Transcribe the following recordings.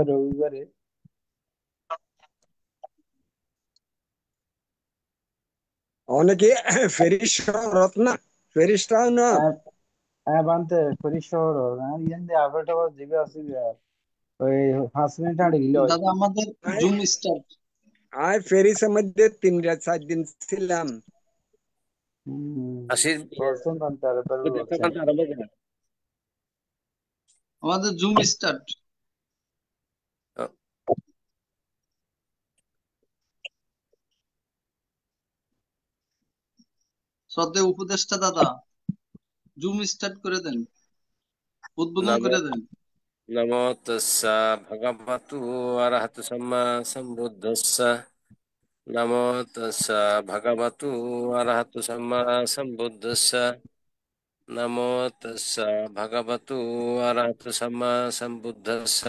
রবিবারে। অনেকে ফেরিস শহরত না, ফেরিস্টাও না। বানতে ফরিদ শহর ইয়েন দিয়ে আবার জিবে আছে ওই 5 মিনিট হাঁটে গেলে হয়। দাদা আমাদের আই জুম স্টার্ট। আই ফেরিসের মধ্যে 3 রাত 4 দিন ছিলাম। হম। আসির বলছেন বানতে আরে বলছেন। আরম্ভ করা। আমাদের জুম স্টার্ট। শ্রদ্ধেয় উপদেষ্টা দাদা, জুম স্টার্ট করে দেন, উদ্বোধন নমো করে দেন। নমো তস্যা ভগবতু অরহত সম্মা সম্বুদ্ধস্য। নমো তস্যা ভগবতু অরহত সম্মা সম্বুদ্ধস্য। নমো তস্যা ভগবতু অরহত সম্মা সম্বুদ্ধস্য।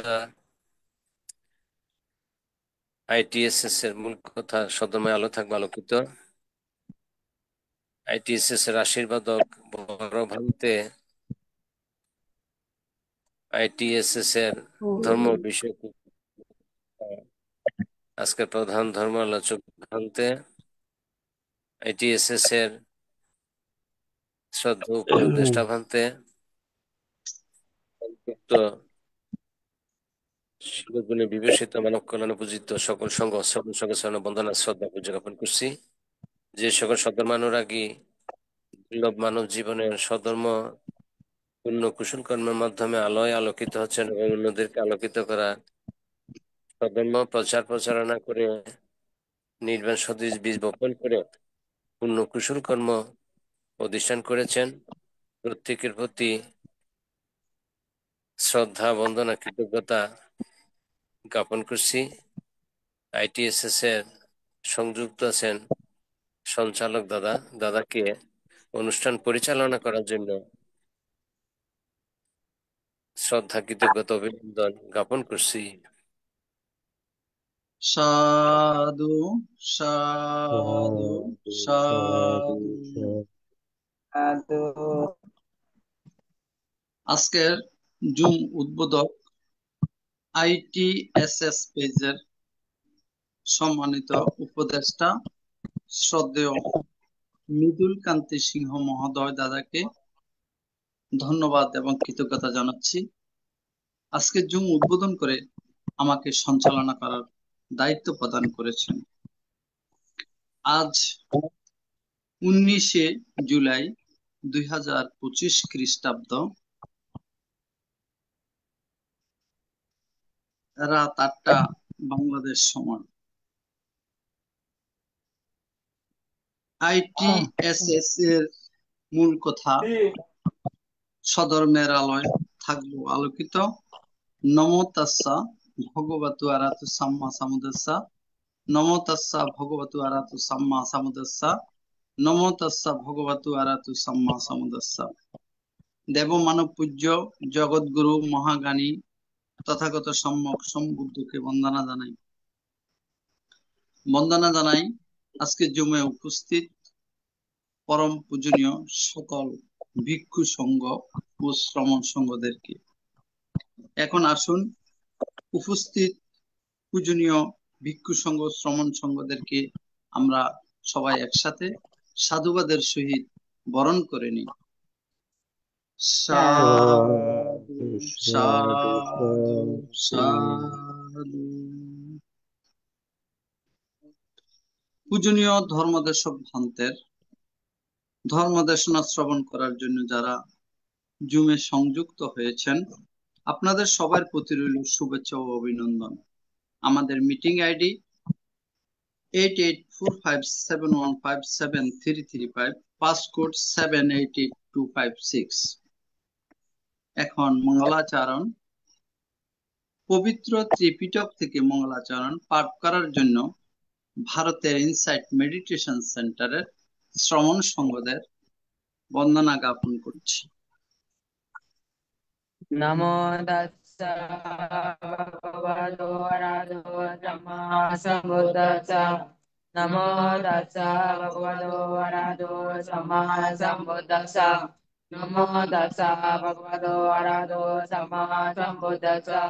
আইটিএসএস এর মূল কথা সদমে আলো থাকবে আলোকিত। আইটিএসএস এর আশীর্বাদক বড় ভান্তে আইটিএসএস এর ধর্ম বিষয়ক আজকের প্রধান ধর্ম আলোচক ভান্তে আইটিএসএস এর শ্রদ্ধা উপদেষ্টা ভান্তে সংযুক্ত শিরোগুণে বিভূষিত মানব কল্যাণে পূজিত সকল সংঘ সকল সংগঠনের বন্দনা শ্রদ্ধা পূজা জ্ঞাপন করছি। যে সকল সদর্মানুরাগী দুর্লভ মানব জীবনের সধর্ম পূর্ণ কুশল কর্মের মাধ্যমে আলোয় আলোকিত হচ্ছেন এবং অন্যদেরকে আলোকিত করা সধর্ম প্রচার প্রচারণা করে নির্বাণ সদৃশ বীজ বপন করে পূর্ণ কুশল কর্ম প্রতিষ্ঠান করেছেন। প্রত্যেকের প্রতি শ্রদ্ধা বন্দনা কৃতজ্ঞতা জ্ঞাপন করছি। আইটিএসএস এর সংযুক্ত আছেন সঞ্চালক দাদাকে অনুষ্ঠান পরিচালনা করার জন্য শ্রদ্ধা কৃতজ্ঞতা অভিনন্দন জ্ঞাপন করছি। সাধু সাধু সাধু সাধু সাধু। সাধু। আজকের জুম উদ্বোধক আইটিএসএস পেজের সম্মানিত উপদেষ্টা শ্রদ্ধেয় মৃদুল কান্তি সিংহ মহোদয় দাদাকে ধন্যবাদ এবং কৃতজ্ঞতা জানাচ্ছি। আজকে জুম উদ্বোধন করে আমাকে সঞ্চালনা করার দায়িত্ব প্রদান করেছেন। আজ 19শে জুলাই 2025 খ্রিস্টাব্দ, রাত 8টা বাংলাদেশ সময়। আইটিএসএস এর মূল কথা সধর্মের আলোয় থাকবো আলোকিত। নমো তাস্সা ভগবতু আরাতু সাম্মা সামুদ্রাসা। নমো তাস্সা ভগবতু আরাতু সাম্মা সামুদ্রাসা। নমো তাস্সা ভগবতু আরাতু সাম্মা সামুদ্রাসা। দেব মানব পূজ্য জগৎগুরু মহাজ্ঞানী তথাগত সম্যক সম্বুদ্ধকে বন্দনা জানাই আজকে জুমে উপস্থিত পরম পূজনীয় সকল ভিক্ষু সংঘ ও শ্রমণ সংঘদেরকে। এখন আসুন উপস্থিত পূজনীয় ভিক্ষু সংঘ শ্রমণ সংঘদেরকে আমরা সবাই একসাথে সাধুবাদের সহিত বরণ করে নিই। সাধু সাধু সাধু সাধু। সাধু। পূজনীয় ধর্মদেশক ভান্তের ধর্মদেশনা শ্রবণ করার জন্য যারা জুমে সংযুক্ত হয়েছেন, আপনাদের সবার প্রতি রইল শুভেচ্ছা ও অভিনন্দন। আমাদের মিটিং আইডি 884571573335, পাসকোড 788256। এখন মঙ্গলাচরণ, পবিত্র ত্রিপিটক থেকে মঙ্গলাচরণ পাঠ করার জন্য ভারতের ইনসাইট মেডিটেশন সেন্টারের শ্রমণ সংঘদের বন্দনা জ্ঞাপন করছি। नमो तस्सा भगवतो अरहतो सम्मा सम्बुद्धस्सा। नमो तस्सा भगवतो अरहतो सम्मा सम्बुद्धस्सा। नमो तस्सा भगवतो अरहतो सम्मा सम्बुद्धस्सा।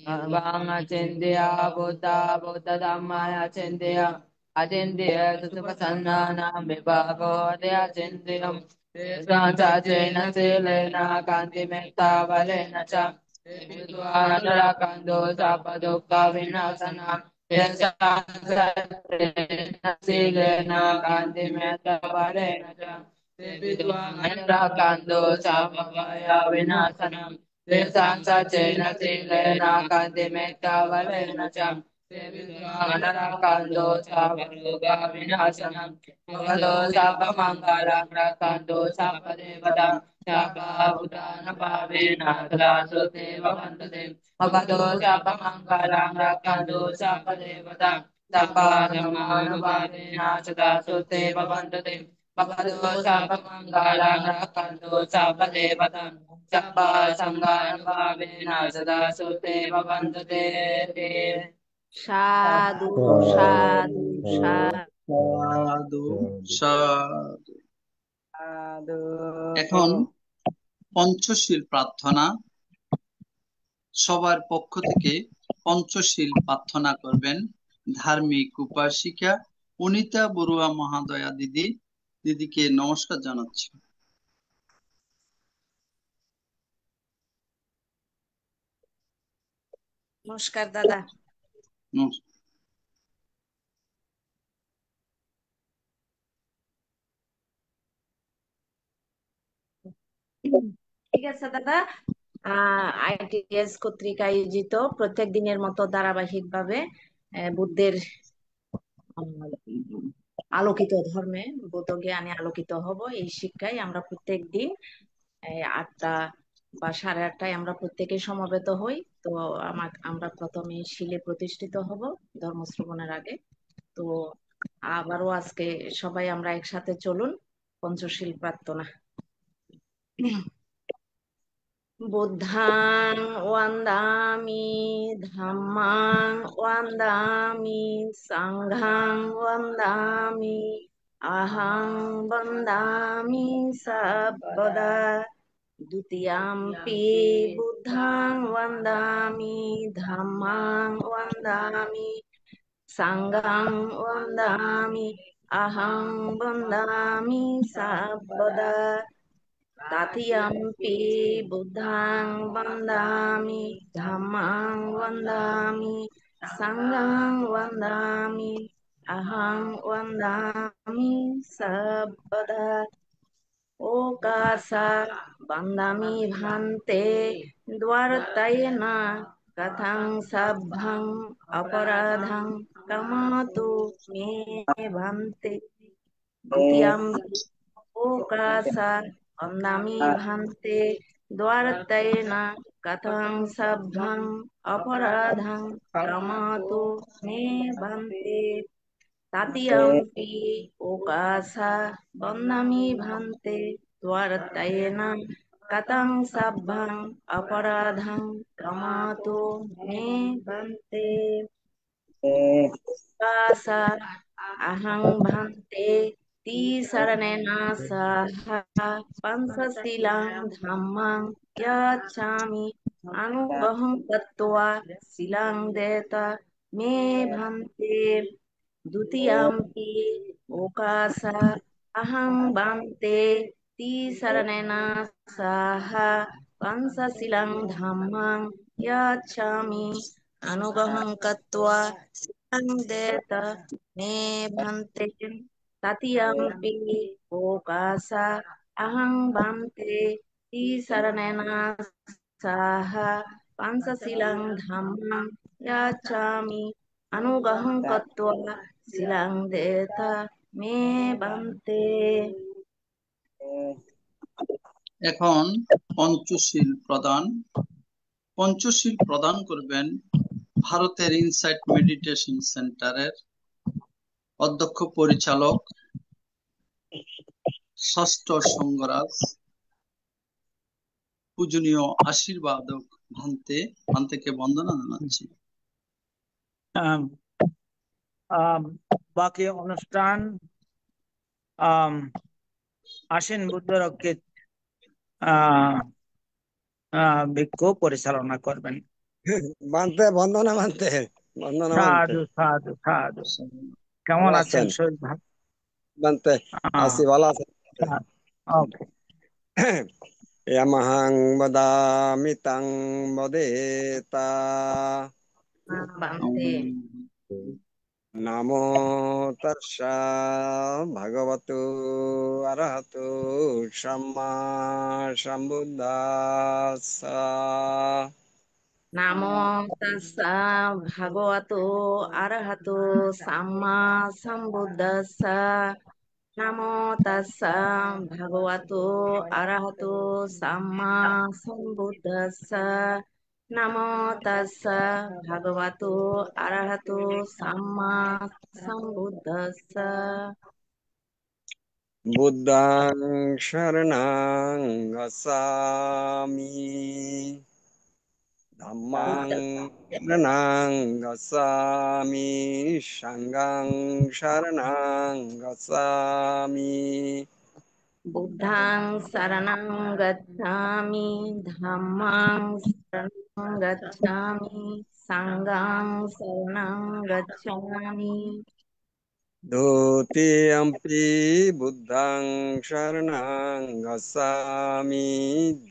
Bang Achindia Buddha Buddha Dhammaya Achindia Achindia Supasanana Vibhago De Achindiam Santa Chena Silena Kanti Mekta Valena Cha Vidwana Kando Sapaduka Vinasana Yesa Silena Kanti Mekta Valena Cha Vidwana Kando Sapaya Vinasana Sansa Chena Silena Kanti Mekta Valena Cham Vidwana Kando Sapaluga Vinasana Bhagado Sapa Mangala Kando Sapa Devata Sapa Bhutana Pavena Tadasu Deva Vandade Bhagado Sapa Mangala Kando Sapa Devata Sapa Dhamana Pavena Tadasu Deva Vandade Bhagado Sapa Mangala Kando Sapa Devata Sapa Sangana Pavena Tadasu Deva Vandade সাধু সাধু সাধু সাধু। সাধু এখন পঞ্চশীল প্রার্থনা, সবার পক্ষ থেকে পঞ্চশীল প্রার্থনা করবেন ধার্মিক উপাসিকা অনিতা বড়ুয়া মহাদয়া দিদি। দিদিকে নমস্কার জানাচ্ছি। নমস্কার দাদা। নমস্কার। ঠিক আছে দাদা, ITS কর্তৃক আয়োজিত প্রত্যেক দিনের মতো ধারাবাহিকভাবে বুদ্ধের আলোকিত ধর্মে বুদ্ধ জ্ঞানে আলোকিত হব, এই শিক্ষায় আমরা প্রত্যেক দিন 8টা বা 8:30টায় আমরা প্রত্যেকে সমবেত হই। তো আমরা প্রথমে শিলে প্রতিষ্ঠিত হব ধর্ম শ্রবণের আগে। তো আবারও আজকে সবাই আমরা একসাথে চলুন পঞ্চশীল প্রার্থনা। বুদ্ধাং ওয়ান্দামি ধাম্মাং ওয়ান্দামি সাংঘাং ওয়ান্দামি আহাং বন্দামি সর্বদা দ্বিতীয়াম্পি বুদ্ধাং ওয়ান্দামি ধাম্মাং ওয়ান্দামি সাংঘাং ওয়ান্দামি আহাং বন্দামি সর্বদা তাথিয়াম্পি বুদ্ধাং বন্দামি ধাম্মাং বন্দামি সাংঘাং বন্দামি আহাং বন্দামি সর্বদা ওকাসা বন্দামি ভান্তে দ্বারতায়েনা কথং সভ্যং অপরাধং কমাতু মে ভান্তে দ্বিতীয়াম্পি ওকাসা বন্দামি ভান্তে দ্বারতায়েনা কথং সভ্যং অপরাধং কমাতু মে ভান্তে তাতিয়ম্পি ওকাসা বন্দামি ভান্তে দ্বারতায়েনা কথং সভ্যং অপরাধং কমাতু মে ভান্তে ওকাসা আহং ভান্তে তিসরণেনা সহ পঞ্চশীলাং ধাম্মাং ইয়াচ্ছামি অনুবহং তত্ত্বা শিলাং দেতা মে ভান্তে দ্বিতীয়াম্পি ওকাসা আহং ভান্তে তিসরণেনা সহ পঞ্চশীলাং ধাম্মাং ইয়াচ্ছামি অনুবহং তত্ত্বা শিলাং দেতা মে ভান্তে তাতিয়ম্পি ওকাসা আহং ভান্তে তিসরণেনা সহ পঞ্চশীলাং ধাম্মাং ইয়াচ্ছামি অনুগ্রহং কত্বা শিলাং দেতা মে ভান্তে। এখন পঞ্চশীল প্রদান। পঞ্চশীল প্রদান করবেন ভারতের ইনসাইট মেডিটেশন সেন্টারের অধ্যক্ষ পরিচালক ষষ্ঠ সঙ্গরাজ পূজনীয় আশীর্বাদক ভান্তে। ভান্তেকে বন্দনা জানাচ্ছি। বাকি অনুষ্ঠান আসেন বুদ্ধরক্ষিত ভিক্ষু পরিচালনা করবেন। বানতে, বন্দনা মানতে, বন্দনা মানতে। সাধু সাধু সাধু। কেমন ভালো আছেন? আছেন? শরীর ভালো? বানতে আছি, ভালো আছেন? ওকে। ইয়ামাহাং বদামি তাং বদেতা, বান্তে। নামো তাস্সা ভগবতু আরহাতু সাম্মা সাম্বুদ্দাসা। নামো তাস্সা ভগবতো আরহাতো সাম্মা সাম্বুদ্দাসা। নামো তাস্সা ভগবতো আরহাতো সাম্মা সাম্বুদ্দাসা। নামো তাস্সা ভগবতো আরহাতো সাম্মা সাম্বুদ্দাসা। বুদ্ধাং শরণাং গচ্ছামি, ধাম্মাং বুদ্ধ শরণাং গচ্ছামি, সংঘাং শরণাং গচ্ছামি। বুদ্ধাং শরণং গচ্ছামি, ধাম্মাং শরণং গচ্ছামি, সংঘং শরণং গচ্ছামি। द्वितीयम्पि बुद्धं शरणं गच्छामि,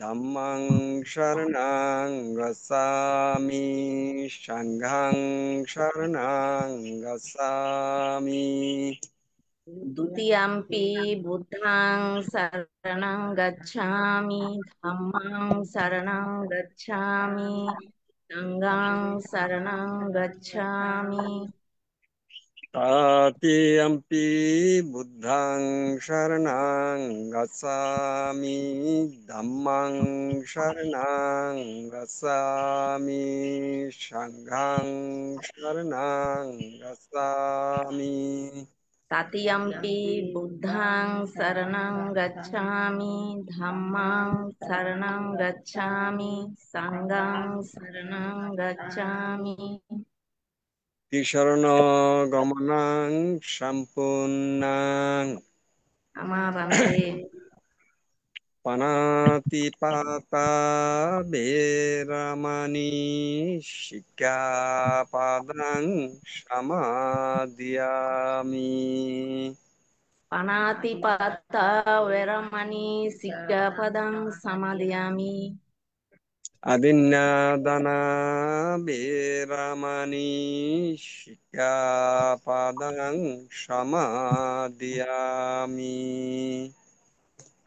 धम्मं शरणं गच्छामि, सङ्घं शरणं गच्छामि। द्वितीयम्पि बुद्धां शरणं गच्छामि, धम्मां शरणं गच्छामि, संघं शरणं गच्छामि। तृतीयम्पि बुद्धं शरणं गच्छामि, धम्मं शरणं गच्छामि, सङ्घं शरणं गच्छामि। तृतीयम्पि बुद्धां शरणं गच्छामि, धम्मां शरणं गच्छामि, संघं शरणं गच्छामि। शरणगमनं सम्पूर्णं अमावन्ते। पनातिपाता वेरमणि, सिक्खापदं समादयामि। पानातिपाता वैरमणि सिक्खापदं समादयामि। अदिन्नादाना वेरमणि, सिक्खापदं समादयामि।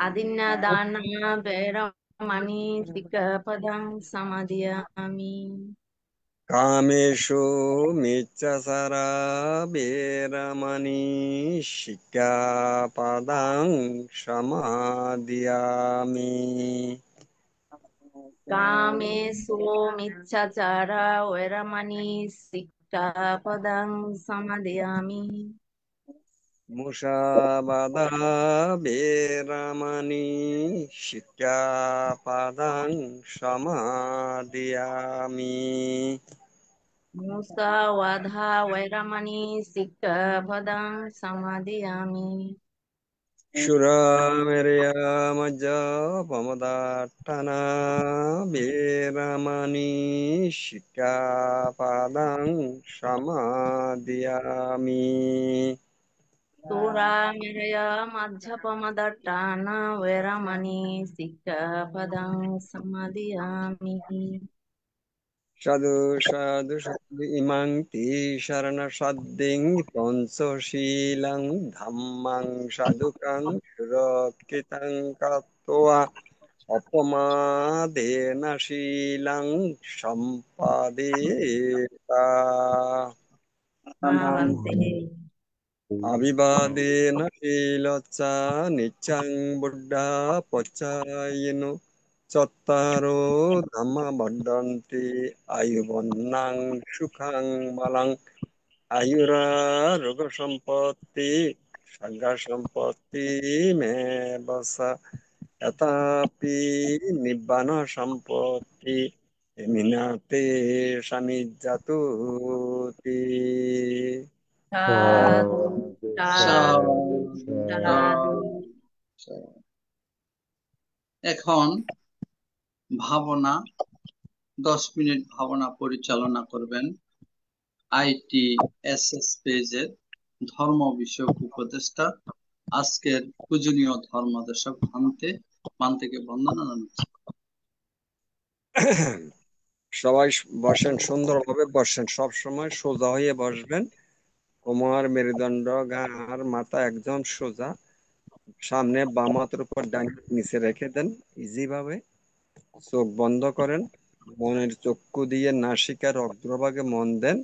अदिन्नदाना वैरमणि सिक्खापदं समादयामि। कामेषु मिच्छाचारा वेरमणि, सिक्खापदं समादयामि। कामेषु मिच्छाचारा वैरमणि सिक्खापदं समादयामि। मुसावादा वेरमणि, सिक्खापदं समादयामि। मुसावाधा वैरमणि सिक्खापदं समादयामि। सुरामेरयामजपमदाट्टना वेरमणि, सिक्खापदं समादयामि। सूरामेरय मध्यपमदट्टान वैरमणि सिक्खापदं समादयामि। साधु साधु साधु इमां ते शरणशब्दिं पंचशीलं धम्मं साधुकं सुरक्षितं कृत्वा अपमादेन शीलं सम्पादयेता। मावन्ते। अभिवादेन शीलच्च नित्यं बुद्धा पचायिनो चत्तारो धम्मा वर्धन्ते आयुवन्नं सुखं बलं आयुरारोग्यसम्पत्ति सर्गसम्पत्ति मे वस यथापि निब्बानसम्पत्ति एमिनाते समिज्जतुति। साधु साधु সাধু साधु। সাধু। এখন ভাবনা 10 মিনিট ভাবনা পরিচালনা করবেন ITSS পেজের ধর্ম বিষয়ক উপদেষ্টা আজকের পূজনীয় ধর্মদেশক ভান্তেকে বন্দনা জানাচ্ছি। সবাই বসেন, সুন্দরভাবে বসেন, সব সময় সোজা হয়ে বসবেন। কোমর, মেরুদণ্ড, ঘাড়, মাথা একদম সোজা। সামনে বাম হাতের উপর ডান হাত নিচে রেখে দেন ইজি ভাবে। চোখ বন্ধ করেন, মনের চক্ষু দিয়ে নাসিকার অগ্রভাগে মন দেন।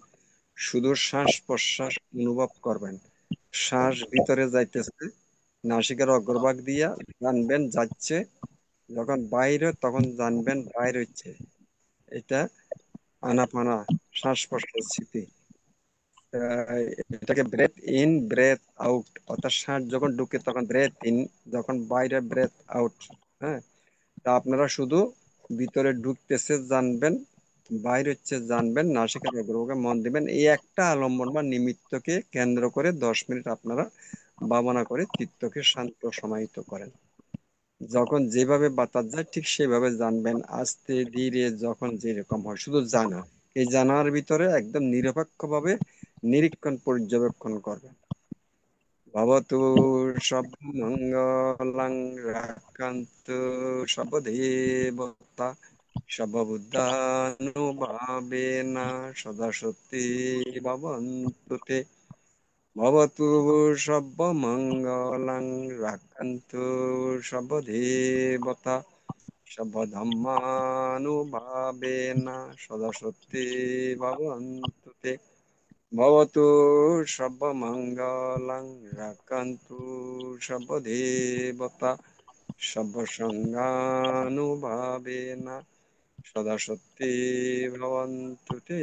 শুধু শ্বাস প্রশ্বাস অনুভব করবেন। শ্বাস ভিতরে যাইতেছে, নাসিকার অগ্রভাগ দিয়া জানবেন যাচ্ছে, যখন বাইরে তখন জানবেন বাইর হচ্ছে। এটা আনাপানা, শ্বাস প্রশ্বাস স্মৃতি। এটাকে ব্রেথ ইন ব্রেথ আউট, অর্থাৎ শ্বাস যখন ঢুকে তখন ব্রেথ ইন, যখন বাইরে ব্রেথ আউট। হ্যাঁ, তা আপনারা শুধু ভিতরে ঢুকতেছে জানবেন, বাইর হচ্ছে জানবেন, নাসিকার অগ্রভাগে মন দিবেন। এই একটা আলম্বন বা নিমিত্তকে কেন্দ্র করে 10 মিনিট আপনারা ভাবনা করে চিত্তকে শান্ত সমাহিত করেন। যখন যেভাবে বাতাস যায় ঠিক সেভাবে জানবেন, আস্তে ধীরে যখন যেরকম হয় শুধু জানা। এই জানার ভিতরে একদম নিরপেক্ষভাবে নিরীক্ষণ পর্যবেক্ষণ করবেন। ভবতু সর্বমঙ্গলাং রাক্ষান্তু সর্বদেবতা সর্ববুদ্ধানুভাবেন সদা সত্যি ভবন্তু তে। ভবতু সর্বমঙ্গলাং রাক্ষান্তু সর্বদেবতা সর্বধর্মানুভাবেন সদা সত্যি ভবন্তু তে। ভবতু সর্বমঙ্গলাং রাক্ষান্তু সর্বদেবতা সর্বসংঘানুভাবেন সদা সত্যি ভবন্তু তে।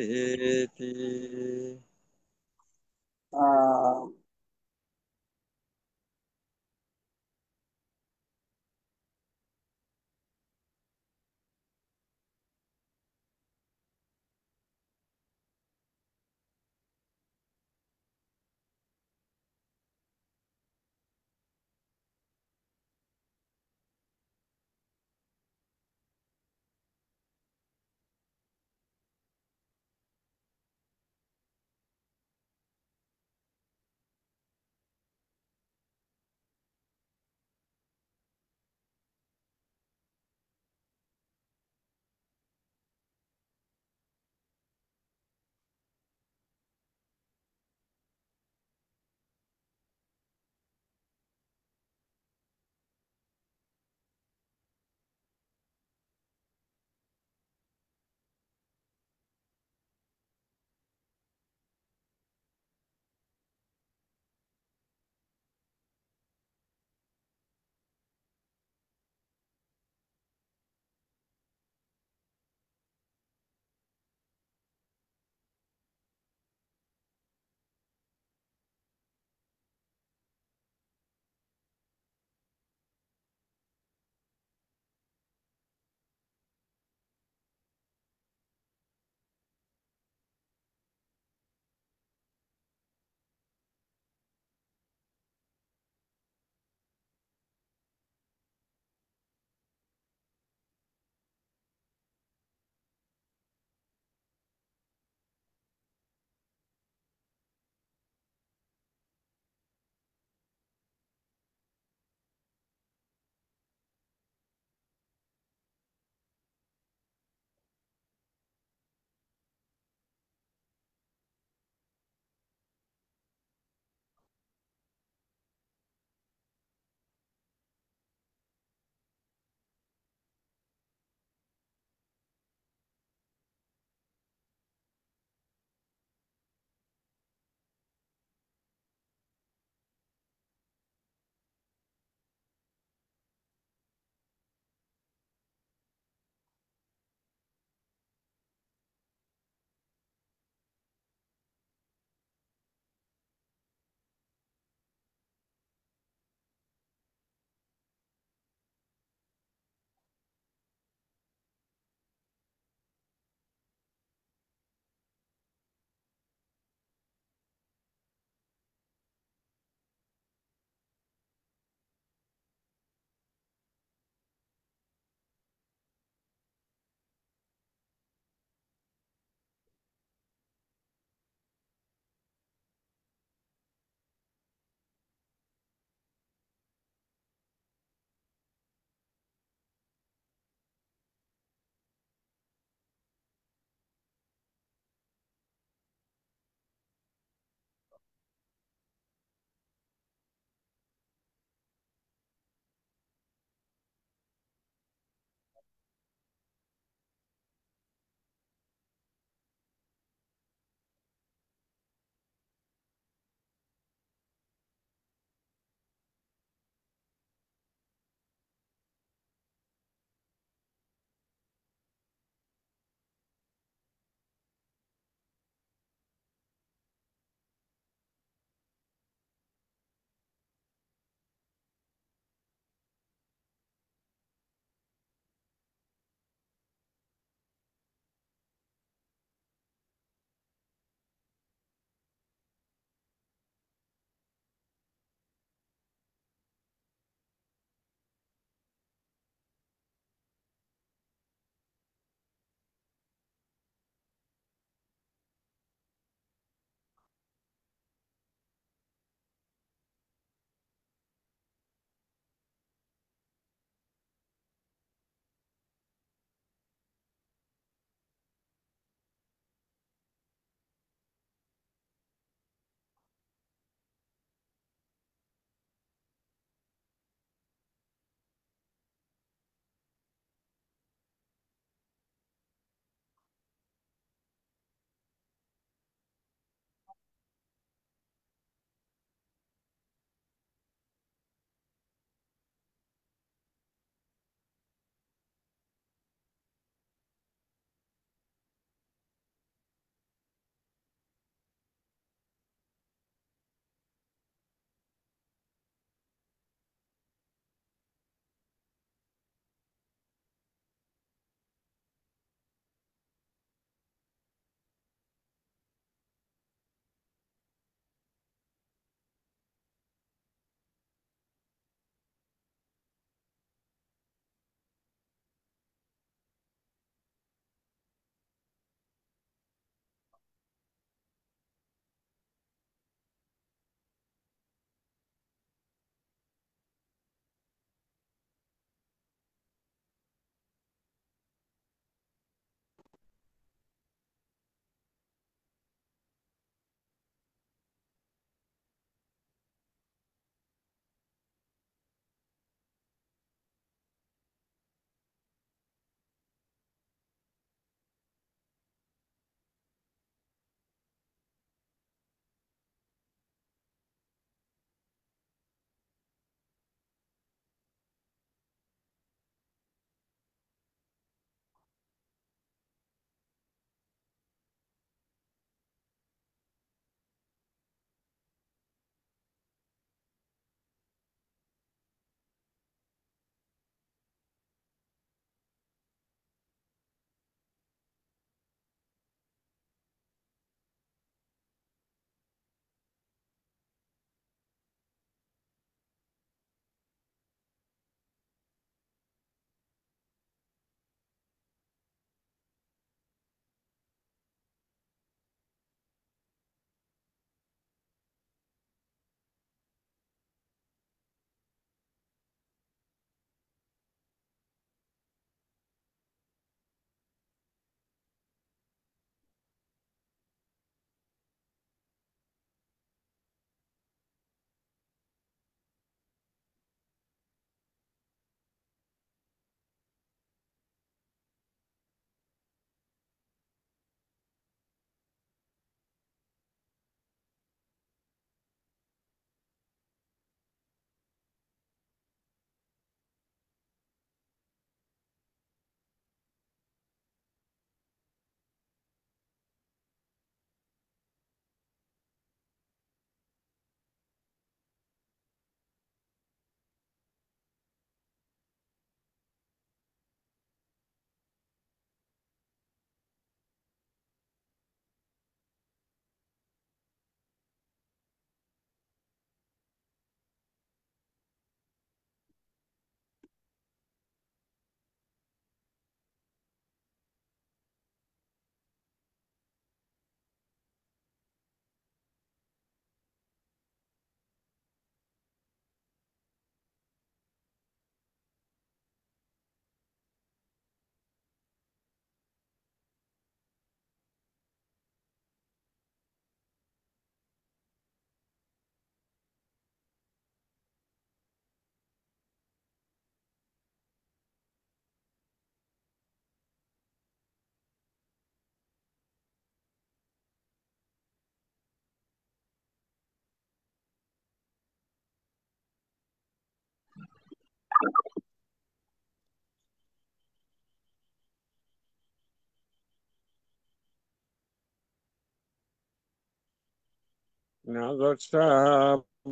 নাজস্যা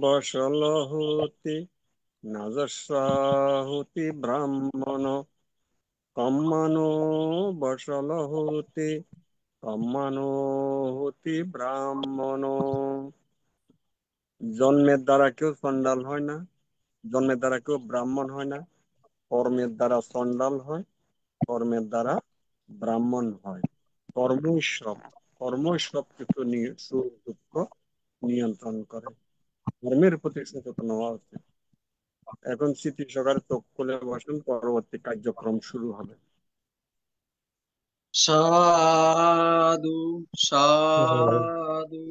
বসলহতি নাজস্যাহুতি ব্রাহ্মণ কম্মানো বসলহতি কম্মানো হতি ব্রাহ্মণ। জন্মের দ্বারা কেউ চণ্ডাল হয় না, জন্মের দ্বারা কেউ ব্রাহ্মণ হয় না, কর্মের দ্বারা চণ্ডাল হয়, কর্মের দ্বারা ব্রাহ্মণ হয়। কর্মই সব, কর্মই সব কিছু সুখ দুঃখ নিয়ন্ত্রণ করে। ধর্মের প্রতি সচেতন হওয়া উচিত। এখন স্মৃতি সহকারে চোখ খুলে বসেন, পরবর্তী কার্যক্রম শুরু হবে। সাধু সাধু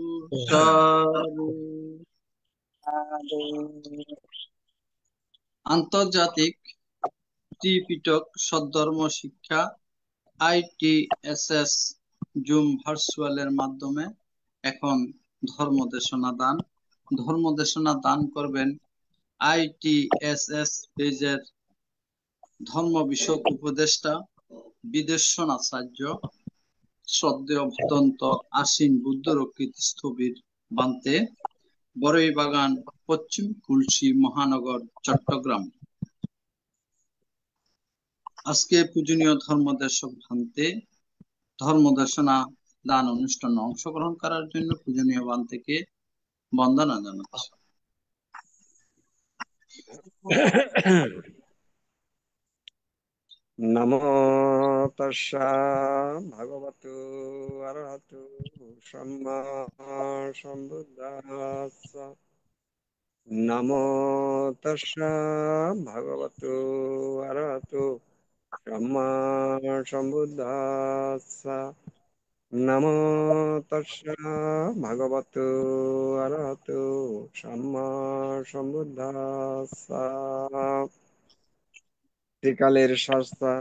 সাধু। আন্তর্জাতিক ত্রিপিটক সদ্ধর্ম শিক্ষা ITSS জুম ভার্চুয়ালের মাধ্যমে এখন ধর্ম দেশনা দান করবেন ITSS পেজের ধর্ম বিষয়ক উপদেষ্টা বিদেশ্বনাচার্য শ্রদ্ধেয় ভদন্ত আশ্বিন বুদ্ধরক্ষিত স্থবির বান্তে, বড়ইবাগান, পশ্চিম কুলসি মহানগর, চট্টগ্রাম। আজকে পূজনীয় ধর্মদেশক ভান্তে ধর্মদেশনা দান অনুষ্ঠানে অংশগ্রহণ করার জন্য পূজনীয় বান্তেকে বন্দনা জানাচ্ছি। নমো তস্যা ভগবতু অরহতু সম্মা সম্বুদ্ধাস্সা। নমো তস্যা ভগবতু অরহতু সম্মা সম্বুদ্ধাস্সা। নমো তস্যা ভগবতু অরহতু সম্মা সম্বুদ্ধাস্সা। ত্রিকালের শাস্তা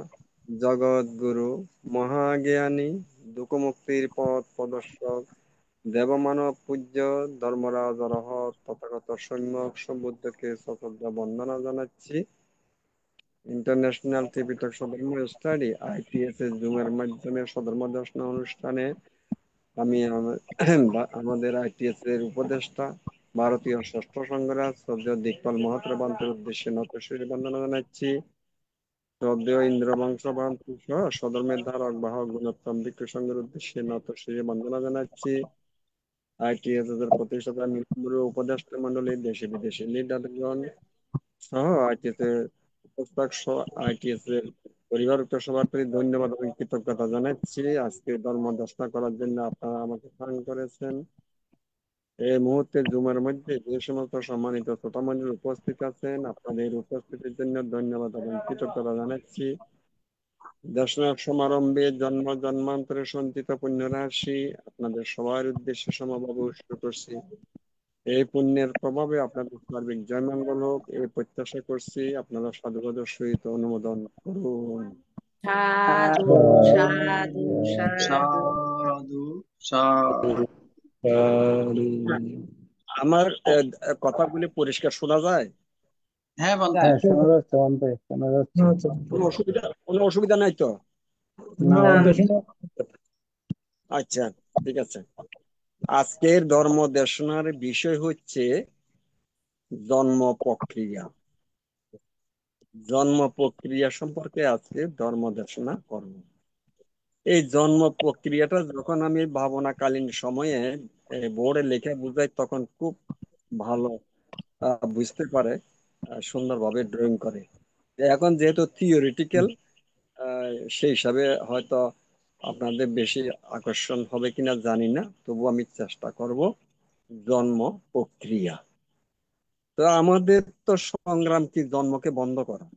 জগৎগুরু মহাজ্ঞানী দুঃখমুক্তির পথ প্রদর্শক দেবমানব পূজ্য ধর্মরাজ অরহত তথাগত সম্যক সম্বুদ্ধকে সশ্রদ্ধ বন্দনা জানাচ্ছি। ইন্টারন্যাশনাল ত্রিপিটক সধর্ম স্টাডি ITSS জুমের মাধ্যমে সধর্ম দর্শন অনুষ্ঠানে আমি আমাদের ITSS এর উপদেষ্টা ভারতীয় ষষ্ঠ সংঘরাজ শ্রদ্ধেয় দিকপাল মহাত্র বান্তের উদ্দেশ্যে নতশিরে বন্দনা জানাচ্ছি। শ্রদ্ধেয় ইন্দ্রবংশ বান্তু সহ সধর্মের ধারক বাহক গুণোত্তম ভিক্ষু সংঘের উদ্দেশ্যে নতশিরে বন্দনা জানাচ্ছি। ITSS এর প্রতিষ্ঠাতা নিলম্বর উপদেষ্টা মন্ডলী, দেশে বিদেশে লিডারগণ সহ ITSS এর উপস্থাপক সহ ITSS এর পরিবারকে সবার প্রতি ধন্যবাদ এবং কৃতজ্ঞতা জানাচ্ছি। আজকে ধর্ম দর্শনা করার জন্য আপনারা আমাকে স্মরণ করেছেন। এই মুহূর্তে জুমের মধ্যে যে সমস্ত সম্মানিত শ্রোতামণ্ডলী উপস্থিত আছেন, আপনাদের উপস্থিতির জন্য ধন্যবাদ এবং কৃতজ্ঞতা জানাচ্ছি। দর্শনার সমারম্ভে জন্ম জন্মান্তরে সঞ্চিত পুণ্যরাশি আপনাদের সবার উদ্দেশ্যে সমভাবে উৎসর্গ করছি। এই পুণ্যের প্রভাবে আপনাদের সার্বিক জয়মঙ্গল হোক এই প্রত্যাশা করছি। আপনারা সাধুবাদের সহিত অনুমোদন করুন। সাধু সাধু সাধু। সাধু সাধু। আমার কথাগুলি পরিষ্কার শোনা যায়? হ্যাঁ বান্তে। হ্যাঁ, শোনা যাচ্ছে বান্তে, শোনা যাচ্ছে। কোনো অসুবিধা নাই তো? না বান্তে, আচ্ছা, ঠিক আছে। আজকের ধর্ম দেশনার বিষয় হচ্ছে জন্ম প্রক্রিয়া। জন্ম প্রক্রিয়া সম্পর্কে আজকে ধর্ম দেশনা করব। এই জন্ম প্রক্রিয়াটা যখন আমি ভাবনাকালীন সময়ে বোর্ডে লিখে বুঝাই তখন খুব ভালো বুঝতে পারে, সুন্দরভাবে ড্রয়িং করে। এখন যেহেতু থিওরিটিক্যাল, সেই হিসাবে হয়তো আপনাদের বেশি আকর্ষণ হবে কিনা জানি না, তবু আমি চেষ্টা করব। জন্ম প্রক্রিয়া, তো আমাদের তো সংগ্রাম কি জন্মকে বন্ধ করা।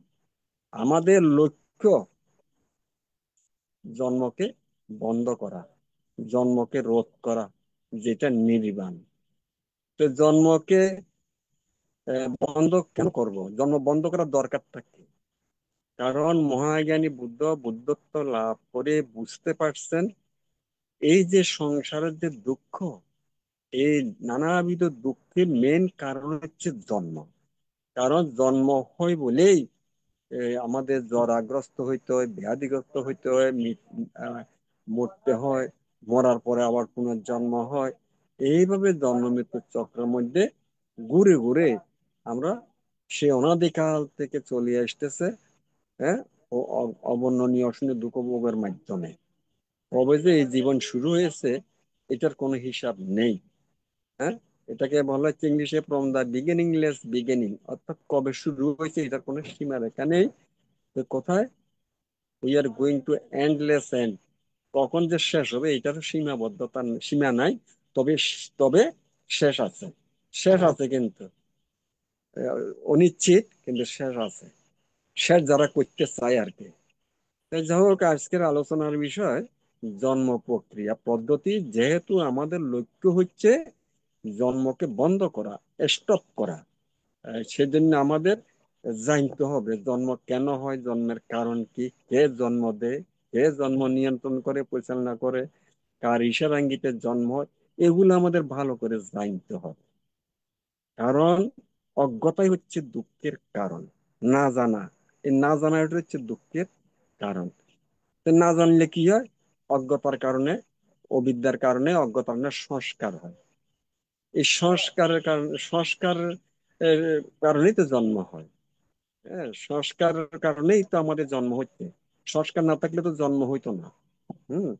আমাদের লক্ষ্য জন্মকে বন্ধ করা, জন্মকে রোধ করা, যেটা নির্বাণ। তো জন্মকে বন্ধ কেন করব? জন্ম বন্ধ করার দরকারটা কি? কারণ মহাজ্ঞানী বুদ্ধ বুদ্ধত্ব লাভ করে বুঝতে পারছেন এই যে সংসারের যে দুঃখ, এই নানাবিধ দুঃখের মেন কারণ হচ্ছে জন্ম। কারণ জন্ম হয় বলেই আমাদের জরাগ্রস্ত হইতে হয়, ব্যাধিগ্রস্ত হইতে হয়, মরতে হয়, মরার পরে আবার পুনর্জন্ম হয়। এইভাবে জন্ম মৃত্যুর চক্রের মধ্যে ঘুরে ঘুরে আমরা সে অনাদিকাল থেকে চলে আসতেছে, হ্যাঁ, অবর্ণনীয় অসহনীয় দুঃখ ভোগের মাধ্যমে। কবে যে এই জীবন শুরু হয়েছে এটার কোনো হিসাব নেই। হ্যাঁ, এটাকে বলা হচ্ছে ইংলিশে ফ্রম দা বিগিনিংলেস বিগিনিং, অর্থাৎ কবে শুরু হয়েছে এটার কোনো সীমারেখা নেই। তো কোথায় we are going to endless end, কখন যে শেষ হবে এটার সীমাবদ্ধতা সীমা নাই। তবে তবে শেষ আছে, শেষ আছে কিন্তু অনিশ্চিত, কিন্তু শেষ আছে, শেষ যারা করতে চায় আর কি। তাই যাই হোক, আজকের আলোচনার বিষয় জন্ম প্রক্রিয়া পদ্ধতি। যেহেতু আমাদের লক্ষ্য হচ্ছে জন্মকে বন্ধ করা, স্টপ করা, সেজন্য আমাদের জানতে হবে জন্ম কেন হয়, জন্মের কারণ কি, কে জন্ম দেয়, কে জন্ম নিয়ন্ত্রণ করে, পরিচালনা করে, কার ইশারা ইঙ্গিতে জন্ম হয়, এগুলো আমাদের ভালো করে জানতে হবে। কারণ অজ্ঞতাই হচ্ছে দুঃখের কারণ, না জানা, এই না জানাটা হচ্ছে দুঃখের কারণ। তো না জানলে কি হয়? অজ্ঞতার কারণে, অবিদ্যার কারণে, অজ্ঞতার কারণে সংস্কার হয়। এই সংস্কারের কারণে, সংস্কার কারণেই তো জন্ম হয়। হ্যাঁ, সংস্কারের কারণেই তো আমাদের জন্ম হচ্ছে। সংস্কার না থাকলে তো জন্ম হইতো না। হম,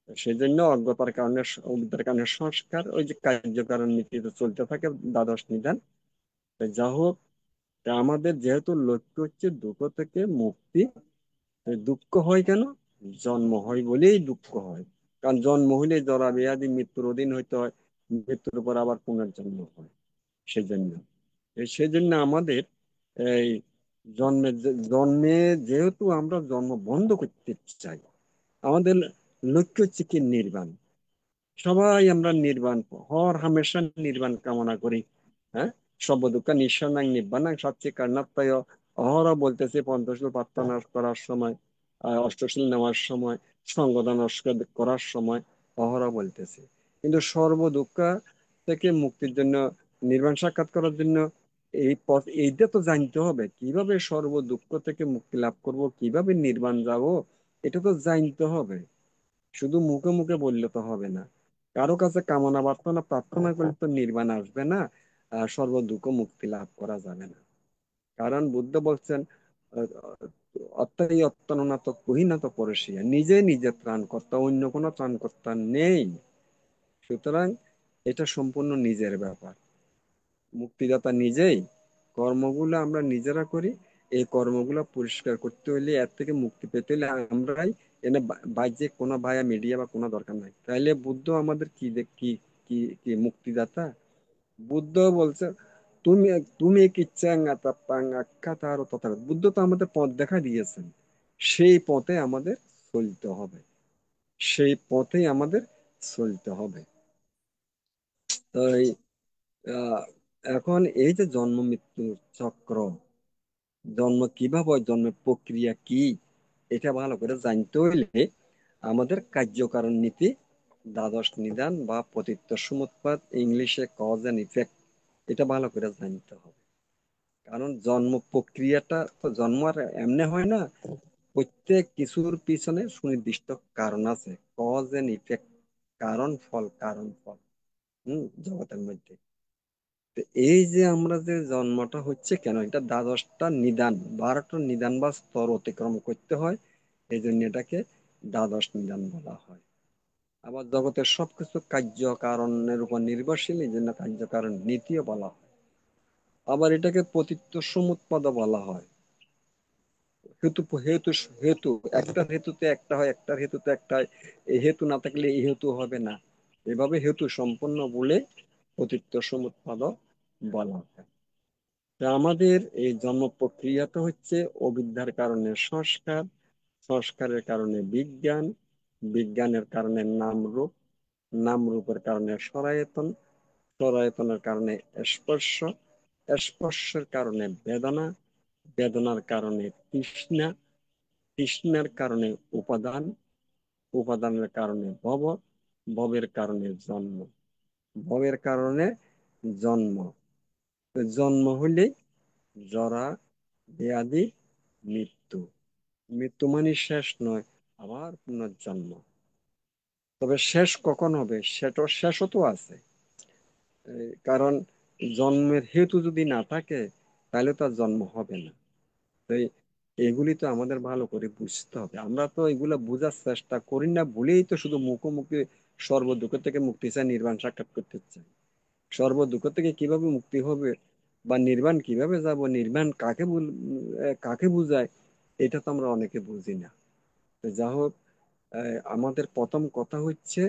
সেই জন্য অজ্ঞতার কারণে, অবিদ্যার কারণে সংস্কার, ওই যে কার্যকারণ নীতিতে চলতে থাকে দ্বাদশ নিদান। যা হোক, তা আমাদের যেহেতু লক্ষ্য হচ্ছে দুঃখ থেকে মুক্তি, দুঃখ হয় কেন? জন্ম হয় বলেই দুঃখ হয়। কারণ জন্ম হইলে জরা ব্যাধি মৃত্যুর অধীন হইতে হয়, মৃত্যুর পর আবার পুনর্জন্ম হয়। সেজন্য সেজন্য আমাদের এই জন্মে যেহেতু আমরা জন্ম বন্ধ করতে চাই, আমাদের লক্ষ্য হচ্ছে কি? নির্বাণ। সবাই আমরা নির্বাণ, হর হামেশা নির্বাণ কামনা করি। হ্যাঁ, সব দুঃখ নিঃসন্নাং নিব্বানাং সচ্চি কর্ণাত্ময় অহরহ বলতেছে পঞ্চশীল প্রার্থনা করার সময়, অষ্টশীল নেওয়ার সময়, সঙ্গদান করার সময় অহরহ বলতেছে। কিন্তু সর্ব দুঃখ থেকে মুক্তির জন্য, নির্বাণ সাক্ষাৎ করার জন্য এই পথ, এইটা তো জানতে হবে কিভাবে সর্ব দুঃখ থেকে মুক্তি লাভ করব, কিভাবে নির্বাণ যাব, এটা তো জানতে হবে। শুধু মুখে মুখে বললে তো হবে না, কারো কাছে কামনা বার্তা প্রার্থনা করলে তো নির্বাণ আসবে না, সর্ব দুঃখ মুক্তি লাভ করা যাবে না। কারণ বুদ্ধ বলছেন অত্যাই অত্যানুনাত কহিনাত পরশিয়া, নিজে নিজে ত্রাণকর্তা, অন্য কোনো ত্রাণকর্তা নেই। সুতরাং এটা সম্পূর্ণ নিজের ব্যাপার, মুক্তিদাতা নিজেই। কর্মগুলো আমরা নিজেরা করি। এই কর্মগুলো পরিষ্কার করতে হইলে, এর থেকে মুক্তি পেতে হলে আমরাই, এনে বাহ্যিক কোনো ভায়া মিডিয়া বা কোনো দরকার নাই। তাইলে বুদ্ধ আমাদের কি কি কি কি মুক্তিদাতা। বুদ্ধ বলছে তুমি তুমি কিচ্ছাং আতাপ্পাং আখ্যা তার তথা, বুদ্ধ তো আমাদের পথ দেখা দিয়েছেন। সেই পথে আমাদের চলতে হবে, সেই পথেই আমাদের চলতে হবে। তো আহ, এখন এই যে জন্ম মৃত্যু চক্র, জন্ম কিভাবে হয়, জন্মের প্রক্রিয়া কি, এটা ভালো করে জানতে হইলে আমাদের কার্যকারণ নীতি, দ্বাদশ নিদান বা পতিত্ব সমুৎপাত, ইংলিশে কজ এন্ড ইফেক্ট, এটা ভালো করে জানতে হবে। কারণ জন্ম প্রক্রিয়াটা তো জন্ম আর এমনি হয় না, প্রত্যেক কিছুর পিছনে সুনির্দিষ্ট কারণ আছে, কজ এন্ড ইফেক্ট, কারণ ফল, কারণ ফল। জগতের মধ্যে তো এই যে আমরা যে জন্মটা হচ্ছে কেন, এটা দ্বাদশটা নিদান, 12টা নিদান বা স্তর অতিক্রম করতে হয়। এই জন্য এটাকে দ্বাদশ নিদান বলা হয়। আবার জগতের সবকিছু কার্য কারণের উপর নির্ভরশীল, এই জন্য কার্য কারণ নীতিও বলা হয়। আবার এটাকে পতিত্ব সমুৎপাদ বলা হয়। হেতু হেতু হেতু, একটা হেতুতে একটা হয়, একটা হেতুতে একটা হয়, এই হেতু না থাকলে এই হেতু হবে না, এভাবে হেতু সম্পন্ন বলে পতিত্ব সমুৎপাদ বলা হয়। তা আমাদের এই জন্ম প্রক্রিয়াটা হচ্ছে অবিদ্যার কারণে সংস্কার, সংস্কারের কারণে বিজ্ঞান, বিজ্ঞানের কারণে নামরূপ, নামরূপের কারণে সরায়তন, সরায়তনের কারণে স্পর্শ, স্পর্শের কারণে বেদনা, বেদনার কারণে তৃষ্ণা, তৃষ্ণার কারণে উপাদান, উপাদানের কারণে ভব, ভবের কারণে জন্ম, ভবের কারণে জন্ম। জন্ম হলে জরা ব্যাধি মৃত্যু। মৃত্যু মানে শেষ নয়, আবার পুনর্জন্ম। তবে শেষ কখন হবে সেটার শেষও তো আছে। কারণ জন্মের হেতু যদি না থাকে তাহলে তো আর জন্ম হবে না। তো এগুলি তো আমাদের ভালো করে বুঝতে হবে। আমরা তো এগুলো বোঝার চেষ্টা করি না বলেই তো শুধু মুখোমুখি সর্ব দুঃখ থেকে মুক্তি চাই, নির্বাণ সাক্ষাৎ করতে চাই। সর্ব দুঃখ থেকে কিভাবে মুক্তি হবে বা নির্বাণ কিভাবে যাব, নির্বাণ কাকে বুঝায়, এটা তো আমরা অনেকে বুঝি না। তো যা হোক, আমাদের প্রথম কথা হচ্ছে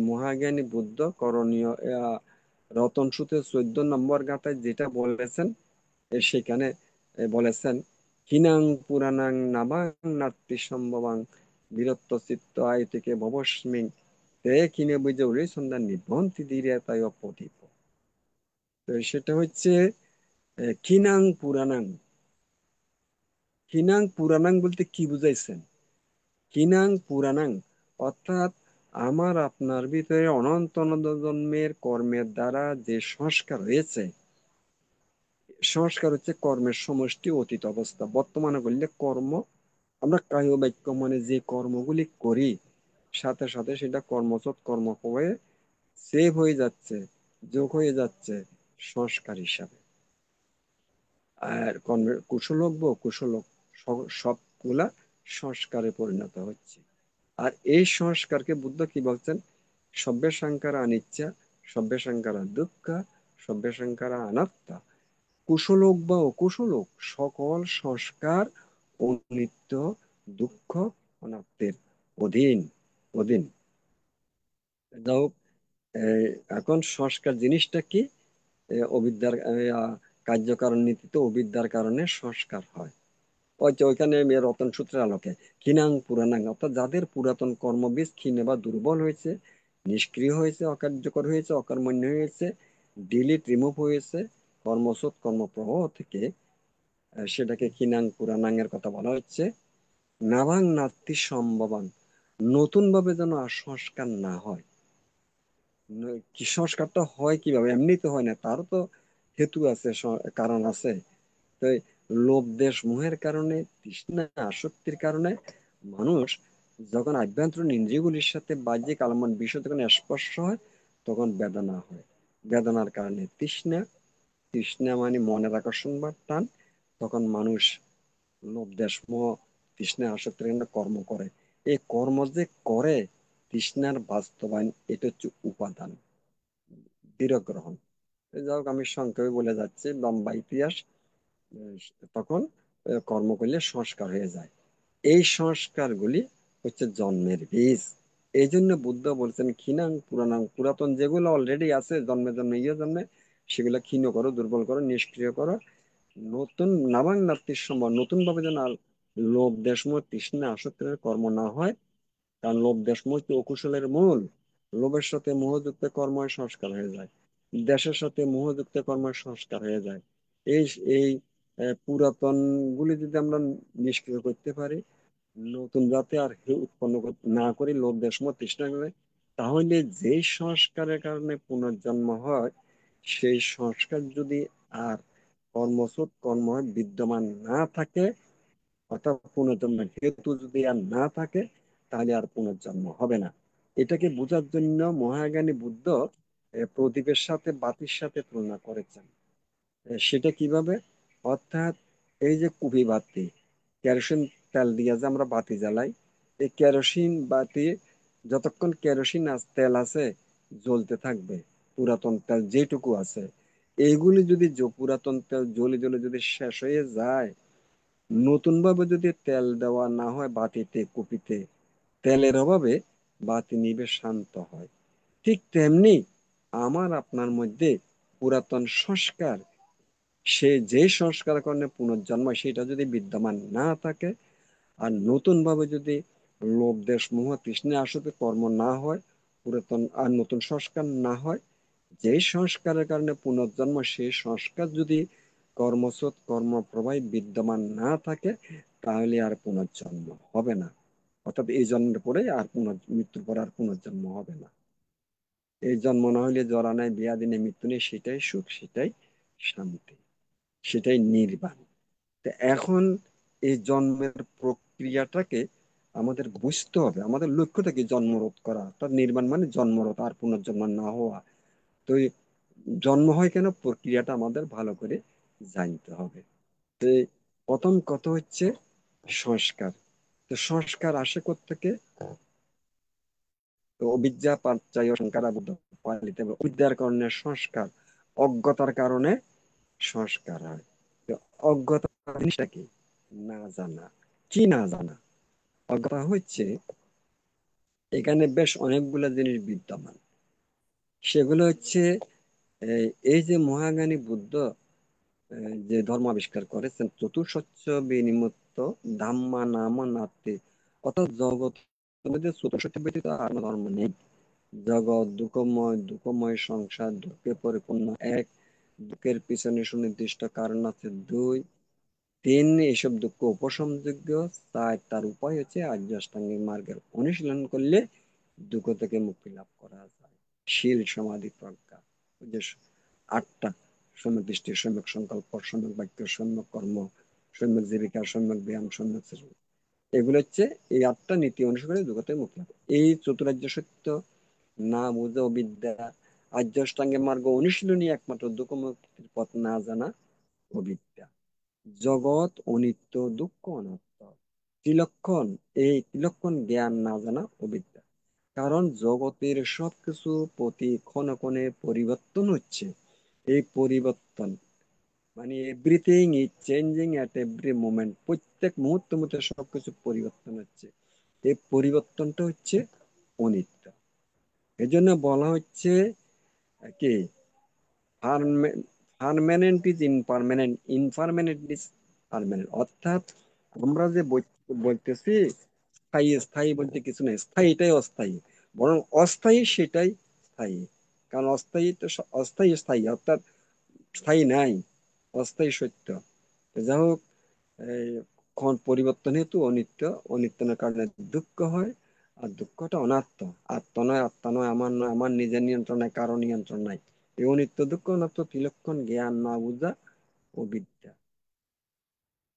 মহাজ্ঞানী বুদ্ধ করণীয় রতন সুতে 14 নম্বর গাথায় যেটা বলেছেন, সেখানে বলেছেন কিনাং পুরাণাং নাবাং নাত্তি সম্ভবাং বীরত্ব চিত্ত আয় থেকে ভবস্মিং তে কিনে বুঝে উড়ে সন্ধ্যা নিভন্তি ধীরে তাই অপদীপ। তো সেটা হচ্ছে কিনাং পুরাণাং। কিনাং পুরাণাং বলতে কি বুঝাইছেন? কিনাং পুরাণাং অর্থাৎ আমার আপনার ভিতরে অনন্ত অনন্ত জন্মের কর্মের দ্বারা যে সংস্কার হয়েছে, সংস্কার হচ্ছে কর্মের সমষ্টি, অতীত অবস্থা। বর্তমানে বললে কর্ম, আমরা কায় বাক্য মানে যে কর্মগুলি করি, সাথে সাথে সেটা কর্মচত কর্ম হয়ে সেভ হয়ে যাচ্ছে, যোগ হয়ে যাচ্ছে সংস্কার হিসাবে। আর কর্মের কুশল হোক বা অকুশল হোক, সবগুলা সংস্কারে পরিণত হচ্ছে। আর এই সংস্কারকে বুদ্ধ কি বলছেন? সব্যে সংকারা অনিচ্ছা, সব্যে সংকারা দুঃখ, সব্যে সংকারা অনাত্মা। কুশল হোক বা অকুশল হোক, সকল সংস্কার অনিত্য, দুঃখ, অনাত্মের অধীন অধীন। যাই হোক, এই এখন সংস্কার জিনিসটা কি? অবিদ্যার কার্যকারণ নীতিতে অবিদ্যার কারণে সংস্কার হয়। ওই যে ওইখানে রতন সূত্রের আলোকে ক্ষীণাং পুরাণাং, অর্থাৎ যাদের পুরাতন কর্মবীজ ক্ষীণ বা দুর্বল হয়েছে, নিষ্ক্রিয় হয়েছে, অকার্যকর হয়েছে, অকর্মণ্য হয়েছে, ডিলিট রিমুভ হয়েছে কর্মসৎ কর্মপ্রবাহ থেকে, সেটাকে ক্ষীণাং পুরাণাং এর কথা বলা হচ্ছে। নাভাং নাত্তি সম্ভবাং, নতুন ভাবে যেন আর সংস্কার না হয়। কি সংস্কারটা হয় কিভাবে? এমনিতে হয় না, তারও তো হেতু আছে, কারণ আছে। তো এই লোভ দেশ মোহের কারণে, তৃষ্ণা আসক্তির কারণে মানুষ যখন আভ্যন্তরীণ ইন্দ্রিয়গুলির সাথে বাহ্যিক আলম্বন বিষয় যখন স্পর্শ হয়, তখন বেদনা হয়। বেদনার কারণে তৃষ্ণা, তৃষ্ণা মানে মনের আকর্ষণ বা টান, তখন মানুষ লোভ দেশ মোহ তৃষ্ণা আসক্তির কারণে কর্ম করে। এই কর্ম যে করে, তৃষ্ণার বাস্তবায়ন, এটা হচ্ছে উপাদান, দৃঢ় গ্রহণ। যাই হোক, আমি সংক্ষেপে বলে যাচ্ছি, লম্বা ইতিহাস। আহ, তখন কর্ম করলে সংস্কার হয়ে যায়। এই সংস্কারগুলি হচ্ছে জন্মের বীজ। এই জন্য বুদ্ধ বলছেন ক্ষীণাং পুরাণাং, পুরাতন যেগুলো অলরেডি আছে জন্মে জন্মে জন্মে, সেগুলো ক্ষীণ করো, দুর্বল করো, নিষ্ক্রিয় করো। নতুন নাবাং নাত্তির সম্ভব, নতুন ভাবে যেন আর লোভ দেশমোহ তৃষ্ণা আসক্তির কর্ম না হয়। কারণ লোভ দেশমোহ হচ্ছে অকুশলের মূল। লোভের সাথে মোহযুক্ত কর্ম সংস্কার হয়ে যায়, দেশের সাথে মোহযুক্ত কর্ম সংস্কার হয়ে যায়। এই এই পুরাতন গুলি যদি আমরা নিষ্ক্রিয় করতে পারি, নতুন যাতে আর উৎপন্ন না করি লোভ দেশমোহ তৃষ্ণা করে, তাহলে যেই সংস্কারের কারণে পুনর্জন্ম হয়, সেই সংস্কার যদি আর কর্মসৎ কর্ম বিদ্যমান না থাকে, অর্থাৎ পুনর্জন্মের হেতু যদি আর না থাকে, তাহলে আর পুনর্জন্ম হবে না। এটাকে বোঝার জন্য মহাজ্ঞানী বুদ্ধ প্রদীপের সাথে বাতির সাথে তুলনা করেছেন। সেটা কিভাবে? অর্থাৎ এই যে কুপি বাতি, কেরোসিন তেল দিয়ে যে আমরা বাতি জ্বালাই, এই কেরোসিন বাতি যতক্ষণ কেরোসিন তেল আছে জ্বলতে থাকবে, পুরাতন তেল যেটুকু আছে। এইগুলি যদি পুরাতন তেল জ্বলে জ্বলে যদি শেষ হয়ে যায়, নতুন ভাবে যদি তেল দেওয়া না হয় বাতিতে, কুপিতে, তেলের অভাবে বাতি নিভে শান্ত হয়। ঠিক তেমনি আমার আপনার মধ্যে পুরাতন সংস্কার, সে যে সংস্কার কারণে পুনর্জন্ম, সেটা যদি বিদ্যমান না থাকে, আর নতুন ভাবে যদি লোভ দেশ মোহ তৃষ্ণা আসতে কর্ম না হয়, পুরাতন আর নতুন সংস্কার না হয়, যে সংস্কারের কারণে পুনর্জন্ম, সেই সংস্কার যদি কর্মসৎ কর্মপ্রবাহ বিদ্যমান না থাকে, তাহলে আর পুনর্জন্ম হবে না। অর্থাৎ এই জন্মের পরে আর মৃত্যুর পরে আর পুনর্জন্ম হবে না। এই জন্ম না হলে জরা নাই, ব্যাধি নেই, মৃত্যু নেই, সেটাই সুখ, সেটাই শান্তি, সেটাই নির্বাণ। তো এখন এই জন্মের প্রক্রিয়াটাকে আমাদের বুঝতে হবে। আমাদের লক্ষ্যটা কি? জন্মরোধ করা, তার নির্মাণ মানে জন্মরোধ, আর পুনর্জন্ম না হওয়া। তো এই জন্ম হয় কেন, প্রক্রিয়াটা আমাদের ভালো করে জানতে হবে। তো এই প্রথম কথা হচ্ছে সংস্কার। তো সংস্কার আসে কোত্থেকে? তো অবিদ্যা পাচ্যায় সংস্কার বুদ্ধ পালিতে, অবিদ্যার কারণে সংস্কার, অজ্ঞতার কারণে সংস্কার হয়। তো অজ্ঞতা জিনিসটা কি? না জানা। কি না জানা? অজ্ঞতা হচ্ছে এখানে বেশ অনেকগুলো জিনিস বিদ্যমান। সেগুলো হচ্ছে এই যে মহাজ্ঞানী বুদ্ধ যে ধর্ম আবিষ্কার করেছেন, চতুঃসত্য বিনিমুক্ত ধাম্মা নাম নাত্তি, অর্থাৎ জগৎ মধ্যে চতুঃসত্য ব্যতীত আর কোনো ধর্ম নেই। জগৎ দুঃখময়, দুঃখময় সংসার দুঃখে পরিপূর্ণ এক, দুঃখের পিছনে সুনির্দিষ্ট কারণ আছে দুই, তিন, এইসব দুঃখ উপশমযোগ্য, চার, তার উপায় হচ্ছে আর্য অষ্টাঙ্গিক মার্গের অনুশীলন করলে দুঃখ থেকে মুক্তি লাভ করা যায়। শীল, সমাধি, প্রজ্ঞা, ওই যে আটটা: সম্যক দৃষ্টি, সম্যক সংকল্প, সম্যক বাক্য, সম্যক কর্ম, সম্যক জীবিকা, সম্যক ব্যায়াম, সম্যক সৃজন। এগুলো হচ্ছে এই আটটা নীতি অনুসরণে দুঃখ থেকে মুক্তি লাভ। এই চতুরার্য সত্য না বুঝে অবিদ্যা, আর্য অষ্টাঙ্গিক মার্গ অনুশীলনী একমাত্র দুঃখ মুক্তির পথ না জানা অবিদ্যা। জগৎ অনিত্য, দুঃখ অনাত্ম, ত্রিলক্ষণ, এই ত্রিলক্ষণ জ্ঞান না জানা অবিদ্যা। কারণ জগতের সবকিছু প্রতি ক্ষণে ক্ষণে পরিবর্তন হচ্ছে। এই পরিবর্তন মানে everything is changing at every moment, প্রত্যেক মুহূর্তে মুহূর্তে সবকিছু পরিবর্তন হচ্ছে। এই পরিবর্তনটা হচ্ছে অনিত্য। এই জন্য বলা হচ্ছে কি, পার্মানেন্ট ইজ ইনপারমানেন্ট, ইনপারমানেন্ট ইজ পার্মানেন্ট। অর্থাৎ আমরা যে বলতেছি স্থায়ী, স্থায়ী বলতে কিছু নেই, স্থায়ীটাই অস্থায়ী, বরং অস্থায়ী সেটাই স্থায়ী। কারণ অস্থায়ী তো অস্থায়ী স্থায়ী, অর্থাৎ স্থায়ী নাই, অস্থায়ী সত্য। তো যাই হোক, এই পরিবর্তন হেতু অনিত্য, অনিত্যের কারণে দুঃখ হয়। আর দুঃখটা অনাত্ম, আত্ম নয়, আত্মা নয়, আমার নয়, আমার নিজের নিয়ন্ত্রণ নাই, কারো নিয়ন্ত্রণ নাই। এই অনিত্য দুঃখ অনাত্ম ত্রিলক্ষণ জ্ঞান না বুঝা অবিদ্যা।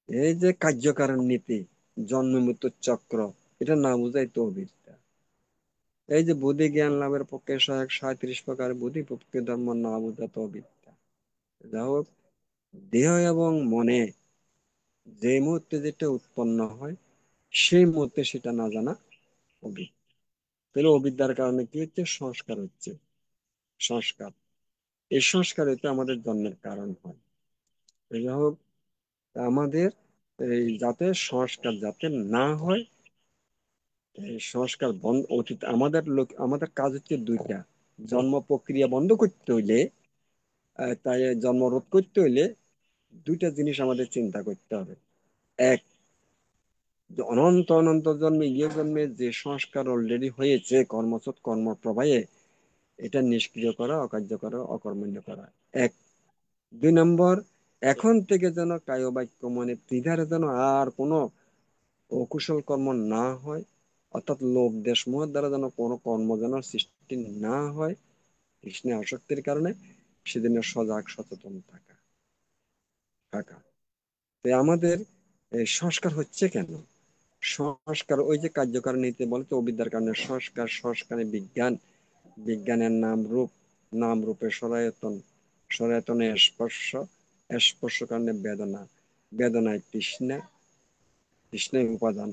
এই যে কার্যকারণ নীতি, জন্ম মৃত্যুর চক্র, এটা না বুঝাই তো অবিদ্যা। এই যে বুদ্ধি জ্ঞান লাভের পক্ষে সহায়ক 37 প্রকার বুদ্ধি পক্ষে ধর্ম না বুঝা তো অবিদ্যা। যা হোক, দেহ এবং মনে যে মুহূর্তে যেটা উৎপন্ন হয়, সেই মুহূর্তে সেটা না জানা অবিদ্যা। তাহলে অবিদ্যার কারণে কি হচ্ছে? সংস্কার হচ্ছে। সংস্কার, এই সংস্কার হইতে আমাদের জন্মের কারণ হয়। যাই হোক, আমাদের এই যাতে সংস্কার যাতে না হয়, এই সংস্কার বন্ধ অতীত আমাদের আমাদের কাজ হচ্ছে দুইটা: জন্ম প্রক্রিয়া বন্ধ করতে হইলে, তাই জন্ম রোধ করতে হইলে দুইটা জিনিস আমাদের চিন্তা করতে হবে। এক, যে অনন্ত অনন্ত জন্মে ইয়ে জন্মে যে সংস্কার অলরেডি হয়েছে কর্মসৎ কর্মপ্রবাহে, এটা নিষ্ক্রিয় করা, অকার্য করা, অকর্মণ্য করা এক। দুই নম্বর, এখন থেকে যেন কায় বাক্য মনে ত্রিধারে যেন আর কোনো অকুশল কর্ম না হয়, অর্থাৎ লোভ দেশ মোহের দ্বারা যেন কোনো কর্ম যেন সৃষ্টি না হয় কৃষ্ণে আসক্তির কারণে, সেদিনে সজাগ সচেতন থাকা থাকা। তো আমাদের এই সংস্কার হচ্ছে কেন? সংস্কার ওই যে কার্যকারণ নীতি বলতে অবিদ্যার কারণে সংস্কার, সংস্কারে বিজ্ঞান, বিজ্ঞানের নাম রূপ, নাম রূপে সরায়তন, সরায়তনে স্পর্শ, স্পর্শ কারণে বেদনা, বেদনায় তৃষ্ণা, তৃষ্ণায় উপাদান,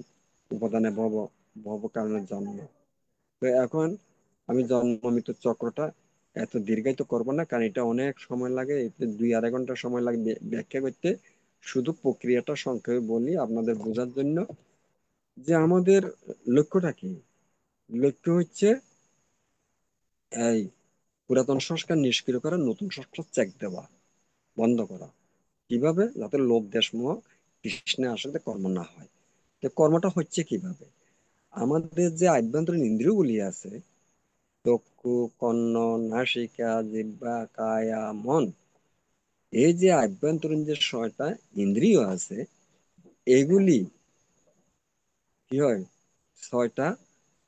উপাদানে ভব, ভব কারণে জন্ম। তো এখন আমি জন্ম মৃত্যুর চক্রটা এত দীর্ঘায়িত করবো না, কারণ এটা অনেক সময় লাগে, এতে 2-2.5 ঘন্টা সময় লাগে ব্যাখ্যা করতে। শুধু প্রক্রিয়াটা সংক্ষেপে বলি আপনাদের বোঝার জন্য, যে আমাদের লক্ষ্যটা কি? লক্ষ্য হচ্ছে এই পুরাতন সংস্কার নিষ্ক্রিয় করা, নতুন সংস্কার চেক দেওয়া, বন্ধ করা। কিভাবে? যাতে লোভ দেশ মোহ কৃষ্ণে আসলে কর্ম না হয়। তো কর্মটা হচ্ছে কিভাবে? আমাদের যে আভ্যন্তরীণ ইন্দ্রিয়গুলি আছে, চক্ষু, কর্ণ, নাসিকা, জিহ্বা, কায়া, মন, এই যে আভ্যন্তরীণ যে 6টা ইন্দ্রিয় আছে, এগুলি কি হয়? 6টা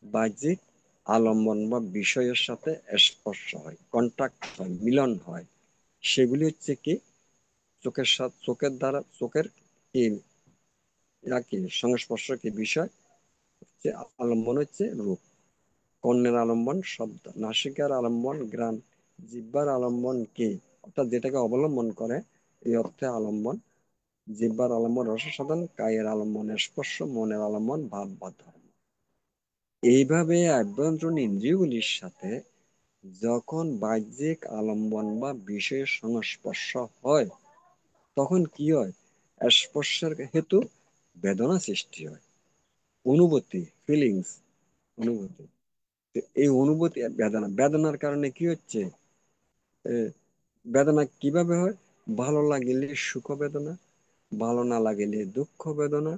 বাহ্যিক আলম্বন বা বিষয়ের সাথে স্পর্শ হয়, কন্টাক্ট হয়, মিলন হয়। সেগুলি হচ্ছে কি? চোখের সাথে, চোখের দ্বারা, চোখের কি সংস্পর্শ কি বিষয়, যে আলম্বন হচ্ছে রূপ, কর্ণের আলম্বন শব্দ, নাসিকার আলম্বন ঘ্রাণ, জিহ্বার আলম্বন কি, অর্থাৎ যেটাকে অবলম্বন করে, এই অর্থে আলম্বন। জিহ্বার আলম্বন রসসাধন, কায়ের আলম্বন স্পর্শ, মনের আলম্বন ভাব বা ধর্ম। এইভাবে আভ্যন্তরীণ ইন্দ্রিয়গুলির সাথে যখন বাহ্যিক আলম্বন বা বিষয়ের সংস্পর্শ হয়, তখন কি হয়? স্পর্শের হেতু বেদনা সৃষ্টি হয়, অনুভূতি, ফিলিংস, অনুভূতি। তো এই অনুভূতি বেদনা, বেদনার কারণে কি হচ্ছে? এ, বেদনা কিভাবে হয়? ভালো লাগিলে সুখ বেদনা, ভালো না লাগিলে দুঃখ বেদনা,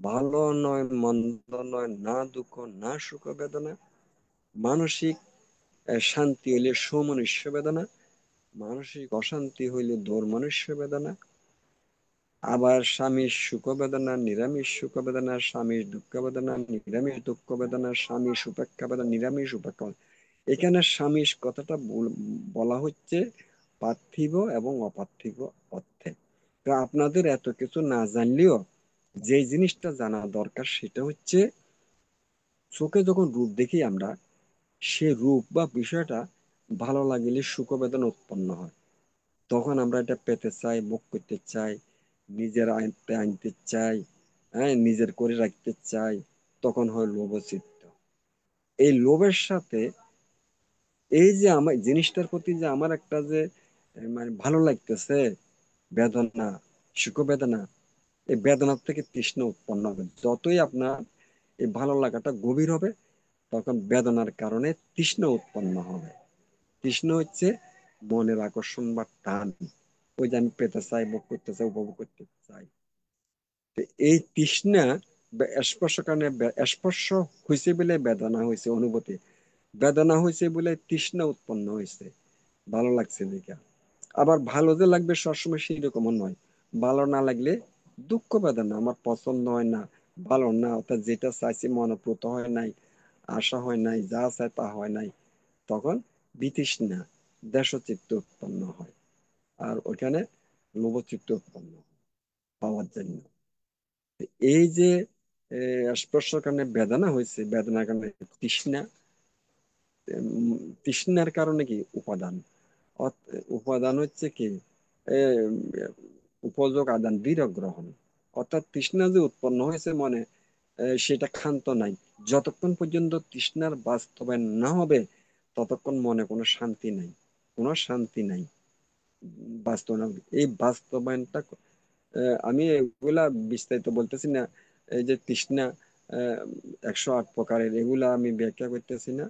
ভালো নয় মন্দ নয়, না দুঃখ না সুখ বেদনা, মানসিক শান্তি হইলে সমনুষ্য বেদনা, মানসিক অশান্তি হইলে দৌর্মনুষ্য বেদনা, আবার স্বামীর সুখ বেদনা, নিরামিষ সুখ বেদনা, স্বামীর দুঃখ বেদনা, নিরামিষ দুঃখ বেদনা, স্বামীর উপেক্ষা বেদনা, নিরামিষ উপেক্ষা বেদনা। এখানে স্বামীর কথাটা বলা হচ্ছে পার্থিব এবং অপার্থিব অর্থে। তো আপনাদের এত কিছু না জানলেও যে জিনিসটা জানা দরকার সেটা হচ্ছে, চোখে যখন রূপ দেখি আমরা, সে রূপ বা বিষয়টা ভালো লাগলে সুখ বেদনা উৎপন্ন হয়, তখন আমরা এটা পেতে চাই, ভোগ করতে চাই, নিজের আয়ত্তে আনতে চাই, হ্যাঁ, নিজের করে রাখতে চাই, তখন হয় লোভচিত্ত। এই লোভের সাথে এই যে আমার জিনিসটার প্রতি যে আমার একটা যে মানে ভালো লাগতেছে, বেদনা, সুখ বেদনা, এই বেদনার থেকে তৃষ্ণা উৎপন্ন হবে। যতই আপনার এই ভালো লাগাটা গভীর হবে, তখন বেদনার কারণে তৃষ্ণা উৎপন্ন হবে। তৃষ্ণা হচ্ছে মনের আকর্ষণ বা টান, ওই যে আমি পেতে চাই, ভোগ করতে চাই, উপভোগ করতে চাই। তো এই তৃষ্ণা বা স্পর্শ কারণে স্পর্শ হয়েছে বলে বেদনা হয়েছে, অনুভূতি, বেদনা হয়েছে বলে তৃষ্ণা উৎপন্ন হয়েছে, ভালো লাগছে দেখা। আবার ভালো যে লাগবে সবসময় সেই রকমও নয়, ভালো না লাগলে দুঃখ বেদনা, আমার পছন্দ হয় না, ভালো না, অর্থাৎ যেটা চাইছি মনোপ্রত হয় নাই, আশা হয় নাই, যা চায় তা হয় নাই, তখন বিতৃষ্ণা, দেশচিত্ত উৎপন্ন হয়। আর ওখানে লোভচিত্ত উৎপন্ন হয় পাওয়ার জন্য। এই যে স্পর্শের কারণে বেদনা হয়েছে, বেদনার কারণে তৃষ্ণা, তৃষ্ণার কারণে কি উপাদান, উপাদান হচ্ছে কি এ, উপযোগ আদান দৃঢ় গ্রহণ, অর্থাৎ তৃষ্ণা যে উৎপন্ন হয়েছে মনে, সেটা ক্ষান্ত নাই। যতক্ষণ পর্যন্ত তৃষ্ণার বাস্তবায়ন না হবে, ততক্ষণ মনে কোনো শান্তি নাই, কোনো শান্তি নাই। বাস্তবায়ন, এই বাস্তবায়নটা আমি এগুলা বিস্তারিত বলতেছি না। এই যে তৃষ্ণা 108 প্রকারের, এগুলা আমি ব্যাখ্যা করতেছি না।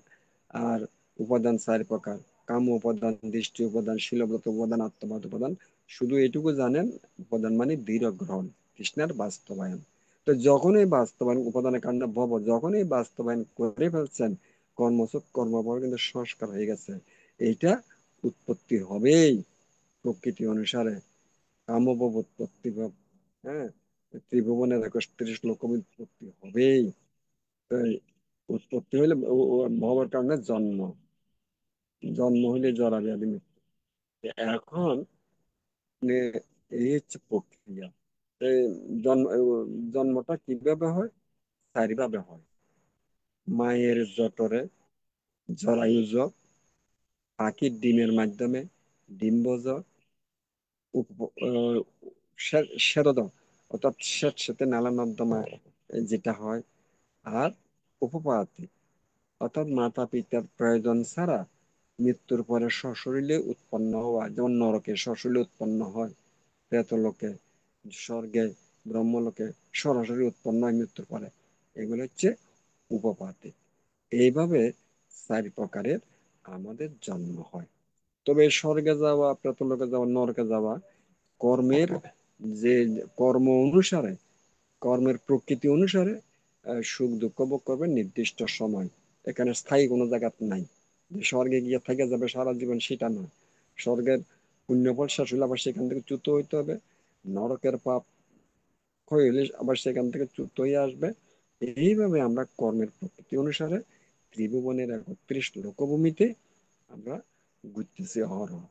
আর উপাদান 4 প্রকার, কাম উপাদান, দৃষ্টি উপাদান, শীলব্রত উপাদান, আত্মবাদ উপাদান, শুধু এটুকু জানেন, উপাদান মানে দৃঢ় গ্রহণ, তৃষ্ণার বাস্তবায়ন। তো যখন এই বাস্তবায়ন, উপাদানের কারণে ভব, যখন এই বাস্তবায়ন করে ফেলছেন, কর্মসূচ কর্মফল কিন্তু সংস্কার হয়ে গেছে। এইটা উৎপত্তি হবেই প্রকৃতি অনুসারে, কামভব উৎপত্তি ভাব, হ্যাঁ, ত্রিভুবনের 31 লক্ষ উৎপত্তি হবেই। তাই উৎপত্তি হইলে ভবের কারণে জন্ম, জন্ম হইলে জরা ব্যাধি মৃত্যু। এখন এই হচ্ছে প্রক্রিয়া। এই জন্ম, জন্মটা কিভাবে হয়? 4 ভাবে হয়। মায়ের জঠরে জরায়ুজ, পাখির ডিমের মাধ্যমে ডিম্বজ, সেরদ, অর্থাৎ সাথে নালা নর্দমা যেটা হয়, আর উপপাতি, অর্থাৎ মাতা পিতার প্রয়োজন ছাড়া মৃত্যুর পরে সশরীরে উৎপন্ন হওয়া, যেমন নরকে সশরীরে উৎপন্ন হয়, প্রেতলোকে, স্বর্গে, ব্রহ্মলোকে সরাসরি উৎপন্ন হয় মৃত্যুর পরে, এগুলো হচ্ছে উপপাতি। এইভাবে 4 প্রকারের আমাদের জন্ম হয়। তবে স্বর্গে যাওয়া, প্রেতলোকে যাওয়া, নরকে যাওয়া কর্মের, যে কর্ম অনুসারে, কর্মের প্রকৃতি অনুসারে সুখ দুঃখ ভোগ করবে নির্দিষ্ট সময়। এখানে স্থায়ী কোনো জায়গা নাই যে স্বর্গে গিয়ে থেকে যাবে সারা জীবন, সেটা নয়। স্বর্গের পুণ্যফল শেষ হলে আবার সেখান থেকে চ্যুত হইতে হবে, নরকের পাপ ক্ষয় হলে আবার সেখান থেকে চ্যুত হয়ে আসবে। এইভাবে আমরা কর্মের প্রকৃতি অনুসারে ত্রিভুবনের 31 লোকভূমিতে আমরা ঘুরতেছি অহরহ।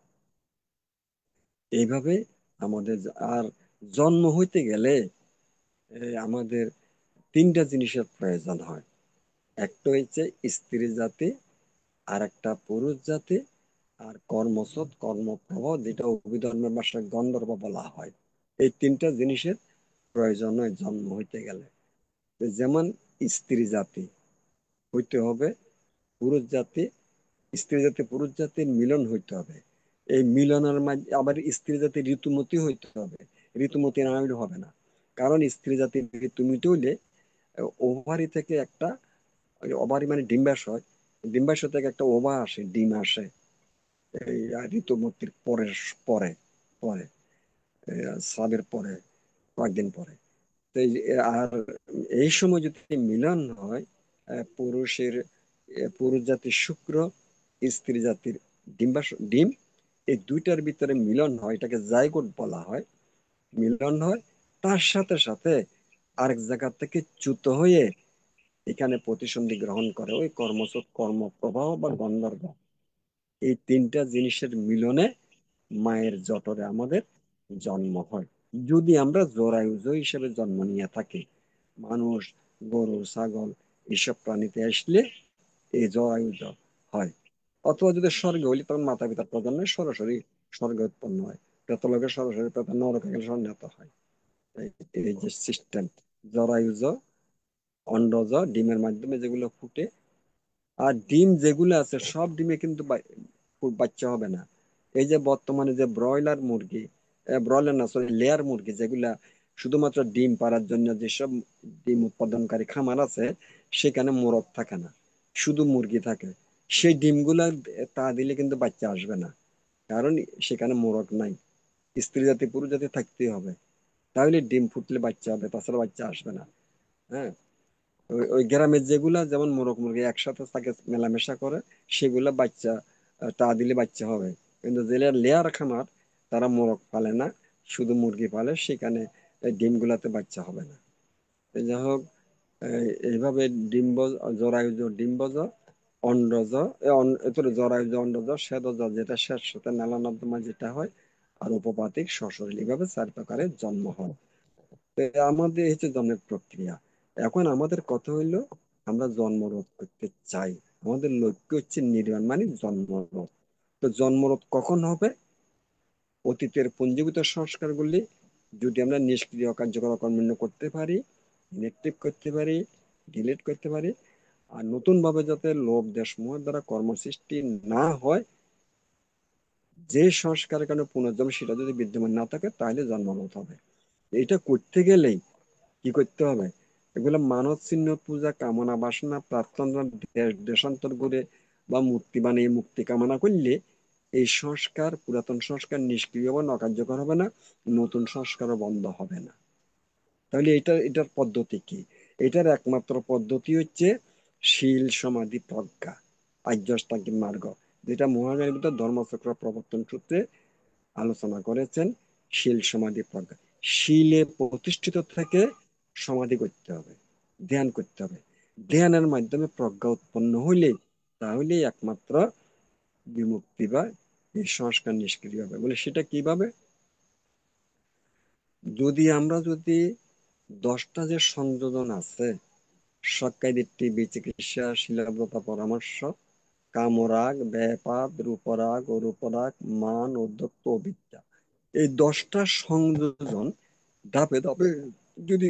এইভাবে আমাদের আর জন্ম হইতে গেলে আমাদের তিনটা জিনিসের প্রয়োজন হয়। একটা হচ্ছে স্ত্রী জাতি, আর একটা পুরুষ জাতি, আর কর্মসৎ কর্মপ্রভ, যেটা অভিধর্মের ভাষায় গন্ধর্ব বলা হয়। এই তিনটা জিনিসের প্রয়োজন হয় জন্ম হইতে গেলে। যেমন স্ত্রী জাতি হইতে হবে, পুরুষ জাতি, স্ত্রী জাতি পুরুষ জাতির মিলন হইতে হবে। এই মিলনের মাঝে আবার স্ত্রী জাতি ঋতুমতী হইতে হবে। ঋতুমতী না হইলে হবে না, কারণ স্ত্রী জাতি ঋতুমতী হইলে ওভারি থেকে একটা, ওভারি মানে ডিম্বাশয়, ডিম্বাশয় থেকে একটা ওভা আসে, ডিম আসে এই ঋতুমতির পরে পরে পরে স্রাবের পরে কয়েকদিন পরে। তো আর এই সময় যদি মিলন হয়, পুরুষের পুরুষ জাতির শুক্র, স্ত্রী জাতির ডিম, এই দুইটার ভিতরে মিলন হয়, এটাকে জাইগোট বলা হয়। মিলন হয়, তার সাথে সাথে আরেক জায়গা থেকে চ্যুত হয়ে এখানে প্রতিসন্ধি গ্রহণ করে ওই কর্মসৎ কর্মপ্রবাহ বা গন্ধর্ব। এই তিনটা জিনিসের মিলনে মায়ের জঠরে আমাদের জন্ম হয়। যদি আমরা জরায়ুজ হিসেবে জন্ম নিয়ে থাকি, মানুষ, গরু, ছাগল এসব প্রাণীতে আসলে এই জরায়ুজ হয়। অথবা যদি স্বর্গে হইলে তখন মাতা পিতার প্রজন্মে সরাসরি স্বর্গে উৎপন্ন হয়, প্রেতলোকে সরাসরি প্রেত, নরকে গেলে সন্ন্যাত হয়। এই যে সিস্টেম, জরায়ুজ, অন্ডজ, ডিমের মাধ্যমে যেগুলো ফুটে, আর ডিম যেগুলো আছে সব ডিমে কিন্তু বাচ্চা হবে না। এই যে বর্তমানে যে ব্রয়লার মুরগি, ব্রয়লার না সরি লেয়ার মুরগি, যেগুলা শুধুমাত্র ডিম পাড়ার জন্য যেসব ডিম উৎপাদনকারী খামার আছে, সেখানে মোরগ থাকে না, শুধু মুরগি থাকে। সেই ডিমগুলা তা দিলে কিন্তু বাচ্চা আসবে না, কারণ সেখানে মোরগ নাই। স্ত্রী জাতি পুরুষ জাতি থাকতেই হবে, তাহলে ডিম ফুটলে বাচ্চা হবে, তাছাড়া বাচ্চা আসবে না। হ্যাঁ, ওই ওই গ্রামের যেগুলা যেমন মোরগ মুরগি একসাথে থাকে, মেলামেশা করে, সেগুলা বাচ্চা তা দিলে বাচ্চা হবে। কিন্তু জেলে লেয়ার খামার, তারা মোরগ পালে না, শুধু মুরগি পালে, সেখানে এই ডিমগুলাতে বাচ্চা হবে না। এই যাই হোক, এইভাবে ডিম্ব, জরায়ুজ, ডিম্বজ, অন্ডজ, জরায়ুজ, অন্ডজ, স্বেদজ, যেটা শেষ সাথে নালা নর্দমা যেটা হয়, আর উপপাতিক, সশরীর, এইভাবে চার প্রকারের জন্ম হয়। তো আমাদের হচ্ছে জন্মের প্রক্রিয়া। এখন আমাদের কথা হইলো, আমরা জন্মরোধ করতে চাই। আমাদের লক্ষ্য হচ্ছে নির্মাণ, মানে জন্মরোধ। তো জন্মরোধ কখন হবে? অতীতের পুঞ্জীভূত সংস্কারগুলি যদি আমরা নিষ্ক্রিয় কার্যকর অকর্মণ্য করতে পারি, ইনএক্টিভ করতে পারি, ডিলিট করতে পারি, আর নতুন ভাবে যাতে লোভ দেশ মোহের দ্বারা কর্ম সৃষ্টি না হয়, যে সংস্কারের কারণে পুনর্জন্ম সেটা যদি বিদ্যমান না থাকে, তাহলে জন্মরোধ হবে। এটা করতে গেলেই কি করতে হবে? এগুলো মানব চিহ্ন পূজা, কামনা বাসনা প্রার্থনা, দেশান্তর করে বা মুক্তি বানিয়ে মুক্তি কামনা করলে এই সংস্কার, পুরাতন সংস্কার নিষ্ক্রিয় বা অকার্যকর হবে না, নতুন সংস্কারও বন্ধ হবে না। তাহলে এটার পদ্ধতি কি? এটার একমাত্র পদ্ধতি হচ্ছে শীল সমাধি প্রজ্ঞা, আর্যষ্টাঙ্গিক মার্গ, যেটা মহাযানের ভিতর ধর্মচক্র প্রবর্তন সূত্রে আলোচনা করেছেন। শীল সমাধি প্রজ্ঞা, শীলে প্রতিষ্ঠিত থেকে সমাধি করতে হবে, ধ্যান করতে হবে। ধ্যানের মাধ্যমে প্রজ্ঞা উৎপন্ন হইলে, তাহলে একমাত্র বিমুক্তি বা এই সংস্কার নিষ্ক্রিয় হবে। বলে সেটা কিভাবে? যদি 10টা যে সংযোজন আছে, সক্কায় দৃষ্টি, বিচিকিৎসা, শিলাব্রতা, পরামর্শ, কামরাগ, ব্যাপাদ, রূপরাগ, অরূপরাগ, মান, উদ্যক্ত, অবিদ্যা, এই 10টা সংযোজন ধাপে ধাপে যদি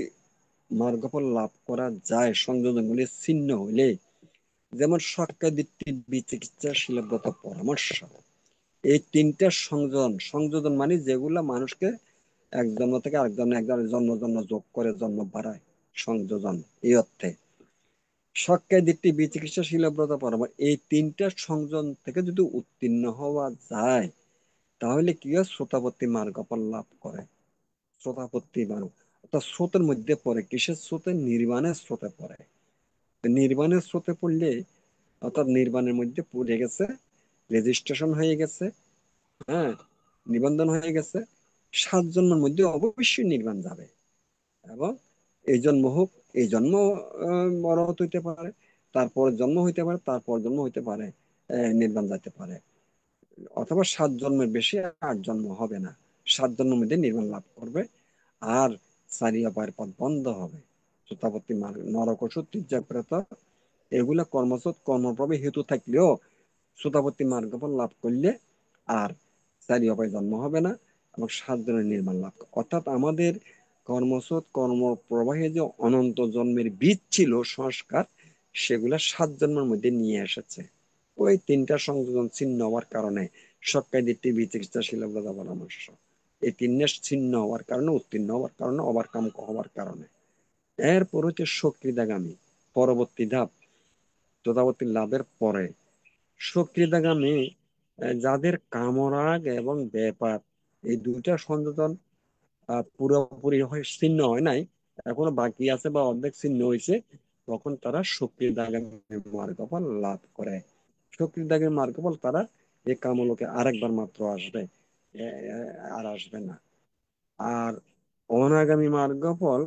মার্গফল লাভ করা যায়, সংযোজনগুলি ছিন্ন হইলে, যেমন সক্কায় দৃষ্টি, বিচিকিৎসা, শিলাব্রত, পরামর্শ, এই তিনটা সংযোজন, সংযোজন মানে যেগুলা মানুষকে এক জন্ম থেকে আরেক জন্ম, একজন জন্ম জন্ম যোগ করে, জন্ম বাড়ায়, সংযোজন এই অর্থে। সক্কায় দৃষ্টি, বিচিকিৎসা, শিলব্রত, পরামর্শ, এই তিনটা সংযোজন থেকে যদি উত্তীর্ণ হওয়া যায়, তাহলে কি হয়? শ্রোতাপত্তি মার্গফল লাভ করে। শ্রোতাপত্তি মার্গ অর্থাৎ স্রোতের মধ্যে পড়ে। কিসের স্রোতে? নির্বাণের স্রোতে পড়ে। নির্বাণের স্রোতে পড়লে, অর্থাৎ নির্বাণের মধ্যে পড়ে গেছে, রেজিস্ট্রেশন হয়ে গেছে, হ্যাঁ, নিবন্ধন হয়ে গেছে, 7 জন্মের মধ্যে অবশ্যই নির্বাণ যাবে। এবং এই জন্ম হোক, এই জন্ম মরহত হইতে পারে, তারপর জন্ম হইতে পারে, তারপর জন্ম হইতে পারে, নির্বাণ যাইতে পারে। অথবা 7 জন্মের বেশি 8 জন্ম হবে না, 7 জন্মের মধ্যে নির্বাণ লাভ করবে। আর সারিয়া পায়ের পথ বন্ধ হবে। শ্রোতাপত্তি মার্গ নরকসুর তীর্যপ্রেত এগুলা কর্মসৎ কর্মপ্রবে হেতু থাকলেও শ্রোতাপত্তি মার্গফল লাভ করলে আর চারি অপায় জন্ম হবে না এবং 7 জনের নির্মাণ লাভ, অর্থাৎ আমাদের কর্মসৎ কর্ম প্রবাহে যে অনন্ত জন্মের বীজ ছিল সংস্কার, সেগুলা 7 জন্মের মধ্যে নিয়ে এসেছে। ওই 3টা সংযোজন ছিন্ন হওয়ার কারণে সক্কায়দিত্য বিচিকিৎসা শিলব্রতা পরামর্শ, এই 3 ছিন্ন হওয়ার কারণে, উত্তীর্ণ হওয়ার কারণে, ওভারকাম হওয়ার কারণে। এরপর হচ্ছে সক্রিয়তাগামী পরবর্তী ধাপ, তোতাপত্তি লাভের পরে সক্রিয়তাগামী যাদের কামরাগ এবং ব্যাপার এই 2টা সংযোজন পুরোপুরি ছিন্ন হয় নাই, এখনো বাকি আছে বা অর্ধেক ছিন্ন হয়েছে, তখন তারা সক্রিয়তাগামী মার্গফল লাভ করে। সক্রিয়তাগামী মার্গফল তারা এই কামলোকে আরেকবার মাত্র আসবে, আর আসবে না। আর অনাগামী মার্গফল,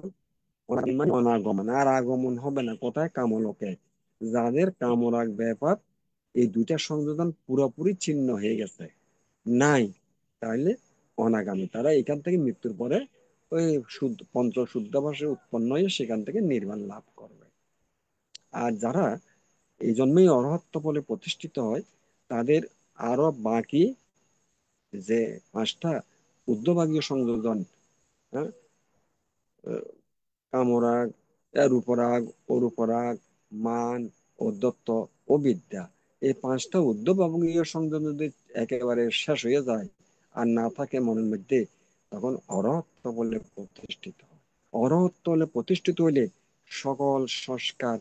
মানে অনাগমন, আর আগমন হবে না কোথায়? কামলোকে। যাদের কামরাগ ব্যাপার এই 2টা সংযোজন পুরোপুরি ছিন্ন হয়ে গেছে, নাই, তাহলে অনাগামী, তারা এখান থেকে মৃত্যুর পরে ওই শুদ্ধ পঞ্চ শুদ্ধাভাসে উৎপন্ন হয়ে সেখান থেকে নির্বাণ লাভ করবে। আর যারা এই জন্মেই অরহত্ত বলে প্রতিষ্ঠিত হয়, তাদের আরো বাকি যে 5টা ঊর্ধ্বভাগীয় সংযোজন, হ্যাঁ, কামরাগ, রূপরাগ, অরূপরাগ, মান, অধ্যত্ত ও বিদ্যা, এই 5টা ঊর্ধ্বভাগীয় সংযোজন যদি একেবারে শেষ হয়ে যায় আর না থাকে মনের মধ্যে, তখন অরহত্ত বলে প্রতিষ্ঠিত হয়। অরহত্ত বলে প্রতিষ্ঠিত হইলে সকল সংস্কার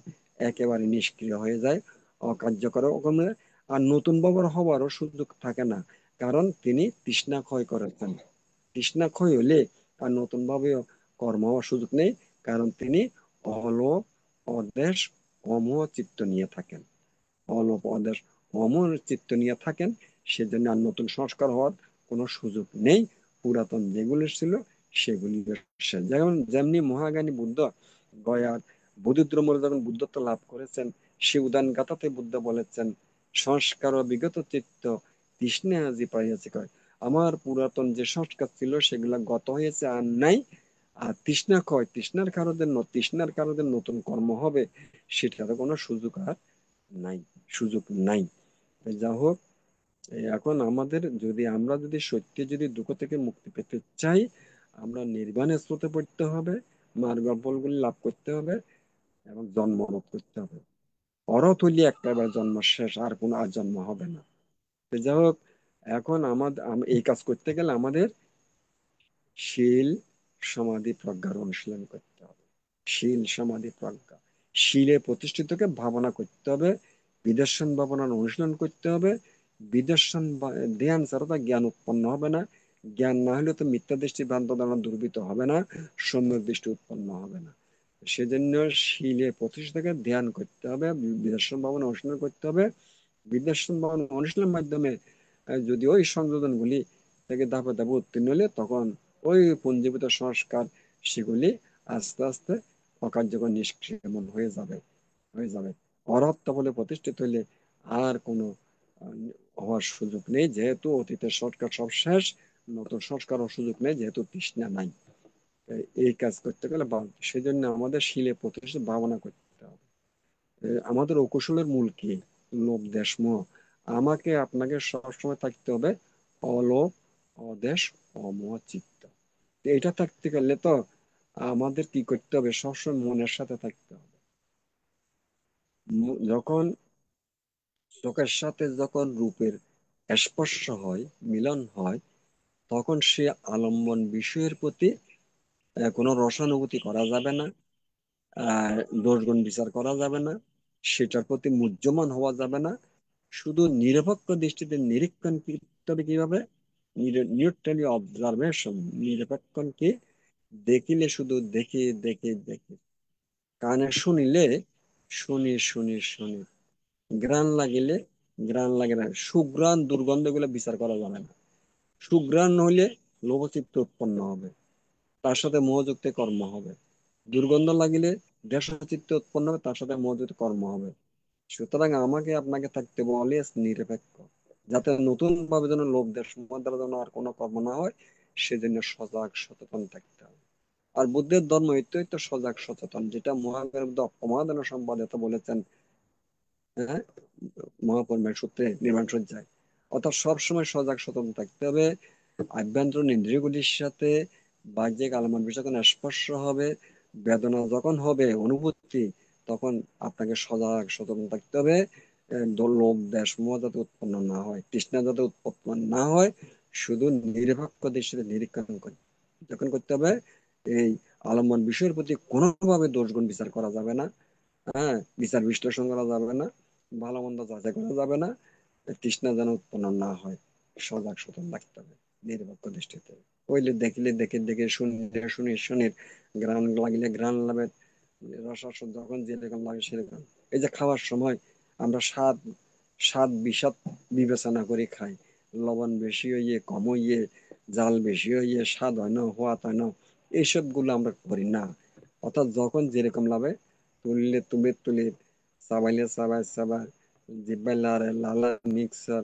একেবারে নিষ্ক্রিয় হয়ে যায়, অকার্যকর কর্মে, আর নতুন বাবার হওয়ারও সুযোগ থাকে না, কারণ তিনি তৃষ্ণা ক্ষয় করেছেন। তৃষ্ণা ক্ষয় হলে আর নতুন ভাবে কর্ম হওয়ার সুযোগ নেই, কারণ তিনি অলোপ অদেশ অমোহ চিত্ত নিয়ে থাকেন। অলোপ অদেশ অমোহ চিত্ত নিয়ে থাকেন, সেজন্য আর নতুন সংস্কার হওয়ার কোনো সুযোগ নেই। পুরাতন যেগুলি ছিল সেগুলি শেষ। যেমন যেমনি মহাজ্ঞানী বুদ্ধ গয়ার বোধিদ্রমরে যখন বুদ্ধত্ব লাভ করেছেন, সে উদান গাথাতে বুদ্ধ বলেছেন, সংস্কার ও বিগত চিত্ত তৃষ্ণা আজি পাইয়াছে, কয় আমার পুরাতন যে সংস্কার ছিল সেগুলা গত হয়েছে, আর নাই। আর তৃষ্ণা কয় তৃষ্ণার কারণে নতুন কর্ম হবে, সেটার কোনো সুযোগ আর নাই, সুযোগ নাই। যা হোক, এখন আমাদের আমরা যদি সত্যি যদি দুঃখ থেকে মুক্তি পেতে চাই, আমরা নির্বাণের স্রোতে পড়তে হবে, মার্গফলগুলি লাভ করতে হবে এবং জন্ম রোধ করতে হবে। অরথ হইলে একটাবার জন্ম শেষ, আর কোনো আর জন্ম হবে না। যাই হোক, এখন এই কাজ করতে গেলে আমাদের শীল সমাধি প্রজ্ঞার অনুশীলন করতে হবে। শীল সমাধি প্রজ্ঞা, শীলে প্রতিষ্ঠিতকে ভাবনা করতে হবে, বিদর্শন ভাবনার অনুশীলন করতে হবে। বিদর্শন ধ্যান ছাড়া তো জ্ঞান উৎপন্ন হবে না, জ্ঞান না হলে তো মিথ্যা দৃষ্টি ভ্রান্ত ধারণা দুর্বৃত হবে না, সম্যক দৃষ্টি উৎপন্ন হবে না। সেজন্য শীলে প্রতিষ্ঠিতকে ধ্যান করতে হবে, বিদর্শন ভাবনা অনুশীলন করতে হবে। বিদর্শন ভাবনা অনুশীলনের মাধ্যমে যদি ওই সংযোজনগুলি থেকে ধাপে ধাপে উত্তীর্ণ হলে, তখন ওই পুঞ্জীভূত সংস্কার সেগুলি আস্তে আস্তে অকার্যকর নিষ্ক্রিয়মান হয়ে যাবে। অরহত্ত বলে প্রতিষ্ঠিত হইলে আর কোনো হওয়ার সুযোগ নেই, যেহেতু অতীতের সংস্কার সব শেষ, নতুন সংস্কার হওয়ার সুযোগ নেই, যেহেতু তৃষ্ণা নাই। এই কাজ করতে গেলে সেই জন্য আমাদের শীলে প্রতিষ্ঠিত ভাবনা করতে হবে। আমাদের অকুশলের মূল কি? লোভ দেশ মোহ। আমাকে আপনাকে সবসময় থাকতে হবে অলোভ অদেশ অমোহ চিত্ত। এটা থাকতে গেলে তো আমাদের কি করতে হবে? সবসময় মনের সাথে থাকতে হবে। যখন চোখের সাথে যখন রূপের স্পর্শ হয়, মিলন হয়, তখন সে আলম্বন বিষয়ের প্রতি কোনো রসানুভূতি করা যাবে না, দোষগুণ বিচার করা যাবে না, সেটার প্রতি মুহ্যমান হওয়া যাবে না। শুধু নিরপেক্ষ দৃষ্টিতে নিরীক্ষণ করতে হবে। কিভাবে? Neutrally observation. নিরপেক্ষণকে দেখিলে শুধু দেখি দেখি দেখি, কানে শুনিলে শুনি শুনি শুনি, ঘ্রাণ লাগিলে ঘ্রাণ লাগে না, সুঘ্রাণ দুর্গন্ধ গুলো বিচার করা যাবে না। সুঘ্রাণ হইলে লোভচিত্ত উৎপন্ন হবে, তার সাথে মোহযুক্ত কর্ম হবে। দুর্গন্ধ লাগিলে দেশচিত্ত উৎপন্ন হবে, তার সাথে মোহযুক্ত কর্ম হবে। সুতরাং আমাকে আপনাকে থাকতে বলে নিরপেক্ষ, যাতে নতুন ভাবে যেন লোভ দেশ দ্বারা যেন আর কোনো কর্ম না হয়, সেজন্য সজাগ সচেতন থাকতে হবে। আর বুদ্ধের ধর্ম এটাই তো সজাগ সচেতন, যেটা মহাবীর অপমাদন সম্পাদিত বলেছেন, হ্যাঁ, মহাপরিমের সূত্রে নির্মাণ সজ্জায়। অর্থাৎ সবসময় সজাগ সচেতন থাকতে হবে। আভ্যন্তরীণ ইন্দ্রিয়গুলির সাথে বাহ্যিক আলমান বিষয় যখন স্পর্শ হবে, বেদনা যখন হবে, অনুভূতি, তখন আপনাকে সজাগ সচেতন থাকতে হবে। লোভ দেশ মোহ যাতে উৎপন্ন না হয়, তৃষ্ণা যাতে উৎপন্ন না হয়, শুধু নিরপেক্ষ দৃষ্টিতে নিরীক্ষণ করে যখন করতে হবে। এই আলম্বন বিষয়ের প্রতি কোনোভাবে দোষগুণ বিচার করা যাবে না, হ্যাঁ, বিচার বিশ্লেষণ করা যাবে না, ভালো মন্দ যাচাই করা যাবে না, তৃষ্ণা যেন উৎপন্ন না হয়। সজাগ সচেতন থাকতে হবে নিরপেক্ষ দৃষ্টিতে। হইলে দেখিলে দেখে দেখে, শুনিলে শুনি শুনির, ঘ্রাণ লাগিলে ঘ্রাণ লাগে, রসাস্বাদ যখন যেরকম লাগে সেরকম। এই যে খাওয়ার সময় আমরা স্বাদ স্বাদ বিস্বাদ বিবেচনা করে খাই, লবণ বেশি হইয়ে কম হইয়ে, জাল বেশি হইয়ে স্বাদ হয় না, হওয়াত হয় না, এইসব গুলো আমরা করি না। অর্থাৎ যখন যেরকম লাগে, তুললে তুলে তুলে, চাবাইলে চাবাই চাবাই, জিব্বাই লাড়ে লালা, মিক্সার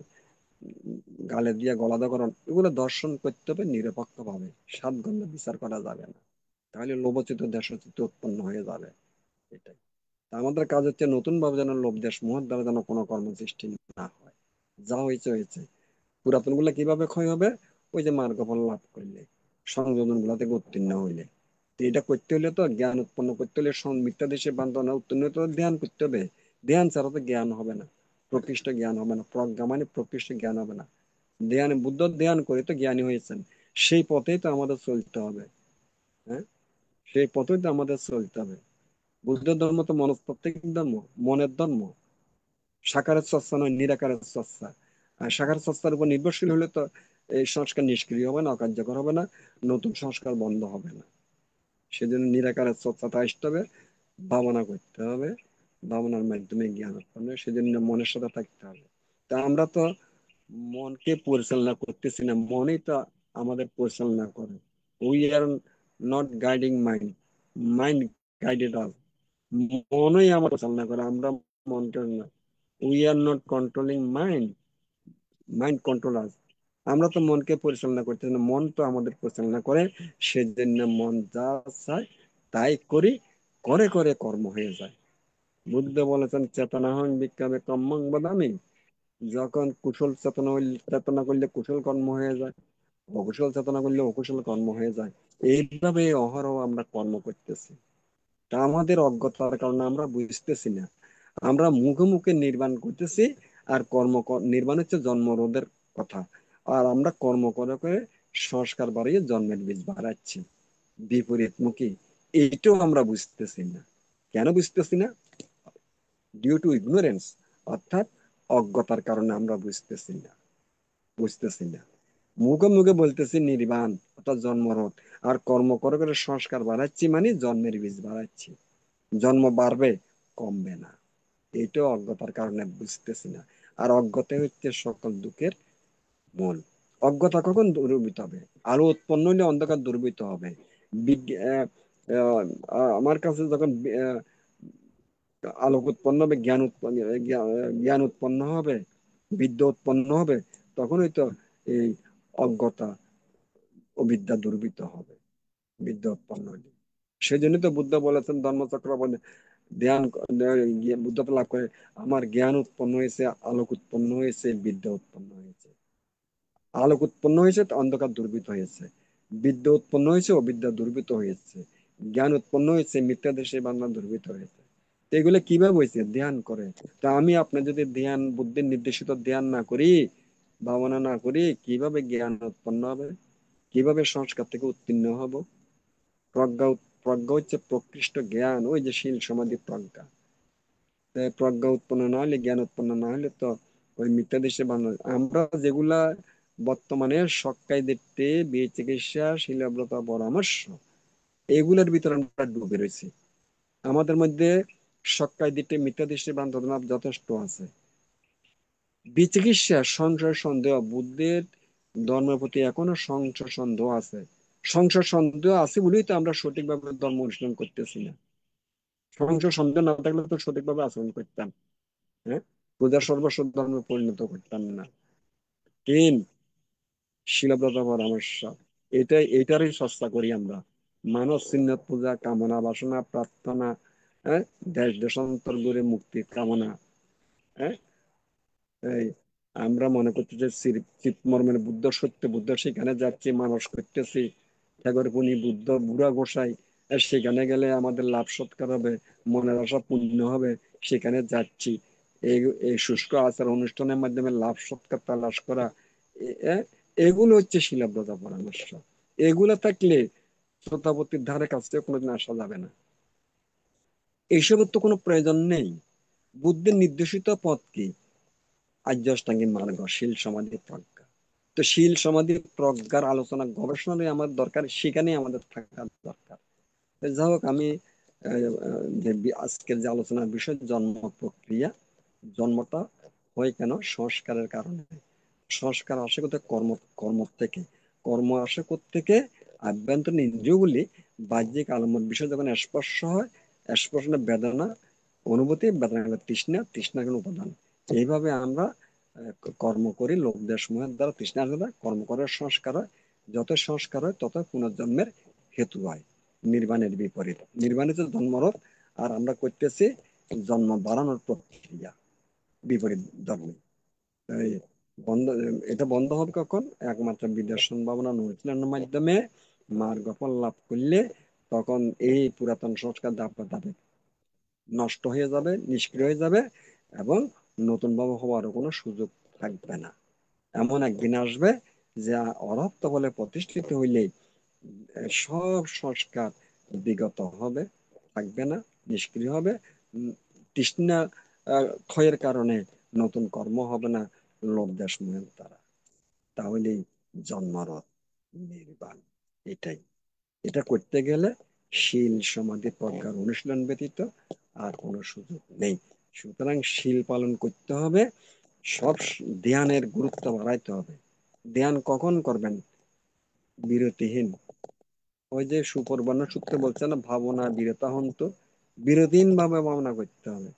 গালে দিয়ে গলাধকরণ, এগুলো দর্শন করতে হবে নিরপেক্ষ ভাবে, স্বাদ গন্ধ বিচার করা যাবে না, তাহলে লোভচিত দেশচিত উৎপন্ন হয়ে যাবে। এটাই তা আমাদের কাজ হচ্ছে, নতুন ভাবে যেন লোভ দেশ মোহের দ্বারা যেন কোনো কর্ম সৃষ্টি না হয়। যা হয়েছে হয়েছে, পুরাতন গুলা কিভাবে ক্ষয় হবে? ওই যে মার্গফল লাভ করলে, সংযোজন গুলা থেকে উত্তীর্ণ হইলে। তো এটা করতে হলে তো জ্ঞান উৎপন্ন করতে হলে, মিথ্যা দেশে বান্ধব উত্তীর্ণ হতে হলে ধ্যান করতে হবে। ধ্যান ছাড়া তো জ্ঞান হবে না, প্রকৃষ্ট জ্ঞান হবে না, প্রজ্ঞা মানে প্রকৃষ্ট জ্ঞান হবে না। ধ্যান, বুদ্ধ ধ্যান করে তো জ্ঞানী হয়েছেন, সেই পথেই তো আমাদের চলতে হবে। হ্যাঁ, সেই পথেই তো আমাদের চলতে হবে। বুদ্ধ ধর্ম তো মনস্তাত্ত্বিক ধর্ম, মনের ধর্ম, সাকারের চর্চা নয়, নিরাকারের চর্চা। আর সাকার চর্চার উপর নির্ভরশীল হলে তো এই সংস্কার নিষ্ক্রিয় হবে না, অকার্যকর হবে না, নতুন সংস্কার বন্ধ হবে না। সেজন্য নিরাকারের চর্চাটা আসতে হবে, ভাবনা করতে হবে, ভাবনার মাধ্যমে জ্ঞান উৎপন্ন হবে, সেজন্য মনের সাথে থাকতে হবে। তা আমরা তো মনকে পরিচালনা করতেছি না, মনই তো আমাদের পরিচালনা করে। We are not guiding mind, mind guided us. মনই আমার পরিচালনা করে, আমরা মনকে না। We are not controlling mind, mind control us. আমরা তো মনকে পরিচালনা করতেছি না, মন তো আমাদের পরিচালনা করে। সেজন্য মন যা চায় তাই করি, করে করে কর্ম হয়ে যায়। বুদ্ধ বলেছেন, চেতনাহং বিক্রমে কর্মং বদামি। যখন কুশল চেতনা করলে কুশল কর্ম হয়ে যায়, অকুশল চেতনা করলে অকুশল কর্ম হয়ে যায়। এইভাবে অহরহ আমরা কর্ম করতেছি। তা আমাদের অজ্ঞতার কারণে আমরা বুঝতেছি না। আমরা মুখে মুখে নির্বাণ করতেছি, আর নির্বাণ হচ্ছে জন্মরোধের কথা। আর আমরা কর্ম করে করে সংস্কার বাড়িয়ে জন্মের বীজ বাড়াচ্ছি, বিপরীতমুখী। এইটাও আমরা বুঝতেছি না। কেন বুঝতেছি না? ডিউ টু ইগনোরেন্স, অর্থাৎ অজ্ঞতার কারণে আমরা বুঝতেছি না। মুখে মুখে বলতেছি নির্বাণ অর্থাৎ জন্মরোধ, আর কর্ম করে করে সংস্কার বাড়াচ্ছি, মানে জন্মের বীজ বাড়াচ্ছি। জন্ম বাড়বে, কমবে না। এইটাও অজ্ঞতার কারণে বুঝতেছি না। আর অজ্ঞতা হচ্ছে সকল দুঃখের মূল। অজ্ঞতা কখন দূরীভূত হবে? আলো উৎপন্ন হলে অন্ধকার দূরীভূত হবে। বিজ্ঞ- আহ, আমার কাছে যখন আলোক উৎপন্ন হবে, জ্ঞান উৎপন্ন হবে, বিদ্যা উৎপন্ন হবে, তখনই তো এই অজ্ঞতা অবিদ্যা দূরীভূত হবে, বিদ্যা উৎপন্ন হলে। সেই জন্য তো বুদ্ধ বলেছেন ধর্মচক্র বলে, ধ্যান বুদ্ধতা লাভ করে আমার জ্ঞান উৎপন্ন হয়েছে, আলোক উৎপন্ন হয়েছে, বিদ্যা উৎপন্ন হয়েছে। আলোক উৎপন্ন হয়েছে তো অন্ধকার দুর্বৃত হয়েছে, বিদ্যা উৎপন্ন হয়েছে অবিদ্যা দুর্বৃত হয়েছে, জ্ঞান উৎপন্ন হয়েছে মিথ্যা দেশে বাংলা দুর্বৃত হয়েছে। তো এগুলো কিভাবে হয়েছে? ধ্যান করে। তা আমি আপনি যদি ধ্যান, বুদ্ধির নির্দেশিত ধ্যান না করি, ভাবনা না করি, কিভাবে জ্ঞান উৎপন্ন হবে? কিভাবে সংস্কার থেকে উত্তীর্ণ হব? প্রজ্ঞা হচ্ছে প্রকৃষ্ট জ্ঞান, ওই যে শীল সমাধি প্রজ্ঞা। তাই প্রজ্ঞা উৎপন্ন না হলে, জ্ঞান উৎপন্ন না হলে তো ওই মিথ্যা দেশে বাংলা। আমরা যেগুলা বর্তমানে সক্কাই দিতে, বিয়ে চিকিৎসা, শিলাব্রত পরামর্শ, এগুলোর ভিতরে আমরা ডুবে রয়েছি। আমাদের মধ্যে সক্কাই দিতে, মিথ্যা দৃষ্টি বান্ধব যথেষ্ট আছে। বিচিকিৎসা, সংশয় সন্দেহ, বুদ্ধের ধর্মের প্রতি এখনো সংশয় সন্দেহ আছে। সংশয় সন্দেহ আছে বলেই তো আমরা সঠিকভাবে ধর্ম অনুশীলন করতেছি না। সংশয় সন্দেহ না থাকলে তো সঠিকভাবে আচরণ করতাম, হ্যাঁ, পূজা সর্বস্ব ধর্মে পরিণত করতাম না। তিন, শিলব্রত পরামর্শ, এইটারই চর্চা করি আমরা। মানব চিহ্নত পূজা, কামনা বাসনা প্রার্থনা, হ্যাঁ, দেশ দেশান্তর ঘুরে মুক্তির কামনা, হ্যাঁ, এই আমরা মনে করছি যে চিৎমর্মের বুদ্ধ সত্য বুদ্ধ, সেখানে যাচ্ছি, মানুষ করতেছি, ঠাকুরপুনি বুদ্ধ বুড়া গোসাই, সেখানে গেলে আমাদের লাভ সৎকার হবে, মনের আশা পূর্ণ হবে, সেখানে যাচ্ছি। এই এই শুষ্ক আচার অনুষ্ঠানের মাধ্যমে লাভ সৎকার তালাশ করা, এ- এগুলো হচ্ছে শিলাব্রতা পরামর্শ। এগুলো থাকলে শ্রোতাপতির ধারে কাছে কোনোদিন আসা যাবে না। এইসবের তো কোনো প্রয়োজন নেই। বুদ্ধের নির্দেশিত পথ কি? আর্য-অষ্টাঙ্গিক মার্গ, শীল সমাধি প্রজ্ঞা। তো শীল সমাধি প্রজ্ঞার আলোচনা গবেষণায় আমার দরকার, সেখানেই আমাদের থাকা দরকার। তো যাই হোক, আমি আজকের যে আলোচনার বিষয় জন্ম প্রক্রিয়া। জন্মটা হয় কেন? সংস্কারের কারণে। সংস্কার আসে কোথায়? কর্ম। কর্ম থেকে। কর্ম আসে থেকে আভ্যন্তরীণ ইন্দ্রিয়গুলি বাহ্যিক আলম্বন বিষয় যখন স্পর্শ হয়, স্পর্শনে বেদনা অনুভূতি, বেদনা হলো তৃষ্ণা, তৃষ্ণা কোনো উপাদান। এইভাবে আমরা কর্ম করি, লোক দেশ মোহের দ্বারা, তৃষ্ণার দ্বারা কর্ম করার সংস্কার হয়। যত সংস্কার হয় তত পুনর্জন্মের হেতু হয়। নির্বাণের বিপরীত, নির্বাণিত জন্মরোধ, আর আমরা করতেছি জন্ম বাড়ানোর প্রক্রিয়া, বিপরীত ধর্মে। এই বন্ধ, এটা বন্ধ হবে কখন? একমাত্র বিদর্শন ভাবনা অনুশীলনের মাধ্যমে মার্গফল লাভ করলে তখন এই পুরাতন সংস্কার ধাপে ধাপে নষ্ট হয়ে যাবে, নিষ্ক্রিয় হয়ে যাবে, এবং নতুন ভাবে হওয়ারও কোনো সুযোগ থাকবে না। এমন একদিন আসবে যে অরহত্ত বলে প্রতিষ্ঠিত হইলেই সব সংস্কার বিগত হবে, থাকবে না, নিষ্ক্রিয় হবে। তৃষ্ণা ক্ষয়ের কারণে নতুন কর্ম হবে না, লোভ দেশ মোহের দ্বারা। তাহলেই জন্মরত নির্বাণ। এটাই, এটা করতে গেলে শীল সমাধি প্রজ্ঞার অনুশীলন ব্যতীত আর কোনো সুযোগ নেই। সুতরাং শীল পালন করতে হবে, সব ধ্যানের গুরুত্ব বাড়াইতে হবে। ধ্যান কখন করবেন? বিরতিহীন। ওই যে সুপর্বর্ণ সূত্রে বলছে না, ভাবনা বিরতা হন্ত। বিরতিহীন ভাবে ভাবনা করতে হবে।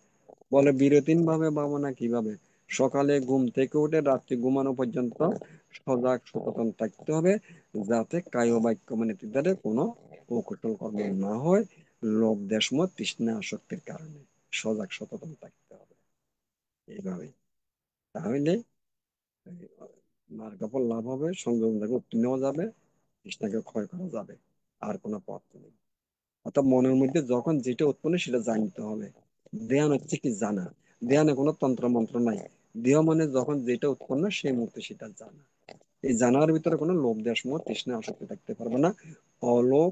বলে বিরতিহীন ভাবে ভাবনা কিভাবে? সকালে ঘুম থেকে উঠে রাত্রি ঘুমানো পর্যন্ত সজাগ সচেতন থাকতে হবে, যাতে কায় বাক্য মনের দ্বারা কোনো অকুশল কর্ম না হয়, লোভ দেশমোহ তৃষ্ণা আসক্তির কারণে সজাগ সচেতন থাকতে হবে। এইভাবে তাহলে মার্গফল লাভ হবে, সংযম থেকে উত্তীর্ণ হওয়া যাবে, তৃষ্ণাকে ক্ষয় করা যাবে। আর কোনো পথ নেই। অর্থাৎ মনের মধ্যে যখন যেটা উৎপন্ন সেটা জানতে হবে। ধ্যান হচ্ছে কি? জানা। ধ্যানে কোনো তন্ত্র মন্ত্র নাই। দেহ মানে যখন যেটা উৎপন্ন সেই মুহূর্তে সেটা জানা। এই জানার ভিতরে কোনো লোভ দেশ মোহ তৃষ্ণা আসক্তি থাকতে পারবে না। অলোভ,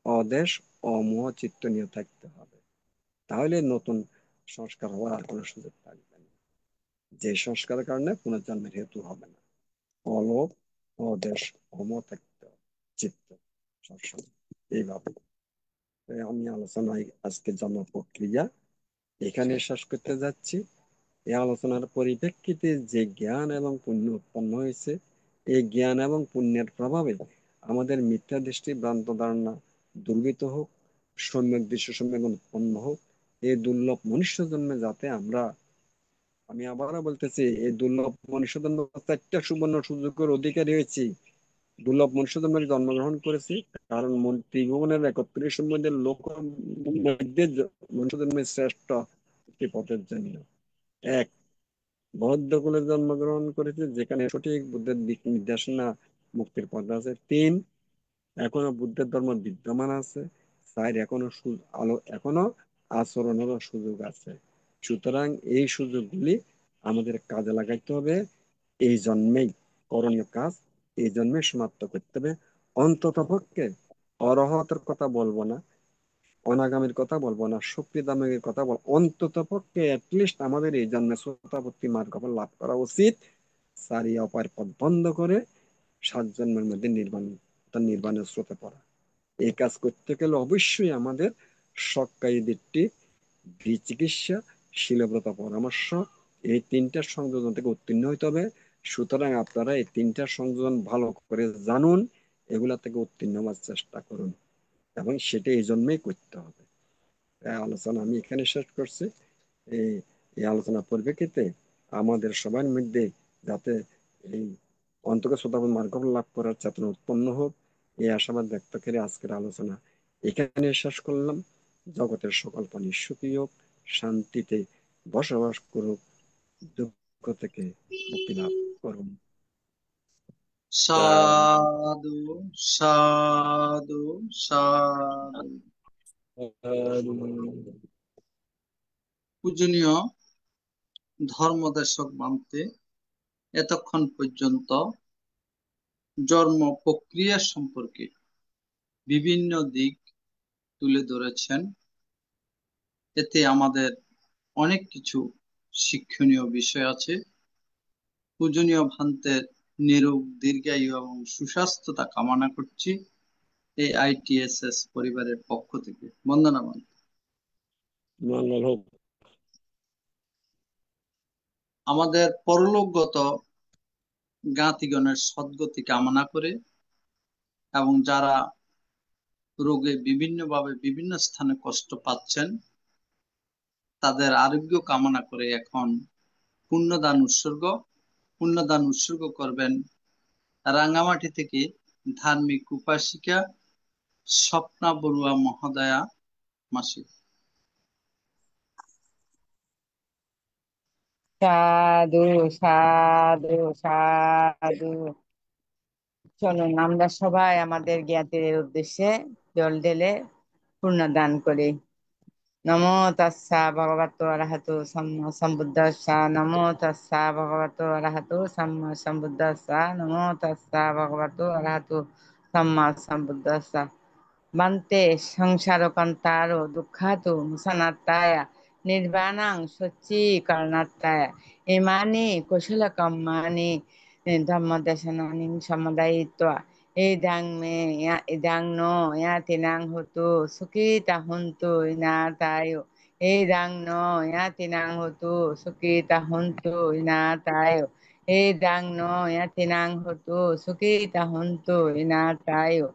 অদেশ, অমোহ চিত্ত নিয়ে থাকতে হবে। তাহলে নতুন সংস্কার হওয়ার আর কোনো সুযোগ থাকবে না। যে সংস্কারের কারণে পুনর্জন্মের হেতু হবে না। অলোভ, অদেশ, অমোহ থাকতে হবে চিত্ত সবসময়। এইভাবে আমি আলোচনায় আজকে জন্ম প্রক্রিয়া এখানে শেষ করতে যাচ্ছি। এই আলোচনার পরিপ্রেক্ষিতে যে জ্ঞান এবং পুণ্য উৎপন্ন হয়েছে, এই জ্ঞান এবং পুণ্যের প্রভাবে আমাদের মিথ্যা দৃষ্টি ভ্রান্ত ধারণা দুর্বৃত হোক, সম্যক দৃশ্য সম্যক উৎপন্ন হোক। এই দুর্লভ মনুষ্য জন্মে যাতে আমরা, আমি আবারও বলতেছি, এই দুর্লভ মনুষ্য জন্ম 4টা সুবর্ণ সুযোগের অধিকারী হয়েছি। দুর্লভ মনুষ্য জন্মে জন্মগ্রহণ করেছি কারণ ত্রিভুবনের 31 সম্বন্ধের লোক মধ্যে মনুষ্য জন্মের শ্রেষ্ঠ একটি পথের জন্য। এক, বৌদ্ধ কুলে জন্মগ্রহণ করেছে যেখানে সঠিক বুদ্ধের দিক নির্দেশনা মুক্তির পথ আছে। 3, এখনো বুদ্ধের ধর্ম বিদ্যমান আছে। 4, এখনো আচরণেরও সুযোগ আছে। সুতরাং এই সুযোগগুলি আমাদের কাজে লাগাইতে হবে। এই জন্মেই করণীয় কাজ এই জন্মে সমাপ্ত করতে হবে। অন্তত পক্ষে অরহতের কথা বলবো না, অনাগামীর কথা বলবো না, সুকৃতামের কথা বলবো, অন্তত পক্ষে অ্যাটলিস্ট আমাদের এই জন্মে শ্রোতাপত্তি মার্গ লাভ করা উচিত। সারিয়া অপার পথ বন্ধ করে 7 জন্মের মধ্যে নির্বাণের স্রোতে পড়া। এই কাজ করতে গেলে অবশ্যই আমাদের সক্কায়ী দিকটি, বিচিকিৎসা, শীলব্রত পরামর্শ, এই 3টা সংযোজন থেকে উত্তীর্ণ হইতে হবে। সুতরাং আপনারা এই 3টা সংযোজন ভালো করে জানুন, এগুলা থেকে উত্তীর্ণ হওয়ার চেষ্টা করুন, এবং সেটা এই জন্যই করতে হবে। আলোচনা আমি এখানে শেষ করছি। এই এই আলোচনার পরিপ্রেক্ষিতে আমাদের সবার মধ্যে যাতে এই অন্তকে শ্রোতাপন মার্গ লাভ করার চেতনা উৎপন্ন হোক, এই আশাবাদ ব্যক্ত করে আজকের আলোচনা এখানে শেষ করলাম। জগতের সকল প্রাণী সুখী হোক, শান্তিতে বসবাস করুক, দুঃখ থেকে মুক্তি লাভ করুন। সাধু সাধু সাধু। পূজনীয় ধর্মদেশক মানতে এতক্ষণ পর্যন্ত জন্ম প্রক্রিয়া সম্পর্কে বিভিন্ন দিক তুলে ধরেছেন। এতে আমাদের অনেক কিছু শিক্ষণীয় বিষয় আছে। পূজনীয় ভান্তের নিরোগ দীর্ঘায়ু এবং সুস্বাস্থ্যতা কামনা করছি এই ITSS পরিবারের পক্ষ থেকে। বন্দনা ভান্ত। মঙ্গল হোক। আমাদের পরলোকগত জ্ঞাতিগণের সদ্গতি কামনা করে এবং যারা রোগে বিভিন্নভাবে বিভিন্ন স্থানে কষ্ট পাচ্ছেন তাদের আরোগ্য কামনা করে এখন পুণ্যদান উৎসর্গ করবেন রাঙ্গামাটি থেকে ধার্মিক উপাসিকা স্বপ্না বড়ুয়া মহোদয়া মাসি। সাধু সাধু সাধু। চলুন আমরা সবাই আমাদের জ্ঞাতির উদ্দেশ্যে জল ঢেলে পুণ্যদান করি। নমো তাস্সা ভগবতো অরহতো সাম্মা সম্বুদ্ধাস্সা। নমো তাস্সা ভগবতো অরহতো সাম্মা সম্বুদ্ধাস্সা। নমো তাস্সা ভগবতো অরহতো সাম্মা সম্বুদ্ধাস্সা। বান্তে সংসারকান্তারো দুঃখাতো মুসনাত্তায় নির্বাণাং সচ্চীকরণাত্তায় ইমানি কুশলকম্মানি ধম্মদেশনানি সমুদায়িত্বা ইদাং নো ইয়াতিনাং হতু সুখিতা হুন্তু ইনাতায়ো। ইদাং নো ইয়াতিনাং হতু সুখিতা হুন্তু ইনাতায়ো। ইদাং নো ইয়াতিনাং হতু সুখিতা হুন্তু ইনাতায়ো।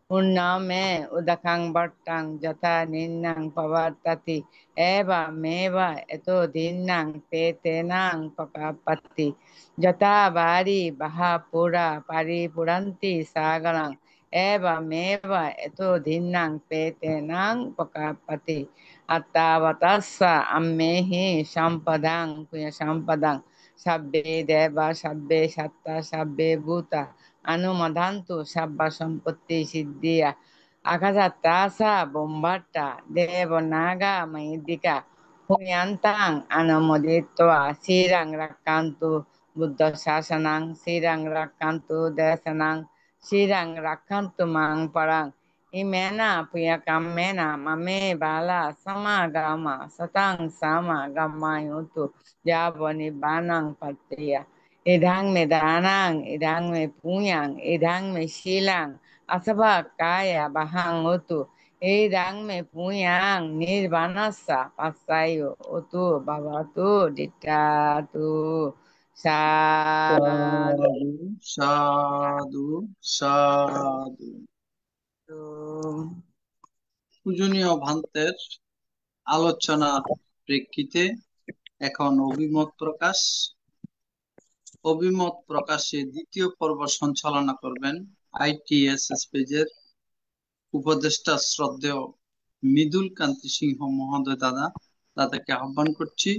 উন্নমে উদকাং বট্টাং যথা নিন্নাং পবর্ততি এবা মেবা এতো দিন্নাং তে তেনাং পকাপত্তি যথা বারি বাহা পুরা পারিপুরন্তি সাগরাং এবা মেবা এতো দিন্নাং তে তেনাং পকাপতি আত্তাবতাস্সা আম্মেহি সম্পদাং পুণ্য সম্পদাং সাব্বে দেবা সাব্বে সত্তা সাব্বে ভূতা অনুমোদান্তু সাব্বা সম্পত্তি সিদ্ধিয়া আকাশাত্তাসা বোম্বাট্টা দেব নাগা মহিদিকা হুয়ান্তাং অনুমোদিত্বা শ্রীরাং রাক্কান্তু বুদ্ধ শাসনাং শ্রীরাং রাক্কান্তু দেশনাং শ্রীরাং রাক্কান্তু মাং পরাং ইমেনা প্রিয়কামেনা মামে বালা সমাগমা সতাং সামা গমায়ুতু যাবনি বানাং পাত্রিয়া idang me danang, idang me punyang, idang me silang, asaba kaya bahang utu, idang me punyang, nirvanasa pasayo utu, babatu ditatu, sadhu. সাধু সাধু। পূজনীয় ভান্তের আলোচনার প্রেক্ষিতে এখন অভিমত প্রকাশে দ্বিতীয় পর্ব সঞ্চালনা করবেন ITSS পেজের উপদেষ্টা শ্রদ্ধেয় মৃদুল কান্তি সিংহ মহোদয় দাদাকে আহ্বান করছি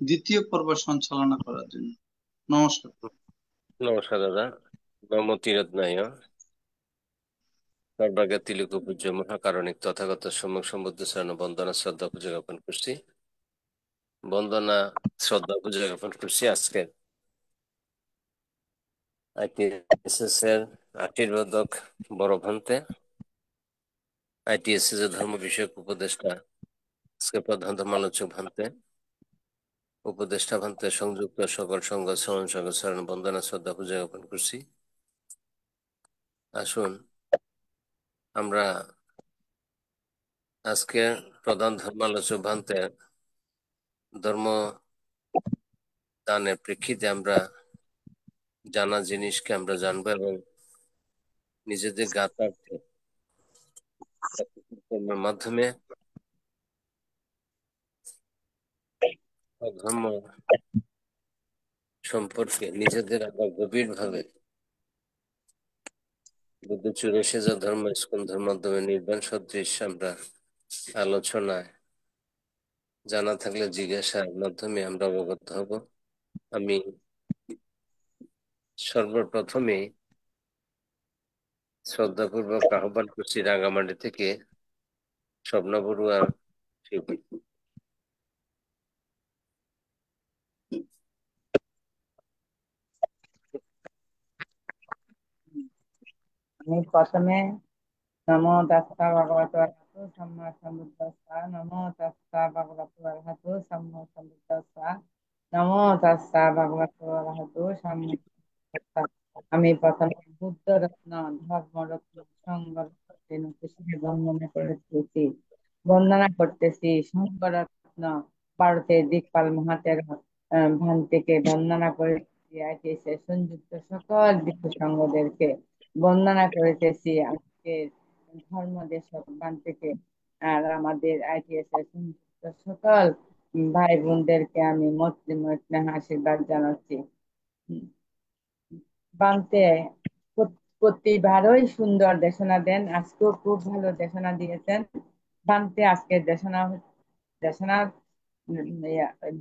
দ্বিতীয় পর্ব সঞ্চালনা করার জন্য। নমস্কার। নমস্কার দাদা। নমো তিরোধনায় সর্বাজ্ঞা লোক পূজ্য মহাকারণিক তথাগত সম্যক সম্বুদ্ধ শরণ বন্দনা শ্রদ্ধা পূজা জ্ঞাপন করছি। বন্দনা শ্রদ্ধা পূজা জ্ঞাপন করছি আজকে ITSS এর আশীর্বাদক বড় ভান্তে, ITSS এর ধর্ম বিষয়ক উপদেষ্টা আজকে প্রধান ধর্মালোচক ভান্তে, উপদেষ্টা ভান্তে সংযুক্ত সকল সংঘ শ্রবণ সংঘ শরণ বন্দনা শ্রদ্ধা পূজা জ্ঞাপন করছি। আসুন আমরা আজকে প্রধান ধর্মালোচক ভান্তে ধর্ম দানের প্রেক্ষিতে আমরা জানা জিনিসকে আমরা জানবো এবং নিজেদের জ্ঞাতার্থে কর্মের মাধ্যমে ধর্ম সম্পর্কে নিজেদের আবার গভীরভাবে বুদ্ধ চুরাশি ধর্ম স্কন্ধের মাধ্যমে নির্বাণ সদৃশ আমরা আলোচনায় জানা থাকলে জিজ্ঞাসার মাধ্যমে আমরা অবগত হব। আমি সর্বপ্রথমে শ্রদ্ধাপূর্বক আহ্বান করছি রাঙামাটি থেকে স্বপ্ন বড়ুয়া শিল্পী। আমি প্রথমে নমো তাস্তা ভগবতো অরহতো সম্মা সম্বুদ্ধাস্সা, নমো তাস্তা ভগবতো অরহতো সম্মা সম্বুদ্ধাস্সা, নমো তাস্তা ভগবতো অরহতো সম্মা সম্বুদ্ধাস্সা। আমি প্রথমে বুদ্ধ রত্ন, ধর্ম রত্ন, সংঘ রত্ন বন্দনা করতেছি সংঘ রত্ন ভারতের দিকপাল মহাতের ভান্তিকে বন্দনা করেছি, আইটিএস সংযুক্ত সকল ভিক্ষু সংঘদেরকে বন্দনা করিতেছি আজকের ধর্ম দেশক থেকে। আর আমাদের আইটিএস এর সংযুক্ত সকল ভাই বোনদেরকে আমি মসলিম আশীর্বাদ জানাচ্ছি। বানতে প্রতিবারই সুন্দর দেশনা দেন, আজকেও খুব ভালো দেশনা দিয়েছেন। বানতে আজকের দেশনার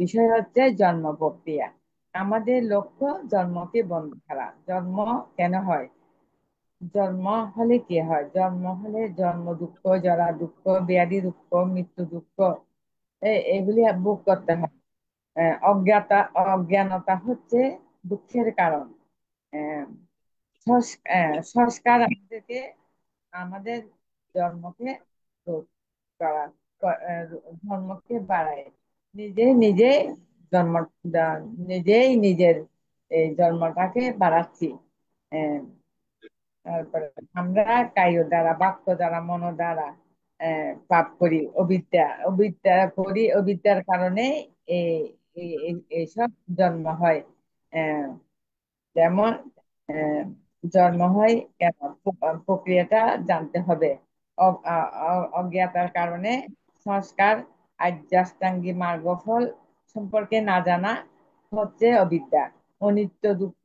বিষয় হচ্ছে জন্ম প্রক্রিয়া। আমাদের লক্ষ্য জন্মকে বন্ধ করা। জন্ম কেন হয়? জন্ম হলে কি হয়? জন্ম হলে জন্ম দুঃখ, জরা দুঃখ, ব্যাধি দুঃখ, মৃত্যু দুঃখ এগুলি ভোগ করতে হয়। অজ্ঞানতা হচ্ছে দুঃখের কারণ। আহ, সংস্কার আমাদেরকে আমাদের জন্মকে রোধ করা, ধর্মকে বাড়ায়। নিজে নিজে জন্ম নিজেই নিজের এই জন্মটাকে বাড়াচ্ছি। আহ, তারপরে আমরা কায় দ্বারা, বাক্য দ্বারা, মন দ্বারা পাপ করি, অবিদ্যা করি। অবিদ্যার কারণে এইসব জন্ম হয়। আহ, যেমন জন্ম হয় কেন, প্রক্রিয়াটা জানতে হবে। অজ্ঞাতার কারণে সংস্কার, আর্যাষ্টাঙ্গী মার্গফল সম্পর্কে না জানা হচ্ছে অবিদ্যা। অনিত্য দুঃখ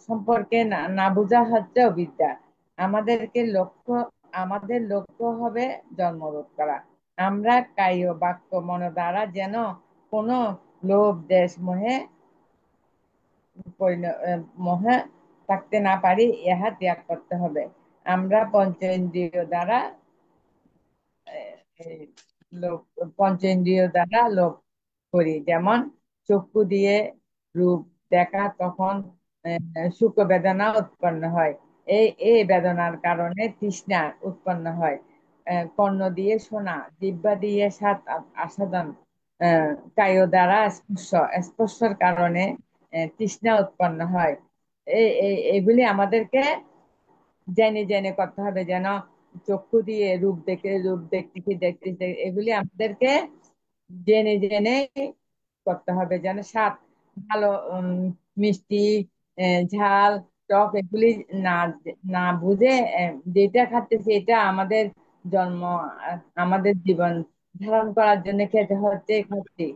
সম্পর্কে না না বোঝা হচ্ছে অবিদ্যা। আমাদের লক্ষ্য হবে জন্মরোধ করা। আমরা কায় বাক্য মন দ্বারা যেন কোনো লোভ দেশ মোহে থাকতে না পারি, ইহা ত্যাগ করতে হবে। আমরা পঞ্চেন্দ্রিয় দ্বারা এই লোভ পঞ্চেন্দ্রিয় দ্বারা লোভ করি। যেমন চক্ষু দিয়ে রূপ দেখা, তখন সুখ বেদনা উৎপন্ন হয়। এই বেদনার কারণে তৃষ্ণা উৎপন্ন হয়। কর্ণ দিয়ে শোনা, জিহ্বা দিয়ে স্বাদ আস্বাদন, আহ কায় দ্বারা স্পর্শের কারণে তৃষ্ণা উৎপন্ন হয়। এগুলি আমাদেরকে জেনে জেনে করতে হবে। যেন চক্ষু দিয়ে রূপ দেখে, রূপ দেখতেছি দেখতেছি, এগুলি আমাদেরকে জেনে জেনে করতে হবে। যেন স্বাদ ভালো, মিষ্টি, ঝাল, টক এগুলি না না বুঝে যেটা খাচ্তেছি এটা আমাদের জন্ম, আমাদের জীবন ধারণ করার জন্য খেতে হচ্ছে, খাচ্ছি,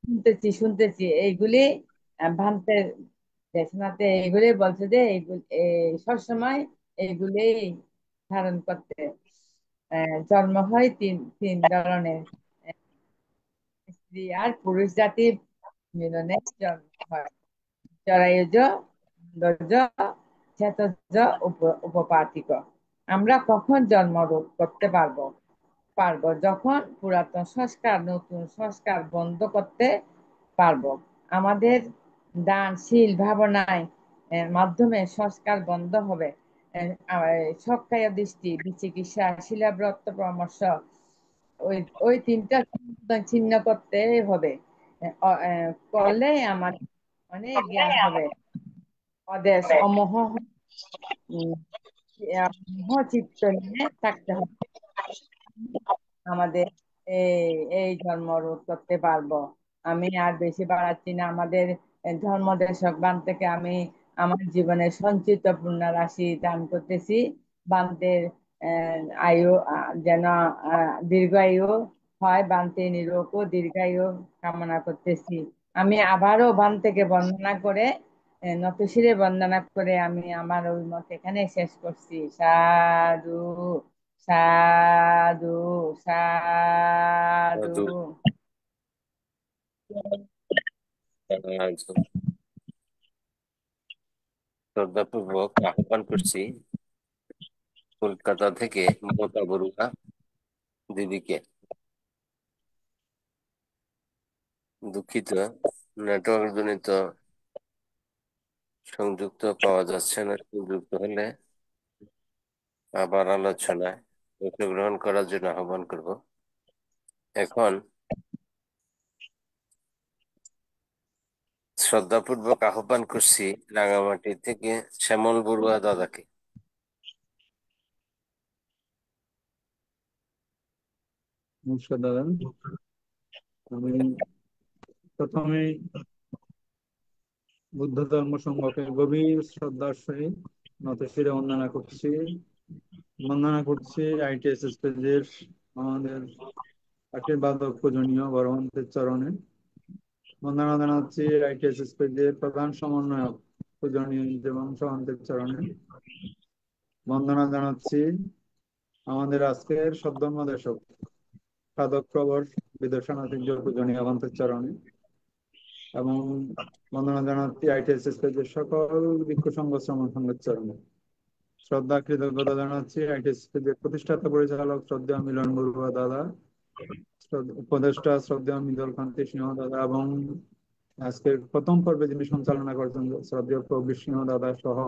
শুনতেছি শুনতেছি এইগুলি ভান্তের দেশনাতে এইগুলি বলছে যে এইগুলি সবসময় এইগুলি ধারণ করতে। জন্ম হয় তিন তিন ধরনের, স্ত্রী আর পুরুষ জাতির মিলনে জন্ম হয়। জরায়ুজ, সৌন্দর্য, ক্ষেতজ, উপপাতিক। আমরা কখন জন্ম রোধ করতে পারবো? যখন পুরাতন সংস্কার নতুন সংস্কার বন্ধ করতে পারবো। আমাদের দানশীল ভাবনায় মাধ্যমে সংস্কার বন্ধ হবে। সক্রিয় দৃষ্টি, বিচিকিৎসা, শিলাব্রত পরামর্শ, ওই ওই তিনটা ছিন্ন করতে হবে। করলে আমার অনেক জ্ঞান হবে। অদেশ অমোহ, উম, মোহ চিত্ত নিয়ে থাকতে হবে। আমাদের এই এই ধর্ম রোধ করতে পারবো। আমি আর বেশি বাড়াচ্ছি না। আমাদের ধর্মদেশক বান থেকে আমি আমার জীবনের সঞ্চিত পূর্ণ রাশি দান করতেছি। বান্তের আয়ু যেন দীর্ঘায়ু হয়, বান্তে নিরোগ ও দীর্ঘায়ু কামনা করতেছি। আমি আবারও বান থেকে বর্ণনা করে নতশিরে বন্দনা করে আমি আমার অভিমত এখানে শেষ করছি। সাধু সাধু সাধু। সাধু। শ্রদ্ধাপূর্বক আহ্বান করছি কলকাতা থেকে মমতা বড়ুয়া দিদিকে। দুঃখিত, নেটওয়ার্ক জনিত সংযুক্ত পাওয়া যাচ্ছে না। সংযুক্ত হলে আবার আলোচনায় অংশগ্রহণ করার জন্য আহ্বান করব। এখন শ্রদ্ধাপূর্বক আহ্বান করছি রাঙামাটি থেকে শ্যামল বড়ুয়া দাদাকে। নমস্কার দাদা। আমি প্রথমে বুদ্ধ ধর্ম সংঘকে গভীর শ্রদ্ধার সহিত নতশিরে বন্দনা করছি আইটিএস পেজের আমাদের আশীর্বাদক পূজনীয় বড়মন্তের চরণে। বন্দনা জানাচ্ছি আইটিএস পেজের প্রধান সমন্বয়ক পূজনীয় দেবং সহন্তের চরণে। বন্দনা জানাচ্ছি আমাদের আজকের সদ্ধর্ম দেশক সাধক প্রবর বিদর্শনাথ পূজনীয় অবন্তের চরণে। এবং বন্দনা জানাচ্ছি আইটিএস পেজের সকল ভিক্ষু সংঘ শ্রমণ সংঘের চরণে। শ্রদ্ধা কৃতজ্ঞতা জানাচ্ছি আইটিএস পেজের প্রতিষ্ঠাতা পরিচালক শ্রদ্ধেয় মিলন বড়ুয়া দাদা, উপদেষ্টা শ্রদ্ধেয় মৃদুল কান্তি সিংহ দাদা, এবং আজকের প্রথম পর্বে যিনি সঞ্চালনা করছেন শ্রদ্ধেয় প্রবীর সিংহ দাদা সহ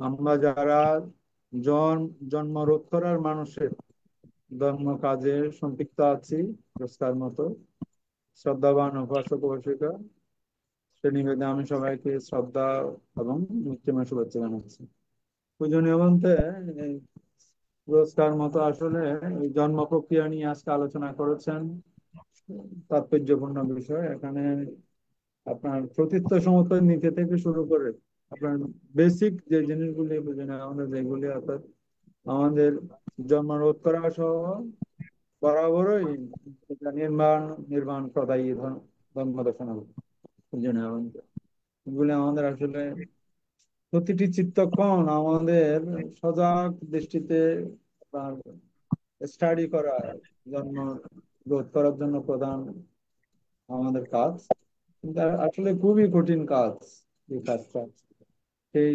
আমরা যারা জন্ম রোধ করার মানুষের ধর্ম কাজে সম্পৃক্ত আছি রোজকার মতো শ্রদ্ধাবান উপাসক উপাসিকা, সে নিবেদনে আমি সবাইকে শ্রদ্ধা এবং মুক্তিময় শুভেচ্ছা জানাচ্ছি। পূজনীয় বলতে রোজকার মতো আসলে এই জন্ম প্রক্রিয়া নিয়ে আজকে আলোচনা করেছেন। তাৎপর্যপূর্ণ বিষয় এখানে আপনার প্রতীচ্য সমর্থন নীতি থেকে শুরু করে আপনার বেসিক যে জিনিসগুলি বুঝেন আমাদের যেগুলি অর্থাৎ আমাদের জন্ম রোধ করা সহ বরাবরই এটা নির্মাণ সদাই ধর্ম দর্শনা বুঝেন এগুলি আমাদের আসলে প্রতিটি চিত্তক্ষণ আমাদের সজাগ দৃষ্টিতে স্টাডি করা জন্ম রোধ করার জন্য প্রধান আমাদের কাজ, কিন্তু আসলে খুবই কঠিন কাজ এই কাজটা। সেই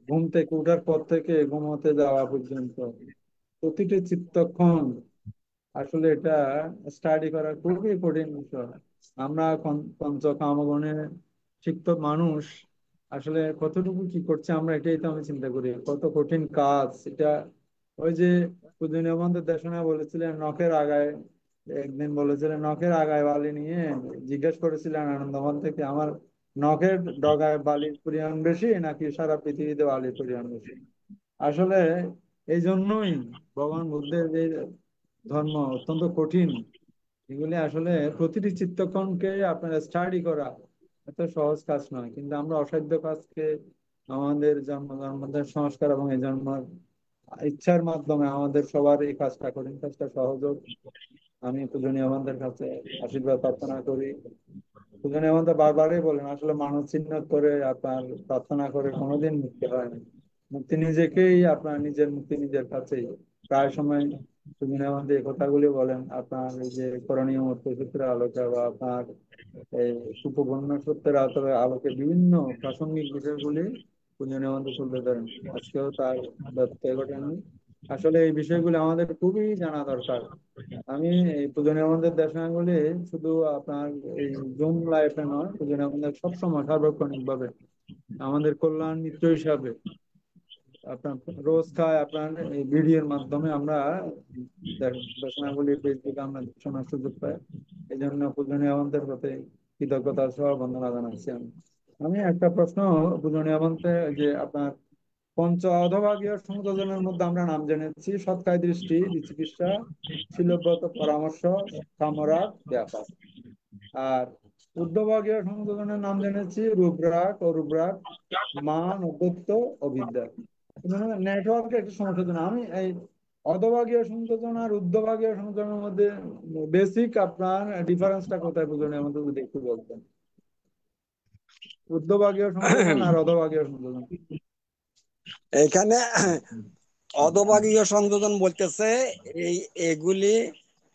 ঘুম থেকে ওঠার পর থেকে ঘুমোতে যাওয়া পর্যন্ত প্রতিটি চিত্তক্ষণ আসলে এটা স্টাডি করা খুবই কঠিন বিষয়। আমরা পঞ্চ কামগুণে সিক্ত মানুষ আসলে কতটুকু কি করছে আমরা এটাই তো আমি চিন্তা করি, কত কঠিন কাজ এটা। ওই যে পূজনীয় বন্ধুর দেশনা বলেছিলেন নখের আগায়, একদিন বলেছিলেন নখের আগায় বালি নিয়ে জিজ্ঞেস করেছিলেন আনন্দমন থেকে আমার নখের ডগায় বালির পরিমাণ বেশি নাকি সারা পৃথিবীতে বালির পরিমাণ বেশি। আসলে এই জন্যই ভগবান বুদ্ধের যে ধর্ম অত্যন্ত কঠিন। এগুলি আসলে প্রতিটি চিত্তক্ষণকে আপনার স্টাডি করা এত সহজ কাজ নয়, কিন্তু আমরা অসাধ্য কাজকে আমাদের জন্মের সংস্কার এবং এই জন্ম ইচ্ছার মাধ্যমে আমাদের সবার এই কাজটা কঠিন কাজটা সহজ হোক। আমি পূজনীয় আমাদের কাছে আশীর্বাদ প্রার্থনা করি। পূজনীয় আমাদের বারবারই বলেন আসলে মানুষ চিহ্ন করে আপনার প্রার্থনা করে কোনোদিন মুক্তি হয় না। মুক্তি নিজেকেই আপনার নিজের মুক্তি নিজের কাছেই। প্রায় সময় পূজনীয় আমাদের এই কথাগুলি বলেন আপনার এই যে করণীয় মূর্তি সূত্রের আলোকে বা আপনার এই সুপবর্ণ সূত্রের আলোকে বিভিন্ন প্রাসঙ্গিক বিষয়গুলি পূজনীয় আমাদের তুলে ধরেন। আজকেও তার ব্যত্যয় ঘটেনি। আসলে এই বিষয়গুলি আমাদের খুবই জানা দরকার। আমি এই পূজনীয় আমাদের দেশনাগুলি শুধু আপনার এই জুম লাইফে নয়, পূজনীয় আমাদের সবসময় সার্বক্ষণিক ভাবে আমাদের কল্যাণ মিত্র হিসাবে আপনার রোজ খায় আপনার এই ভিডিওর মাধ্যমে আমরা দেশনাগুলি ফেসবুকে আমরা শোনার সুযোগ পাই। এই জন্য পূজনীয় আমাদের প্রতি কৃতজ্ঞতা সহ বন্দনা জানাচ্ছি। আমি একটা প্রশ্ন পূজনীয় বলতে যে আপনার পঞ্চ অধভাগীয় সংযোজনের মধ্যে আমরা নাম জেনেছি সৎকায় দৃষ্টি, বিচিকিৎসা, শিলব্রত পরামর্শ, কামরাগ, ব্যাপার। আর ঊর্ধ্বভাগীয় সংযোজনের নাম জেনেছি রূপরাগ, অরূপরাগ, মান, অদ্বৈত, অবিদ্যা। নেটওয়ার্কের একটু সমস্যা জন্য আমি এই অধভাগীয় সংযোজন আর ঊর্ধ্বভাগীয় সংযোজনের মধ্যে বেসিক আপনার ডিফারেন্সটা কোথায় বুঝুন আমাদের যদি একটু বলতেন। ঊর্ধ্বভাগীয় সংযোজন আর অধোভাগীয় সংযোজন। এখানে অধোভাগীয় সংযোজন বলতেছে এই এগুলি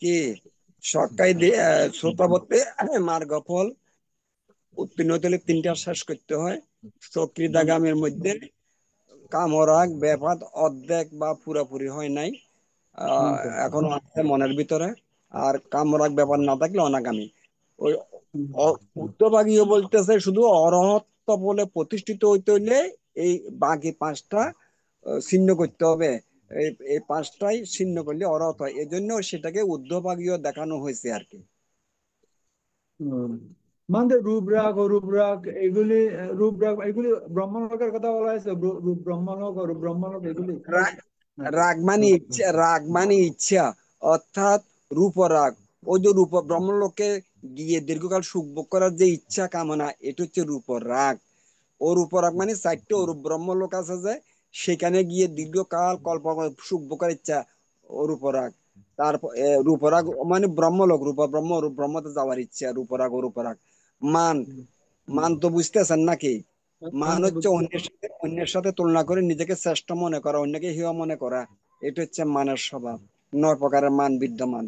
কি সরকারি শ্রোতাবর্তে মার্গফল উত্তীর্ণ হতে হলে 3টা শেষ করতে হয়। সক্রিয়তাগামের মধ্যে কামরাগ ব্যাপাত অর্ধেক বা পুরোপুরি হয় নাই, এখনো আছে মনের ভিতরে। আর কামরাগ ব্যাপার না থাকলে অনাগামী। ওই উত্তরভাগীয় বলতেছে শুধু অরহত্ব বলে প্রতিষ্ঠিত হইতে হইলে এই বাকি 5টা ছিন্ন করতে হবে। এই 5টাই ছিন্ন করলে অরহত হয়, এজন্য সেটাকে ঊর্ধ্বভাগীয় দেখানো হয়েছে আর কি। মানে রূপরাগ ও রূপরাগ এগুলি, রূপরাগ এগুলি ব্রহ্মলোকের কথা বলা হয়েছে, রূপ ব্রহ্মলোক ও রূপ ব্রহ্মলোক এগুলি রাগ মানে ইচ্ছা, রাগ মানে ইচ্ছা, অর্থাৎ রূপরাগ। ওই যে রূপ ব্রহ্মলোকে গিয়ে দীর্ঘকাল সুখ ভোগ করার যে ইচ্ছা কামনা, এটা হচ্ছে রূপরাগ। ও রূপরাগ মানে 4টে অরূপ ব্রহ্মলোক আছে যে, সেখানে গিয়ে দীর্ঘকাল কল্প সুখ ভোগ করার ইচ্ছা ও রূপরাগ। তারপর রূপরাগ মানে ব্রহ্মলোক, রূপ ব্রহ্ম, রূপ ব্রহ্মতে যাওয়ার ইচ্ছা, রূপরাগ ও রূপরাগ। মান, মান তো বুঝতেছেন নাকি? মান হচ্ছে অন্যের সাথে তুলনা করে নিজেকে শ্রেষ্ঠ মনে করা, অন্যকে হেয় মনে করা, এটা হচ্ছে মানের স্বভাব। 9 প্রকারের মান বিদ্যমান।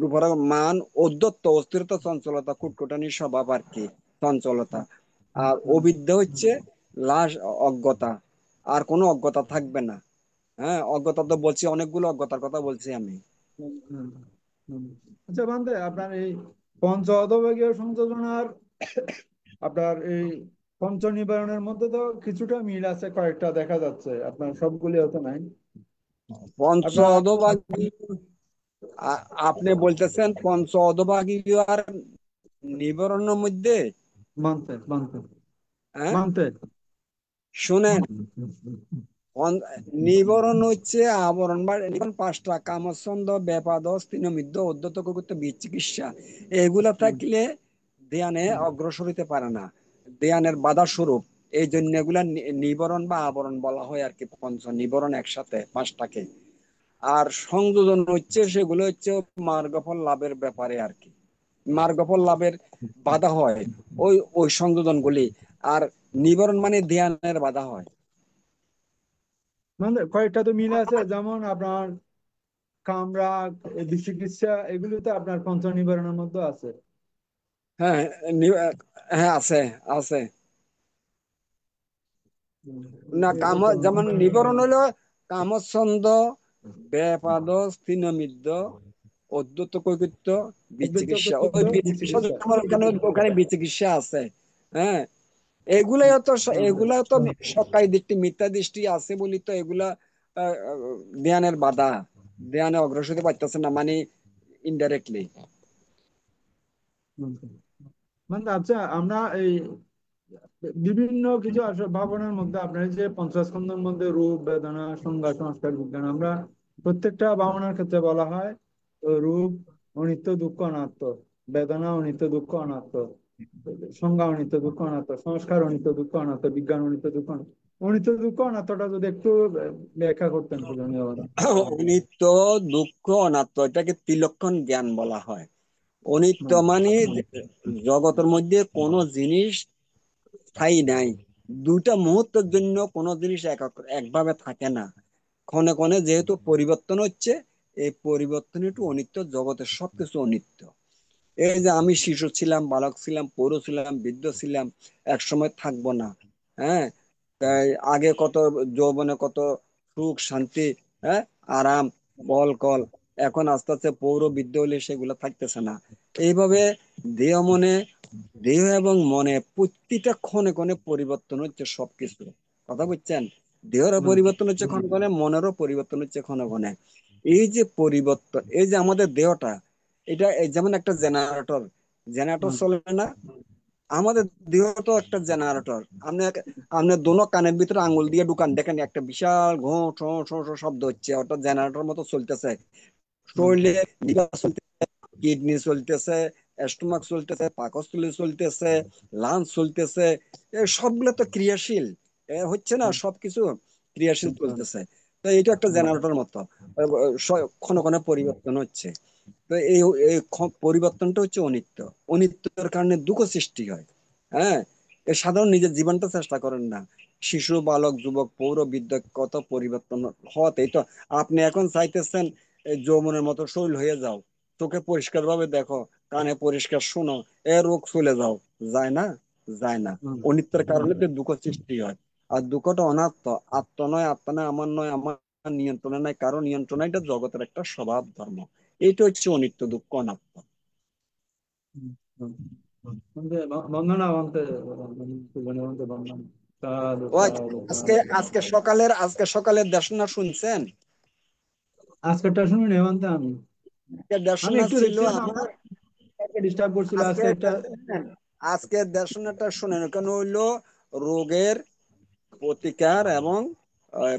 রূপরাগ মান ঔদ্ধত্য, অস্থিরতা, চঞ্চলতা, কুটকুটানি স্বভাব আর কি, চঞ্চলতা। আর অবিদ্যা হচ্ছে লাশ, অজ্ঞতা, আর কোনো অজ্ঞতা থাকবে না। হ্যাঁ, অজ্ঞতা তো বলছি, অনেকগুলো অজ্ঞতার কথা বলছি আমি। আচ্ছা বান্ধে, আপনার এই পঞ্চ অধোভাগীয় সংযোজন আর আপনার এই পঞ্চ নিবারণের মধ্যে তো কিছুটা মিল আছে, কয়েকটা দেখা যাচ্ছে, আপনার সবগুলি হতো নাই। পঞ্চ আপনার অধোভাগী আপনি বলতেছেন পঞ্চ অধোভাগীয় আর নিবারণের মধ্যে? মানতে মানতে হ্যাঁ, মানতে শুনেন, নিবরণ হচ্ছে আবরণ বা নিবরণ 5টা: কামছন্দ, ব্যাপাদ, স্থিনমিদ্য, উদ্ধত, কুকুত্ব, বিচিকিৎসা। এগুলা থাকলে ধ্যানে অগ্রসর হইতে পারে না, ধ্যানের বাধা স্বরূপ। এই জন্য এগুলা নিবরণ বা আবরণ বলা হয় আর কি। পঞ্চ নিবরণ একসাথে 5টাকে। আর সংযোজন হচ্ছে সেগুলো হচ্ছে মার্গফল লাভের ব্যাপারে আর কি। মার্গফল লাভের বাধা হয় ওই ওই সংযোজন গুলি। আর নিবরণ মানে ধ্যানের বাধা হয়। মানে কয়েকটা তো মিল আছে, যেমন আপনার কামরাগ, বিচিকিৎসা, এগুলো তো আপনার পঞ্চ নিবারণের মধ্যে আছে। হ্যাঁ, হ্যাঁ আছে, আছে। না, কাম যেমন নিবরণ হলো কামছন্দ, ব্যাপাদ, স্থিনমিদ্য, অদ্বৈত, কৈকট্য, বিচিকিৎসা। ওই বিচিকিৎসা ওখানে বিচিকিৎসা আছে। হ্যাঁ, এগুলাই তো, এগুলা তো সরকারি দৃষ্টি, মিথ্যা দৃষ্টি আছে বলি তো এগুলা ধ্যানের বাধা, ধ্যানে অগ্রসর হতে পারতেছে না, মানে ইনডাইরেক্টলি। মানে আচ্ছা, আমরা এই বিভিন্ন কিছু ভাবনার মধ্যে আপনার এই যে পঞ্চস্কন্ধের মধ্যে রূপ, বেদনা, সংজ্ঞা, সংস্কার, বিজ্ঞান, আমরা প্রত্যেকটা ভাবনার ক্ষেত্রে বলা হয় রূপ অনিত্য, দুঃখ অনাত্ম; বেদনা অনিত্য, দুঃখ অনাত্ম; সংজ্ঞা অনিত্য, দুঃখ অনাত্ম; সংস্কার অনিত্য, দুঃখ অনাত্ম; বিজ্ঞান অনিত্য, দুঃখ অনাত্ম। অনিত্য, দুঃখ অনাত্মটা যদি একটু ব্যাখ্যা করতেন পূজনীয়। অনিত্য, দুঃখ, অনাত্ম, এটাকে ত্রিলক্ষণ জ্ঞান বলা হয়। অনিত্য মানে জগতের মধ্যে কোনো জিনিস স্থায়ী নাই। 2টা মুহূর্তের জন্য কোনো জিনিস একভাবে থাকে না, ক্ষণে ক্ষণে যেহেতু পরিবর্তন হচ্ছে, এই পরিবর্তন একটু অনিত্য। জগতের সবকিছু অনিত্য। এই যে আমি শিশু ছিলাম, বালক ছিলাম, পৌর ছিলাম, বৃদ্ধ ছিলাম, এক সময় থাকবো না। হ্যাঁ, তাই আগে কত যৌবনে কত সুখ শান্তি, হ্যাঁ, আরাম, বল কল, এখন আস্তে আস্তে পৌর বৃদ্ধ হলে সেগুলো থাকতেছে না। এইভাবে দেহ মনে, দেহ এবং মনে প্রতিটা ক্ষণে ক্ষণে পরিবর্তন হচ্ছে সবকিছু। কথা বুঝছেন? দেহেরও পরিবর্তন হচ্ছে ক্ষণে ক্ষণে, মনেরও পরিবর্তন হচ্ছে ক্ষণে ক্ষণে। এই যে পরিবর্তন, এই যে আমাদের দেহটা, এটা যেমন একটা জেনারেটর, জেনারেটর চলে না? আমাদের দেহ তো একটা জেনারেটর। আপনি আপনি দোনো কানের ভিতরে আঙ্গুল দিয়ে ঢুকান, দেখেন একটা বিশাল ঘো ঠো ঠো ঠো শব্দ হচ্ছে, অর্থাৎ জেনারেটর মতো চলতেছে। শরীরে লিভার চলতেছে, কিডনি চলতেছে, স্টোমাক চলতেছে, পাকস্থলী চলতেছে, লাঞ্চ চলতেছে। সবগুলো তো ক্রিয়াশীল হচ্ছে না, সবকিছু ক্রিয়াশীল চলতেছে। তো এটা একটা জেনারেটর মতো, ক্ষণে ক্ষণে পরিবর্তন হচ্ছে। তো এই এই পরিবর্তনটা হচ্ছে অনিত্য। অনিত্যের কারণে দুঃখ সৃষ্টি হয়। হ্যাঁ, এ সাধারণ নিজের জীবনটা চেষ্টা করেন না। শিশু, বালক, যুবক, পৌর, বৃদ্ধ কত পরিবর্তন হতেই তো। আপনি এখন চাইতেছেন এই যৌবনের মতো শরীর হয়ে যাও, চোখে পরিষ্কার ভাবে দেখো, কানে পরিষ্কার শোনো, এ রোগ চলে যাও। যায় না, যায় না। হুম, অনিত্যের কারণে তো দুঃখ সৃষ্টি হয়। আর দুঃখটা অনাত্ম, আত্ম নয়, আত্মা নয়, আমার নয়, আমার নিয়ন্ত্রণে নাই, কারো নিয়ন্ত্রণে, এটা জগতের একটা স্বভাব ধর্ম। এইটা হচ্ছে অনিত্য, দুঃখ, অনাত্ম। হুম, হুম। বন্দনা বলতে বলতে বন্দনা। সাধু ওই সাধু আজকে সাধু। আজকে সকালের দেশনা শুনছেন? আজকেরটা শুনুন হেমন্ত। আমি আজকে আমি দেশনা একটু ছিল দেখছিলাম আমার। আমার ডিস্টার্ব করছিল আজকে আজকে একটা। শুনেন, আজকে দেশনাটা শুনেন, কেন হইলো রোগের প্রতিকার এবং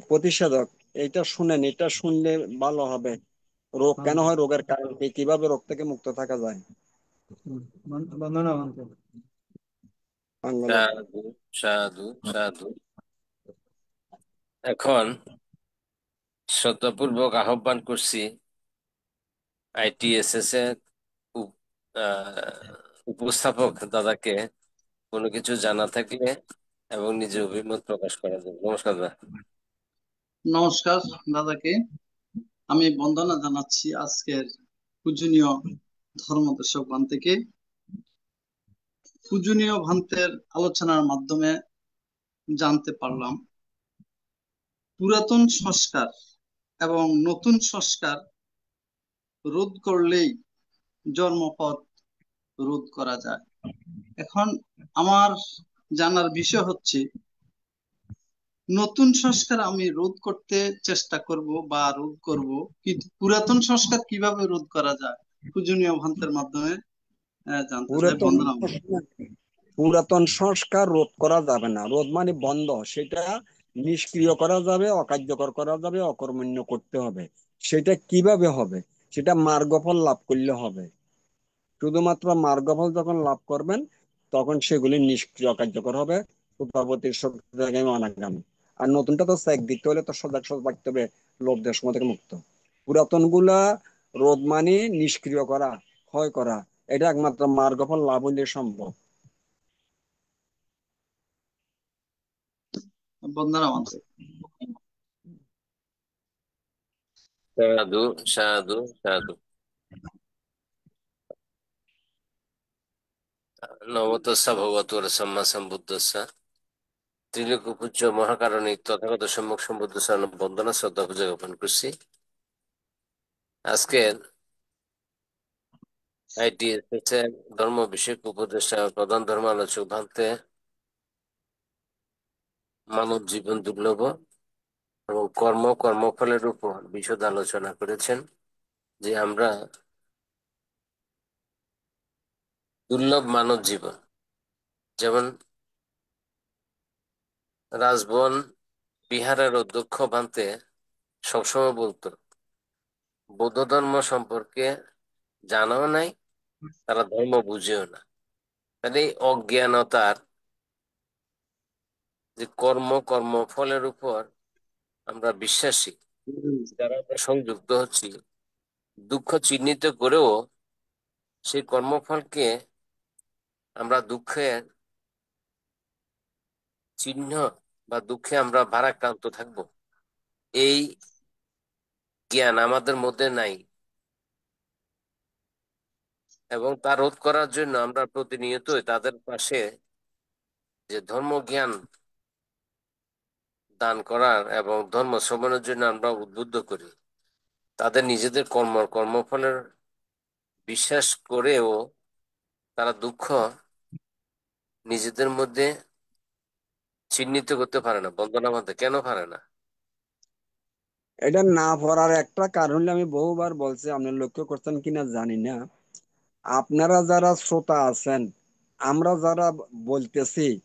প্রতিষেধক। এইটা শুনেন, এটা শুনলে ভালো হবে। রোগ কেন হয়, রোগের কারণ কি, কিভাবে রোগ থেকে মুক্ত থাকা যায়। বন্দনা বলতে। বাংলা। সাধু সাধু সাধু। এখন শ্রদ্ধাপূর্বক আহ্বান করছি আইটিএসএস এর উপ- উপস্থাপক দাদাকে কোনো কিছু জানা থাকলে এবং নিজের অভিমত প্রকাশ করা যাবে। নমস্কার দাদা। নমস্কার দাদাকে আমি বন্দনা জানাচ্ছি আজকের পূজনীয় ধর্মদর্শক ভান্তেকে। পূজনীয় ভান্তের আলোচনার মাধ্যমে জানতে পারলাম পুরাতন সংস্কার এবং নতুন সংস্কার রোধ করলেই জন্মপথ রোধ করা যায়। এখন আমার জানার বিষয় হচ্ছে নতুন সংস্কার আমি রোধ করতে চেষ্টা করব বা রোধ করব, কিন্তু পুরাতন সংস্কার কিভাবে রোধ করা যায় পূজনীয় ভান্তের মাধ্যমে জানতে চাই। পুরাতন বন্দনা। পুরাতন সংস্কার রোধ করা যাবে না। রোধ মানে বন্ধ, সেটা নিষ্ক্রিয় করা যাবে, অকার্যকর করা যাবে, অকর্মণ্য করতে হবে। সেটা কিভাবে হবে? সেটা মার্গফল লাভ করলে হবে। শুধুমাত্র মার্গফল যখন লাভ করবেন, তখন সেগুলি নিষ্ক্রিয়, কার্যকর হবে, পরবর্তী জায়গায় অনাগামী। আর নতুনটা তো চেক দিতে হলে তো সজাগ সজাগ থাকতে হবে, লোভ দেশ থেকে মুক্ত। পুরাতন গুলা রোধ মানে নিষ্ক্রিয় করা, ক্ষয় করা। এটা একমাত্র মার্গফল লাভ হইলে সম্ভব। বন্দনা ভান্তে। সাধু সাধু সাধু। নমো তস্যা ভগবতো সম্মা সম্বুদ্ধস্য ত্রিলোক পূজ্য মহাকারণী তথাগত সম্মুখ সম্বুদ্ধ সারণ বন্দনা শ্রদ্ধা পূজা জ্ঞাপন করছি। আজকের আইটিএসএস এর ধর্ম বিষয়ক উপদেষ্টা প্রধান ধর্ম আলোচক ভান্তে মানব জীবন দুর্লভ এবং কর্মফলের উপর বিশদ আলোচনা করেছেন, যে আমরা দুর্লভ মানব জীবন, যেমন রাজবন বিহারের অধ্যক্ষ ভান্তে সবসময় বলতো বৌদ্ধ ধর্ম সম্পর্কে জানাও নাই, তারা ধর্ম বুঝেও না। তাহলে এই অজ্ঞানতার যে কর্মফলের উপর আমরা বিশ্বাসী, যারা আমরা সংযুক্ত হচ্ছি, দুঃখ চিহ্নিত করেও সেই কর্মফলকে আমরা দুঃখের চিহ্ন বা দুঃখে আমরা ভারাক্রান্ত থাকবো, এই জ্ঞান আমাদের মধ্যে নাই। এবং তা রোধ করার জন্য আমরা প্রতিনিয়তই তাদের পাশে যে ধর্ম জ্ঞান দান করার এবং ধর্ম শ্রবণের জন্য আমরা উদ্বুদ্ধ করি। তাদের নিজেদের কর্মফলের বিশ্বাস করেও তারা দুঃখ নিজেদের মধ্যে চিহ্নিত করতে পারে না। বন্দনা মধ্যে কেন পারে না? এটা না পড়ার একটা কারণ হলে, আমি বহুবার বলছি, আপনি লক্ষ্য করছেন কিনা জানি না, আপনারা যারা শ্রোতা আছেন, আমরা যারা বলতেছি,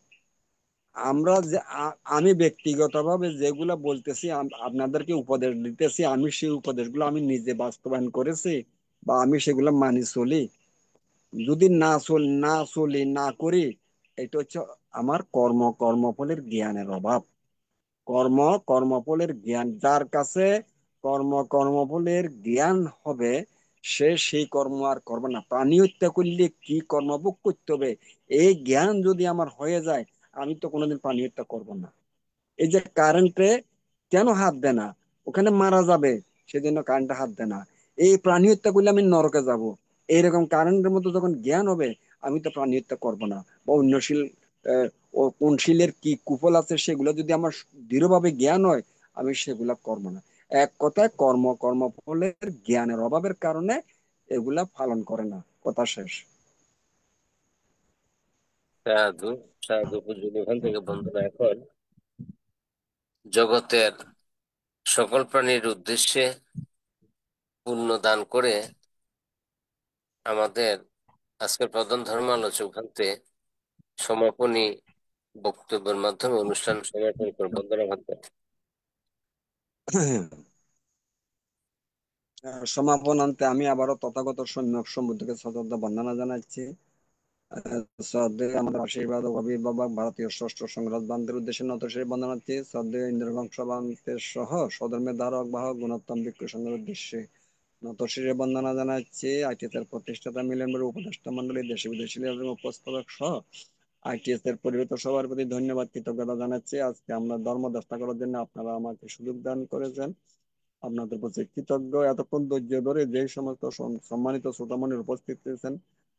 আমরা যে আমি ব্যক্তিগতভাবে যেগুলা বলতেছি, আপনাদেরকে উপদেশ দিতেছি, আমি সেই উপদেশগুলো আমি নিজে বাস্তবায়ন করেছি বা আমি সেগুলো মানি চলি। যদি না চলি না করি, এটা হচ্ছে আমার কর্মফলের জ্ঞানের অভাব। কর্ম কর্মফলের জ্ঞান যার কাছে কর্মফলের জ্ঞান হবে, সে সেই কর্ম আর করবে না। প্রাণী হত্যা করলে কি কর্মভোগ করতে হবে এই জ্ঞান যদি আমার হয়ে যায়, আমি তো কোনোদিন প্রাণী হত্যা করবো না। এই যে কারেন্টে কেন হাত দেয় না, ওখানে মারা যাবে সেজন্য কারেন্টে হাত দেয় না। এই প্রাণী হত্যা করলে আমি নরকে যাব, এইরকম কারেন্টের মতো যখন জ্ঞান হবে, আমি তো প্রাণী হত্যা করবো না। বা অন্যশীল আহ, ও কোন শিলের কি কুফল আছে সেগুলো যদি আমার দৃঢ়ভাবে জ্ঞান হয়, আমি সেগুলা করবো না। এক কথায় কর্মফলের জ্ঞানের অভাবের কারণে এগুলা পালন করে না, কথা শেষ। সাধু সাধু বুঝুন, ওখান থেকে বন্ধুরা এখন জগতের সকল প্রাণীর উদ্দেশ্যে পুণ্য দান করে আমাদের আজকের প্রধান ধর্ম আলোচক ভান্তে সমাপনী বক্তব্যের মাধ্যমে অনুষ্ঠান সমাপন করে বন্ধুরা ভান্তে। সমাপনান্তে আমি আবারও তথাগত সম্যক সম্বুদ্ধকে সতত বন্দনা জানাচ্ছি। শ্রদ্ধেয় আমাদের আশীর্বাদ ও অভিভাবক ভারতীয় ষষ্ঠ সংগ্রাম বান্ধের উদ্দেশ্যে নত সেই বন্দনাচ্ছি। শ্রদ্ধেয় ইন্দ্রবংশ বান্ধের সহ সধর্মের ধারক বাহক গুণোত্তম ভিক্ষু সংঘের উদ্দেশ্যে নত শিরে বন্দনা জানাচ্ছি। আইটিএস এর প্রতিষ্ঠাতা মিলনবাড়ি উপদেষ্টা মন্ডলী, দেশে বিদেশি এবং উপস্থাপক সহ আইটিএস এর পরিবেত সবার প্রতি ধন্যবাদ কৃতজ্ঞতা জানাচ্ছি। আজকে আমরা ধর্ম দেশটা করার জন্য আপনারা আমাকে সুযোগ দান করেছেন, আপনাদের প্রতি কৃতজ্ঞ। এতক্ষণ ধৈর্য ধরে যে সমস্ত সম্মানিত শ্রোতামণির উপস্থিত হয়েছেন,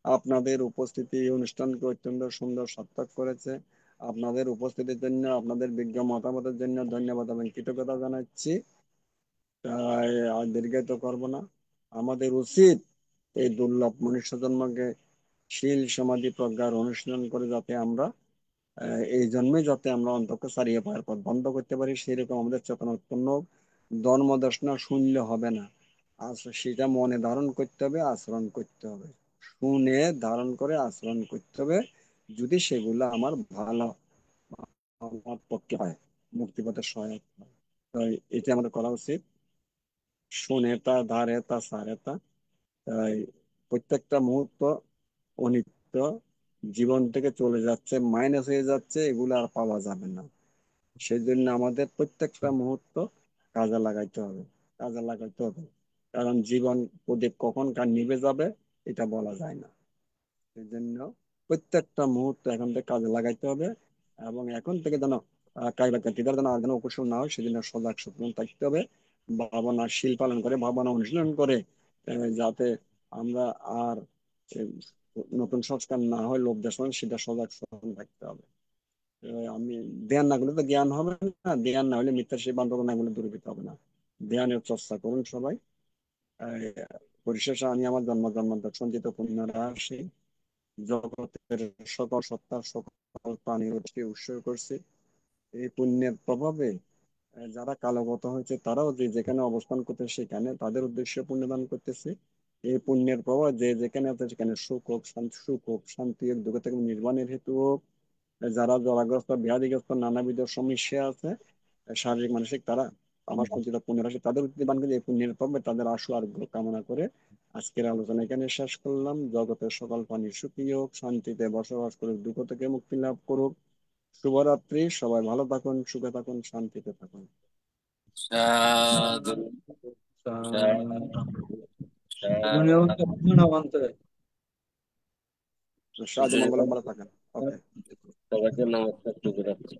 আপনাদের উপস্থিতি এই অনুষ্ঠানকে অত্যন্ত সুন্দর সার্থক করেছে। আপনাদের উপস্থিতির জন্য, আপনাদের বিজ্ঞ মতামতের জন্য ধন্যবাদ এবং কৃতজ্ঞতা জানাচ্ছি। তাই আর দীর্ঘায়িত করবো না। আমাদের উচিত এই দুর্লভ মনুষ্য জন্মকে শীল সমাধি প্রজ্ঞার অনুশীলন করে যাতে আমরা এই জন্মে যাতে আমরা অন্তকে ছাড়িয়ে পাওয়ার পথ বন্ধ করতে পারি, সেরকম আমাদের চেতনা উৎপন্ন হোক। ধর্ম দর্শনা শুনলে হবে না, সেটা মনে ধারণ করতে হবে, আচরণ করতে হবে। শুনে ধারণ করে আচরণ করতে হবে। যদি সেগুলো আমার ভালো আমার পক্ষে হয়, মুক্তিপথের সহায়ক হয়, তো এটা আমাদের করা উচিত। শুনে তা ধারে তা সারে তা, তাই প্রত্যেকটা মুহূর্ত অনিত্য, জীবন থেকে চলে যাচ্ছে, মাইনাস হয়ে যাচ্ছে, এগুলো আর পাওয়া যাবে না। সেই জন্য আমাদের প্রত্যেকটা মুহূর্ত কাজে লাগাইতে হবে, কাজে লাগাইতে হবে। কারণ জীবন প্রদীপ কখন কার নিভে যাবে এটা বলা যায় না। সেই জন্য প্রত্যেকটা মুহূর্ত এখন থেকে কাজে লাগাইতে হবে। এবং এখন থেকে যেন কাইবা কাটিদার যেন আর যেন অকুশল না হয়, সেজন্য সজাগ সচেতন থাকতে হবে। ভাবনা শীল পালন করে, ভাবনা অনুশীলন করে, যাতে আমরা আর আহ, নতুন সংস্কার না হয় লোভ দেশ, সেটা সজাগ সচেতন থাকতে হবে। আমি ধ্যান না করলে তো জ্ঞান হবে না, ধ্যান না হলে মিথ্যা সেই বান্ধব না হলে দূরীভূত হবে না। ধ্যানের চর্চা করুন সবাই। পরিশেষে আমি আমার জন্ম জন্মান্তর সঞ্চিত পুণ্য রাশি জগতের সকল সত্তার সকল প্রাণীর উৎসর্গ করছি। এই পুণ্যের প্রভাবে যারা কালগত হয়েছে তারাও যে যেখানে অবস্থান করতে সেখানে তাদের উদ্দেশ্যে পুণ্যদান করতেছে। এই পুণ্যের প্রভাব যে যেখানে আছে সেখানে সুখ হোক, শান্তি হোক, দুঃখ থেকে নির্বাণের হেতু হোক। যারা জলাগ্রস্ত ব্যাধিগ্রস্ত নানাবিধ সমস্যা আছে শারীরিক মানসিক, তারা আমার সঞ্চিত পুণ্যের রাশি তাদের উদ্দেশ্যে দান করে এই পুণ্যের প্রভাবে তাদের আশু আরোগ্য কামনা করে আজকের আলোচনা এখানে শেষ করলাম। জগতের সকল প্রাণী সুখী হোক, শান্তিতে বসবাস করুক, দুঃখ থেকে মুক্তি লাভ করুক। শুভরাত্রি, সবাই ভালো থাকুন, সুখে থাকুন, শান্তিতে থাকুন। সাধু সাধু সাহায্য মঙ্গলম ভালো থাকেন। ওকে। সবাইকে নমস্কার, শুভরাত্রি।